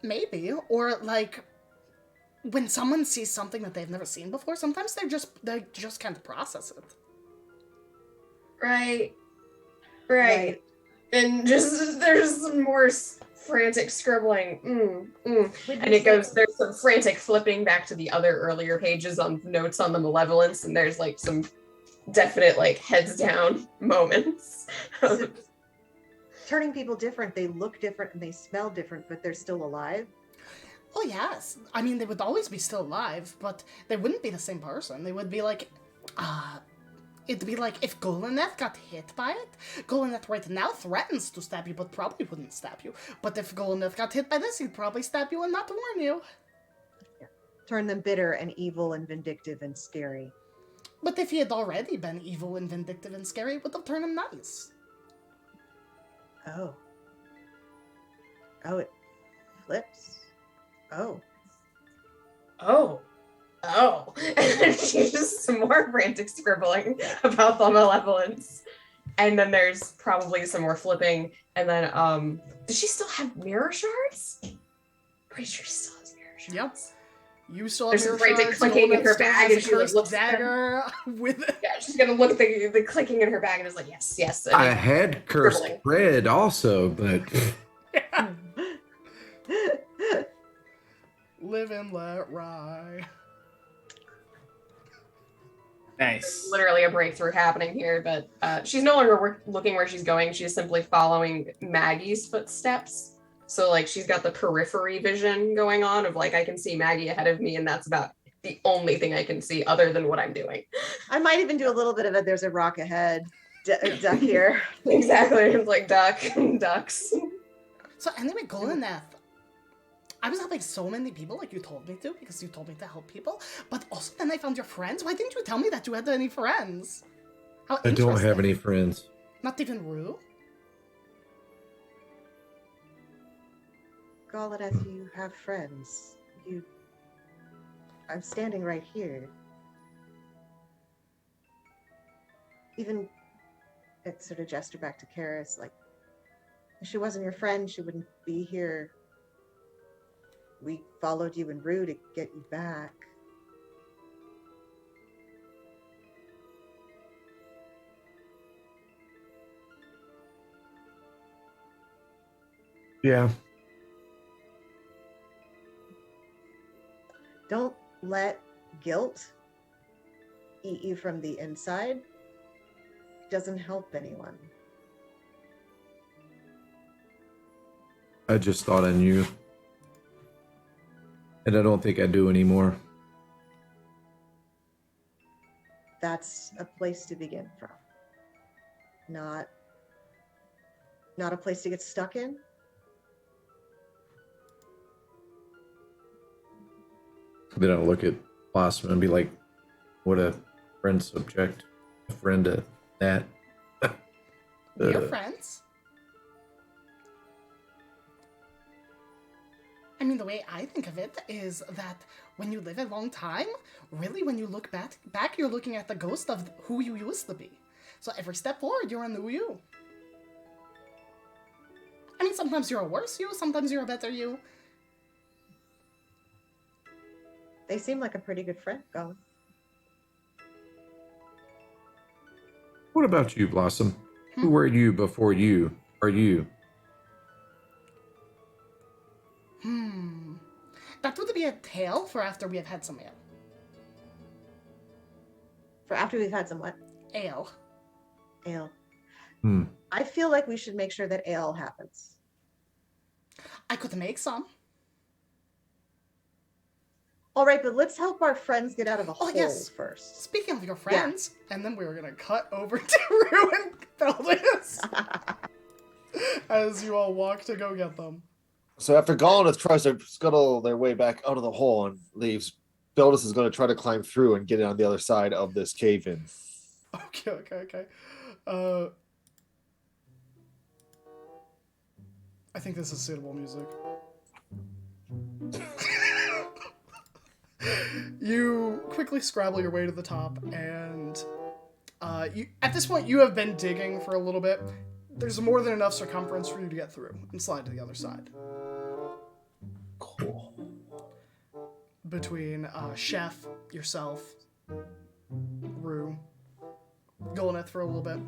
Maybe, or like when someone sees something that they've never seen before, sometimes they just can't process it. Right. And just there's some more frantic scribbling. And it goes. There's some frantic flipping back to the other earlier pages on notes on the malevolence, and there's like some definite like heads down moments. Turning people different, they look different and they smell different, but they're still alive. Oh yes, I mean they would always be still alive, but they wouldn't be the same person. They would be like, it'd be like if Golaneth got hit by it. Golaneth right now threatens to stab you, but probably wouldn't stab you. But if Golaneth got hit by this, he'd probably stab you and not warn you. Yeah. Turn them bitter and evil and vindictive and scary. But if he had already been evil and vindictive and scary, it would have turned him nice. Oh. Oh, it flips. Oh. And she just some more frantic scribbling about the malevolence. And then there's probably some more flipping. And then, does she still have mirror shards? Pretty sure she still has mirror shards. Yep. You still have There's mirror some frantic shards. clicking in Golnet her still bag, has and a she like cursed looks at them. dagger with it. Yeah, she's gonna look at the clicking in her bag and is like, yes. And I then had cursed scribbling. bread also, but Live and let rye. Nice. Literally a breakthrough happening here, but she's no longer looking where she's going. She's simply following Maggie's footsteps. So like she's got the periphery vision going on of like I can see Maggie ahead of me, and that's about the only thing I can see other than what I'm doing. I might even do a little bit of it. There's a rock ahead. Duck here. Exactly. It's like ducks. So anyway, Golnet, I was helping so many people like you told me to, because you told me to help people, but also then I found your friends. Why didn't you tell me that you had any friends? How I don't have interesting. any friends. Not even Rue? Golnet, you have friends. I'm standing right here. Even it sort of gestured back to Karis, like, if she wasn't your friend, she wouldn't be here. We followed you and Rue to get you back. Yeah. Don't let guilt eat you from the inside. It doesn't help anyone. I just thought I knew. And I don't think I do anymore. That's a place to begin from. Not a place to get stuck in. Then I'll look at Blossom and be like, what a friend subject. A friend to that. Your friends? I mean, the way I think of it is that when you live a long time, really when you look back you're looking at the ghost of who you used to be. So every step forward, you're a new you. I mean, sometimes you're a worse you, sometimes you're a better you. They seem like a pretty good friend, Golnet. What about you, Blossom? Who were you before you are you? That would be a tale for after we have had some ale. For after we've had some what? Ale. Ale. Hmm. I feel like we should make sure that ale happens. I could make some. All right, but let's help our friends get out of a hole yes. first. Speaking of your friends, and then we were gonna cut over to Rue and Beldis as you all walk to go get them. So after Golnet tries to scuttle their way back out of the hole and leaves, Beldis is going to try to climb through and get on the other side of this cave-in. Okay. I think this is suitable music. You quickly scrabble your way to the top, and at this point you have been digging for a little bit. There's more than enough circumference for you to get through and slide to the other side. Cool. Between Chef, yourself, Rue, Golnet for a little bit.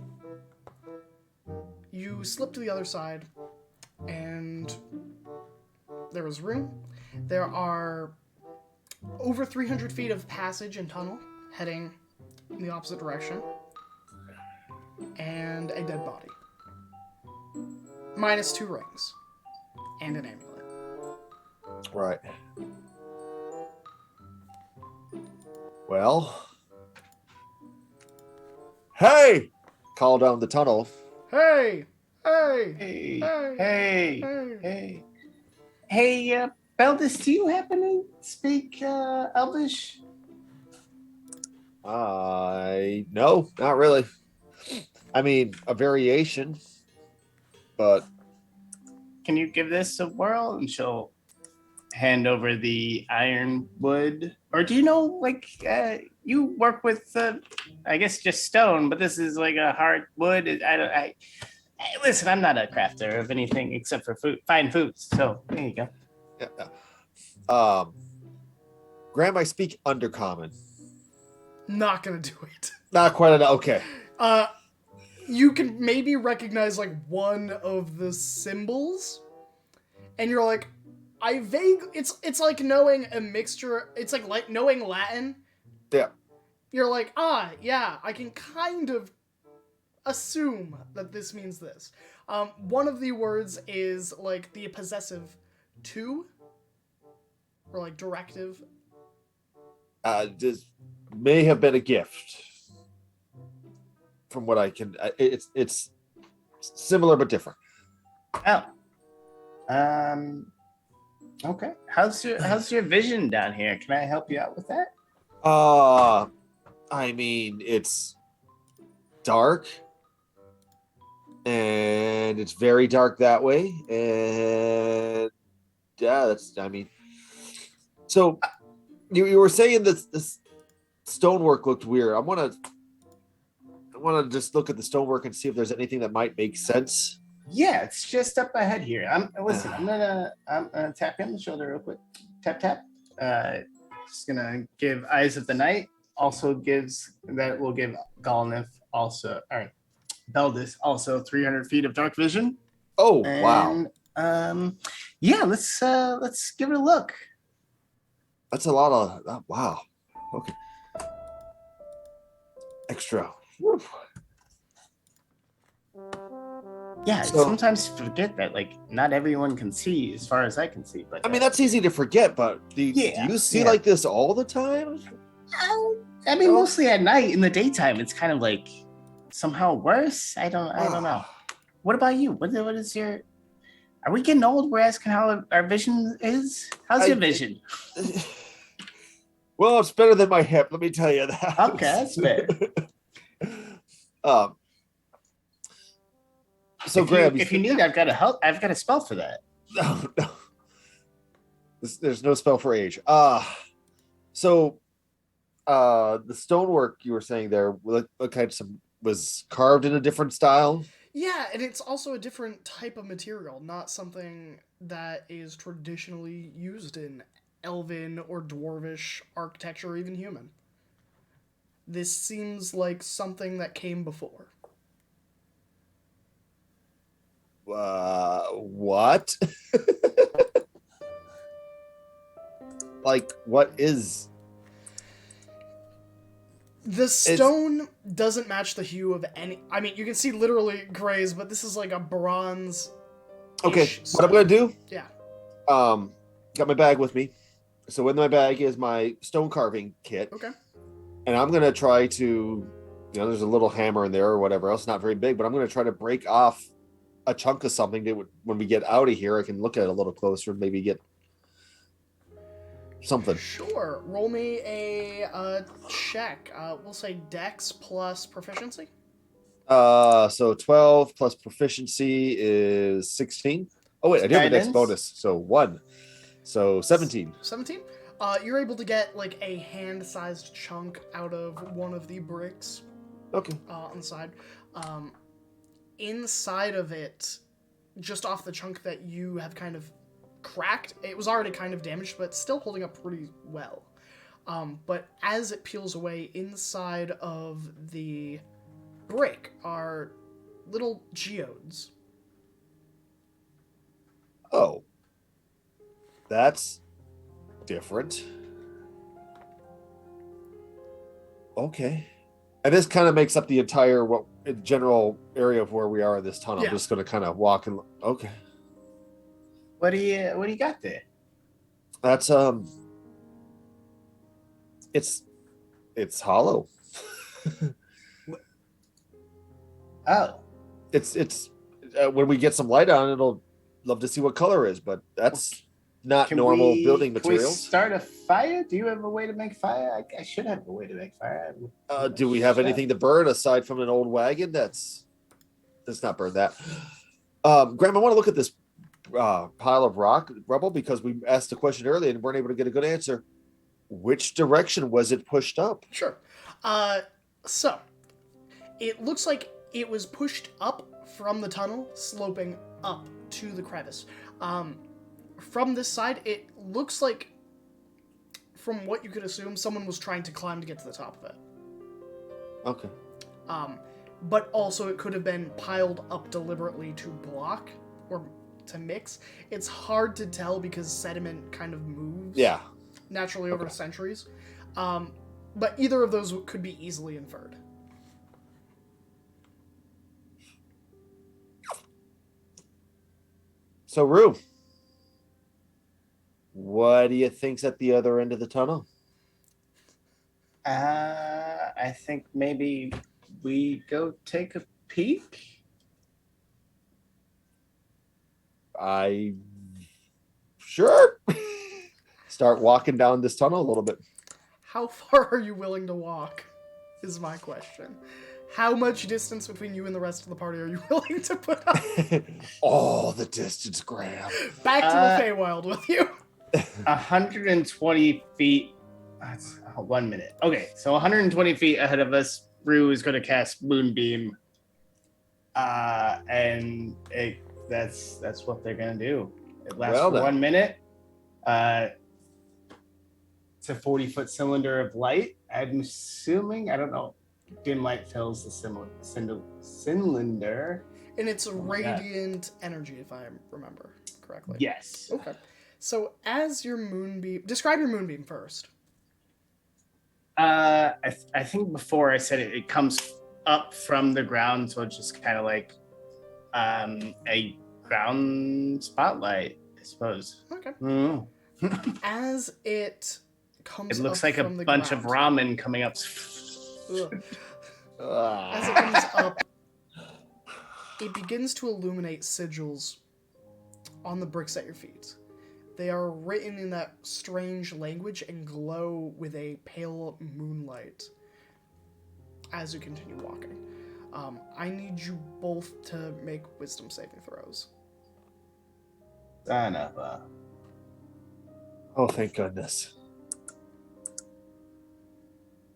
You slip to the other side, and there is room. There are over 300 feet of passage and tunnel heading in the opposite direction, and a dead body. Minus 2 rings and an amulet. Right. Well. Hey! Call down the tunnel. Hey! Hey, Beldis, do you happen to speak Elvish? No, not really. I mean, a variation, but Can you give this a whirl? And she'll hand over the iron wood. Or do you know, like, you work with, I guess, just stone, but this is like a hard wood. Listen, I'm not a crafter of anything except for fine foods. So there you go. yeah. Graham, I speak Undercommon. Not gonna do it. Not quite enough. Okay. You can maybe recognize like one of the symbols, and you're like, it's like knowing a mixture. It's like knowing Latin. Yeah. You're like, yeah, I can kind of assume that this means this. One of the words is like the possessive to, or like directive. This may have been a gift. From what I can, it's similar but different. Oh. Okay. How's your vision down here? Can I help you out with that? I mean, it's dark, and it's very dark that way, and yeah, so you were saying this stonework looked weird. I want to just look at the stonework and see if there's anything that might make sense. Yeah, it's just up ahead here. I'm gonna tap you on the shoulder real quick. Tap tap. Just gonna give Eyes of the Night. Also will give Galnif also, all right, Beldis also 300 feet of dark vision. Oh, wow. Yeah, let's give it a look. That's a lot of wow. Okay. Extra. Woo. Yeah, So- sometimes you forget that like not everyone can see as far as I can see. But I mean, that's easy to forget, but do you see like this all the time? I mean, mostly at night. In the daytime, it's kind of like somehow worse. I don't know. What about you? What is your? Are we getting old? We're asking how our vision is. How's your vision? Well, it's better than my hip. Let me tell you that. Okay, that's fair. So, if Graham, you need, I've got a spell for that. No. There's no spell for age. So, the stonework you were saying there, what kind of was carved in a different style? Yeah, and it's also a different type of material, not something that is traditionally used in elven or dwarvish architecture or even human. This seems like something that came before. What? Like, what is? The stone doesn't match the hue of any. I mean, you can see literally grays, but this is like a bronze. Okay, what I'm gonna do? Yeah. Got my bag with me. So in my bag is my stone carving kit. Okay. And I'm gonna try to, there's a little hammer in there or whatever else, not very big, but I'm gonna try to break off a chunk of something that when we get out of here, I can look at it a little closer and maybe get something. Sure. Roll me a check. We'll say Dex plus proficiency. So 12 plus proficiency is 16. Oh wait, I do have a Dex bonus, so 1. So 17. 17? You're able to get like a hand-sized chunk out of one of the bricks. Okay. On the side. Inside of it, just off the chunk that you have kind of cracked, it was already kind of damaged, but still holding up pretty well. But as it peels away, inside of the brick are little geodes. Oh. That's different. Okay. And this kind of makes up the entire general area of where we are in this tunnel. Yeah. I'm just going to kind of walk and okay. What do you got there? That's it's hollow. Oh. It's when we get some light on, it'll love to see what color is, but that's not normal building Can we materials. start a fire? Do you have a way to make fire? I should have a way to make fire. Do we have anything to burn aside from an old wagon? Let's not burn that. Graham, I want to look at this pile of rubble because we asked the question earlier and weren't able to get a good answer. Which direction was it pushed up? Sure. So, it looks like it was pushed up from the tunnel, sloping up to the crevice. From this side, it looks like from what you could assume, someone was trying to climb to get to the top of it. Okay. But also it could have been piled up deliberately to block or to mix. It's hard to tell because sediment kind of moves naturally over centuries. But either of those could be easily inferred. So, Rue, what do you think's at the other end of the tunnel? I think maybe we go take a peek. Sure. Start walking down this tunnel a little bit. How far are you willing to walk, is my question. How much distance between you and the rest of the party are you willing to put up? All the distance, Graham. Back to the Feywild with you. 120 feet. That's 1 minute. Okay, so 120 feet ahead of us, Rue is going to cast Moonbeam. And that's what they're going to do. It lasts for 1 minute. It's a 40-foot cylinder of light. I'm assuming, I don't know, dim light fills the cylinder. And it's radiant energy, if I remember correctly. Yes. Okay. So as your moonbeam... Describe your moonbeam first. I think before I said it comes up from the ground, so it's just kind of like a ground spotlight, I suppose. Okay. Mm. As it comes It looks up like a from the bunch ground, of ramen coming up. Ugh. As it comes up, it begins to illuminate sigils on the bricks at your feet. They are written in that strange language and glow with a pale moonlight as you continue walking. I need you both to make wisdom saving throws. Son of a... Oh, thank goodness.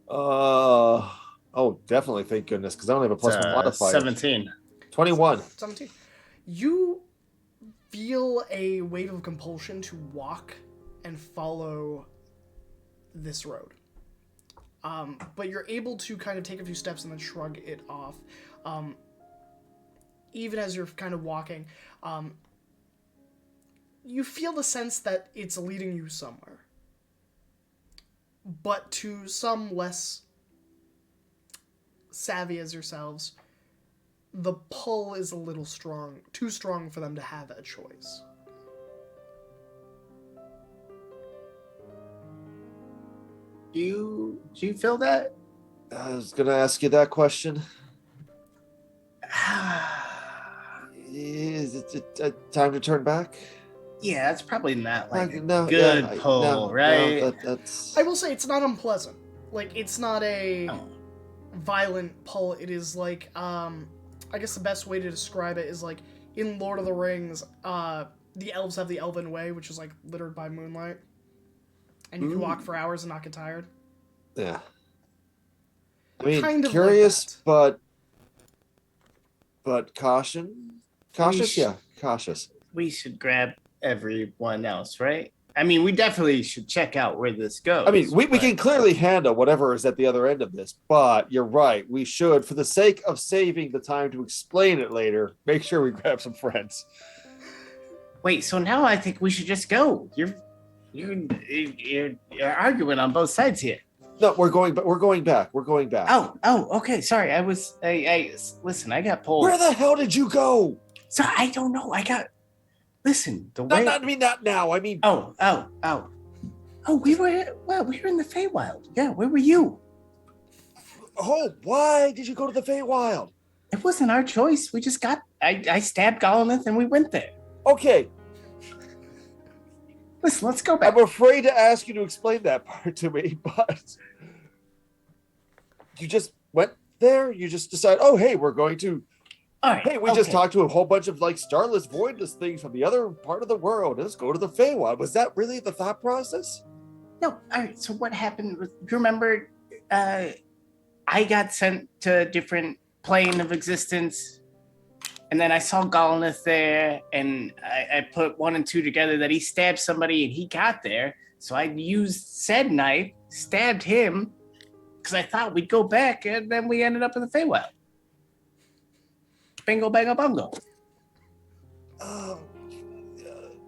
Oh, definitely thank goodness, because I don't have a plus one modifier. 17. 21. 17. You feel a wave of compulsion to walk and follow this road. But you're able to kind of take a few steps and then shrug it off. Even as you're kind of walking, you feel the sense that it's leading you somewhere. But to some less savvy as yourselves, the pull is a little strong, too strong for them to have a choice. Do you feel that? I was going to ask you that question. Is it time to turn back? Yeah, it's probably not like a No, good yeah, pull, no, right? No, that's... I will say it's not unpleasant. Like, it's not a violent pull. It is like, I guess the best way to describe it is like, in Lord of the Rings, the elves have the Elven Way, which is like littered by moonlight. And you can walk for hours and not get tired. Yeah. I mean, Kind of curious, like but caution. Cautious, yeah, cautious. We should grab everyone else, right? I mean, we definitely should check out where this goes. I mean, we can clearly handle whatever is at the other end of this, but you're right. We should, for the sake of saving the time to explain it later, make sure we grab some friends. Wait, so now I think we should just go. You're arguing on both sides here. No, we're going back. We're going back. Oh, okay. Sorry, I listen. I got pulled. Where the hell did you go? So I don't know. Listen. Not now. I mean. Oh. We were in the Feywild. Yeah, where were you? Oh, why did you go to the Feywild? It wasn't our choice. We just I stabbed Gollumith and we went there. Okay. Listen, let's go back. I'm afraid to ask you to explain that part to me, but you just went there. You just decided, oh, hey, we're going to. All right. Hey, we just talked to a whole bunch of like starless, voidless things from the other part of the world. Let's go to the Feywild. Was that really the thought process? No. All right. So what happened? Do you remember? I got sent to a different plane of existence. And then I saw Gollumith there, and I put 1 and 2 together that he stabbed somebody and he got there. So I used said knife, stabbed him, because I thought we'd go back, and then we ended up in the Feywild. Bingo, bango, bongo. Oh,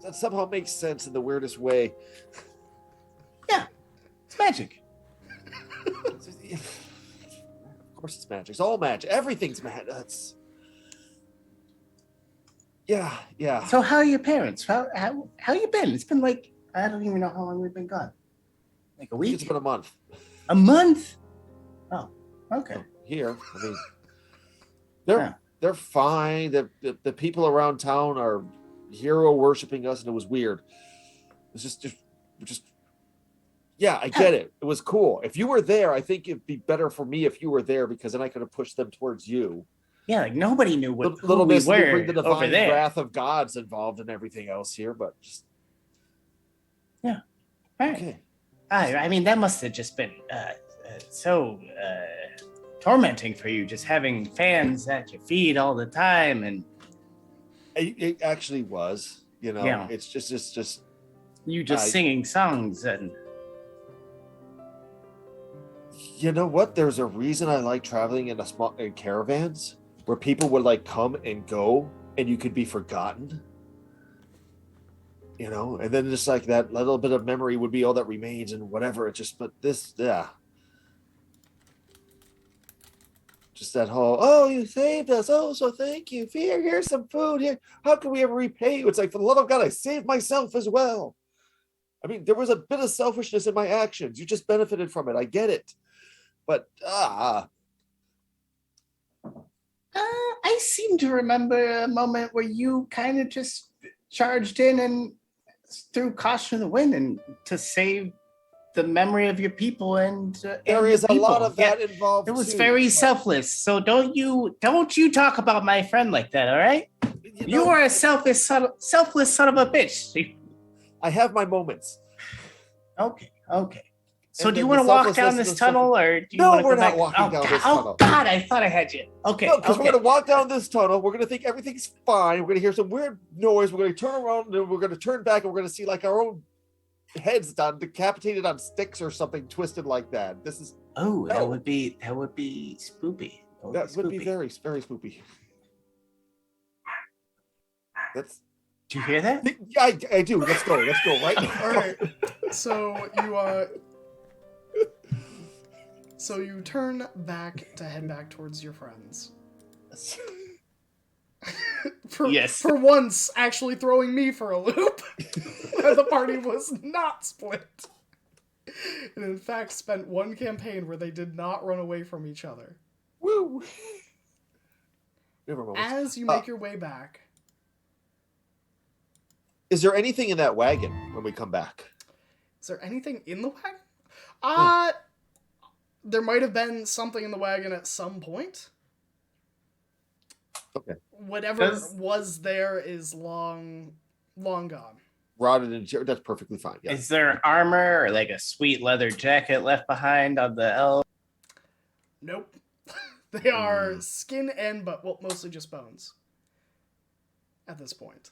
that somehow makes sense in the weirdest way. Yeah, it's magic. Of course it's magic. It's all magic. Everything's magic. Yeah. So how are your parents? How you been? It's been like, I don't even know how long we've been gone. Like a week? It's been a month. A month? Oh, okay. Here, I mean, Yeah. they're fine. The people around town are hero worshiping us, and it was weird. It's just yeah, I get it. It was cool. If you were there, I think it'd be better for me if you were there, because then I could have pushed them towards you. Yeah, like nobody knew who Little we bit were bring the over divine there. wrath of gods involved and everything else here, but just Yeah. All right. okay. I mean, that must have just been so tormenting for you, just having fans at your feet all the time, and It actually was. Yeah. It's just you just singing songs and. you know what? There's a reason I like traveling in caravans where people would like come and go, and you could be forgotten. And then just like that little bit of memory would be all that remains, and whatever. But this, yeah. Just that whole, oh, you saved us. Oh, so thank you. Here's some food. Here, how can we ever repay you? It's like, for the love of God, I saved myself as well. I mean, there was a bit of selfishness in my actions. You just benefited from it. I get it. But I seem to remember a moment where you kind of just charged in and threw caution to the wind and to save the memory of your people and there is a lot of that Yeah, involved. it was too. very selfless. So don't you talk about my friend like that, all right? You are a selfless son of a bitch. I have my moments. Okay. So And do you then want to the walk down selflessness this of tunnel, or do you No, want to go we're not back? walking down this Oh tunnel. God, I thought I had you. Okay. No, because okay. we're going to walk down this tunnel. We're going to think everything's fine. We're going to hear some weird noise. We're going to turn around, and we're going to turn back, and we're going to see like our own heads done, decapitated on sticks or something twisted like that. This is that would be spoopy. that would be very, very spoopy. That's. Do you hear that? Yeah, I do. Let's go right now. All right. So you turn back to head back towards your friends. For once, actually throwing me for a loop, where the party was not split, and in fact spent one campaign where they did not run away from each other. Woo! As you make your way back, is there anything in that wagon when we come back? is there anything in the wagon? There might have been something in the wagon at some point. Okay. Whatever was there is long gone. Rotted and that's perfectly fine. Yeah. Is there armor or like a sweet leather jacket left behind on the elf? Nope. They are skin and mostly just bones at this point.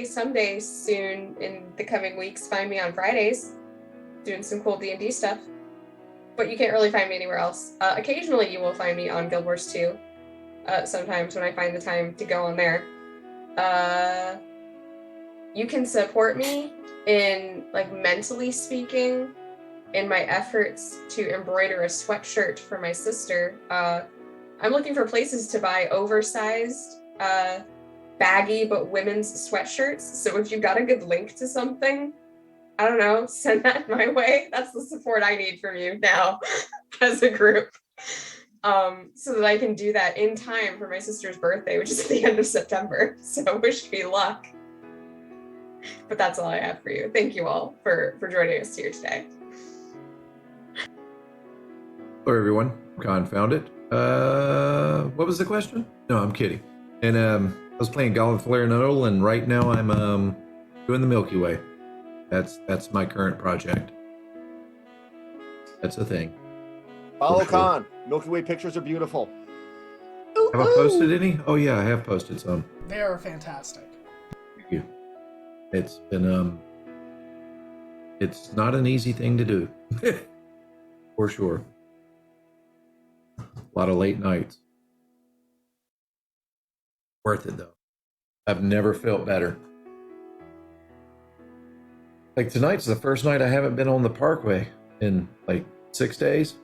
someday soon in the coming weeks, find me on Fridays doing some cool D&D stuff. But you can't really find me anywhere else. Occasionally you will find me on Guild Wars 2. Sometimes when I find the time to go on there. You can support me in, like, mentally speaking, in my efforts to embroider a sweatshirt for my sister. I'm looking for places to buy oversized, baggy but women's sweatshirts. So if you've got a good link to something, I don't know, send that my way. That's the support I need from you now as a group. So that I can do that in time for my sister's birthday, which is at the end of September. So wish me luck. But that's all I have for you. Thank you all for joining us here today. Hello, everyone. Confounded. What was the question? No, I'm kidding. And I was playing Galliflair Nodal, and right now I'm doing the Milky Way. That's my current project. That's a thing. Follow For sure. Khan. Milky Way pictures are beautiful. Have I posted any? Oh yeah, I have posted some. They are fantastic. Thank you. It's been it's not an easy thing to do. For sure. A lot of late nights. Worth it though. I've never felt better. Like tonight's the first night I haven't been on the Parkway in like 6 days.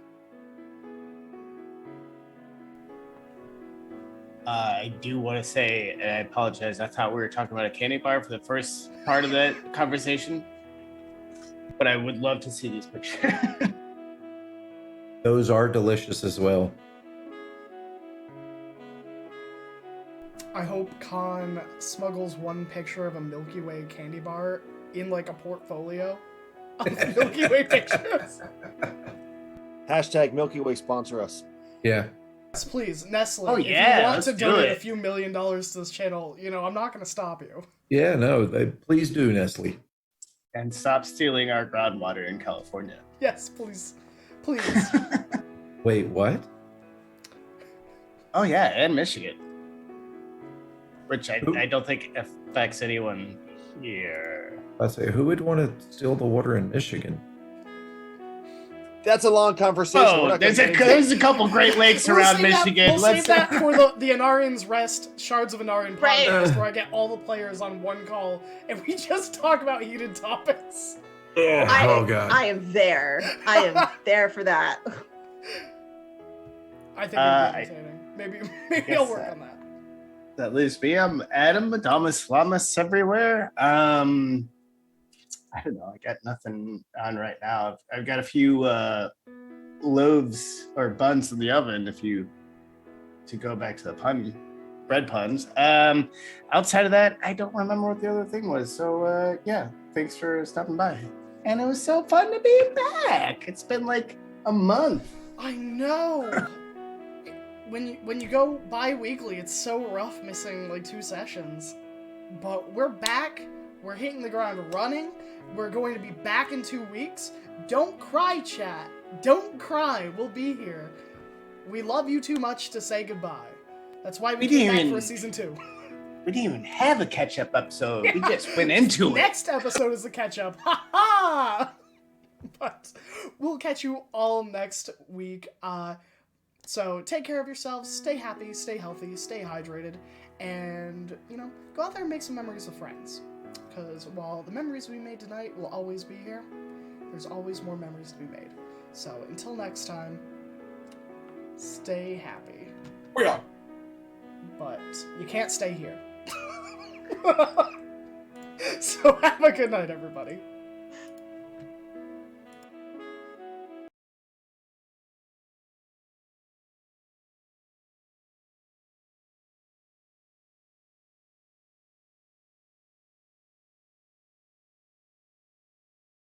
I do want to say, and I apologize, I thought we were talking about a candy bar for the first part of that conversation. But I would love to see these pictures. Those are delicious as well. I hope Khan smuggles one picture of a Milky Way candy bar in like a portfolio of Milky Way pictures. Hashtag Milky Way sponsor us. Yeah. Yes, please, Nestle. Oh, if yeah, you want let's to do donate it. a few $1 million to this channel, I'm not going to stop you. Yeah, no, please do, Nestle. And stop stealing our groundwater in California. Yes, please. Please. Wait, what? Oh yeah, and Michigan. Which I don't think affects anyone here. I'd say, who would want to steal the water in Michigan? That's a long conversation. We're Oh, not gonna there's get into it. there's a couple Great Lakes around Michigan. We'll save that for the Anarions Rest Shards of Anarion Right. podcast, where I get all the players on one call and we just talk about heated topics. Oh, God. I am there. I am there for that. I think it'd be entertaining. Maybe guess I'll work on that. That leaves me. I'm Adam, Adamus Lamas everywhere. I don't know. I got nothing on right now. I've got a few loaves or buns in the oven. To go back to the bread puns. Outside of that, I don't remember what the other thing was. So yeah, thanks for stopping by. And it was so fun to be back. It's been like a month. I know. When you go bi-weekly, it's so rough missing like 2 sessions. But we're back. We're hitting the ground running. We're going to be back in 2 weeks. Don't cry, chat. Don't cry. We'll be here. We love you too much to say goodbye. That's why we came back for season 2. We didn't even have a catch-up episode. We just went into it. Next episode is the catch-up. Ha ha! But we'll catch you all next week. So take care of yourselves. Stay happy. Stay healthy. Stay hydrated. And, go out there and make some memories with friends. Because while the memories we made tonight will always be here, there's always more memories to be made. So until next time, stay happy. Yeah. But you can't stay here. So have a good night, everybody.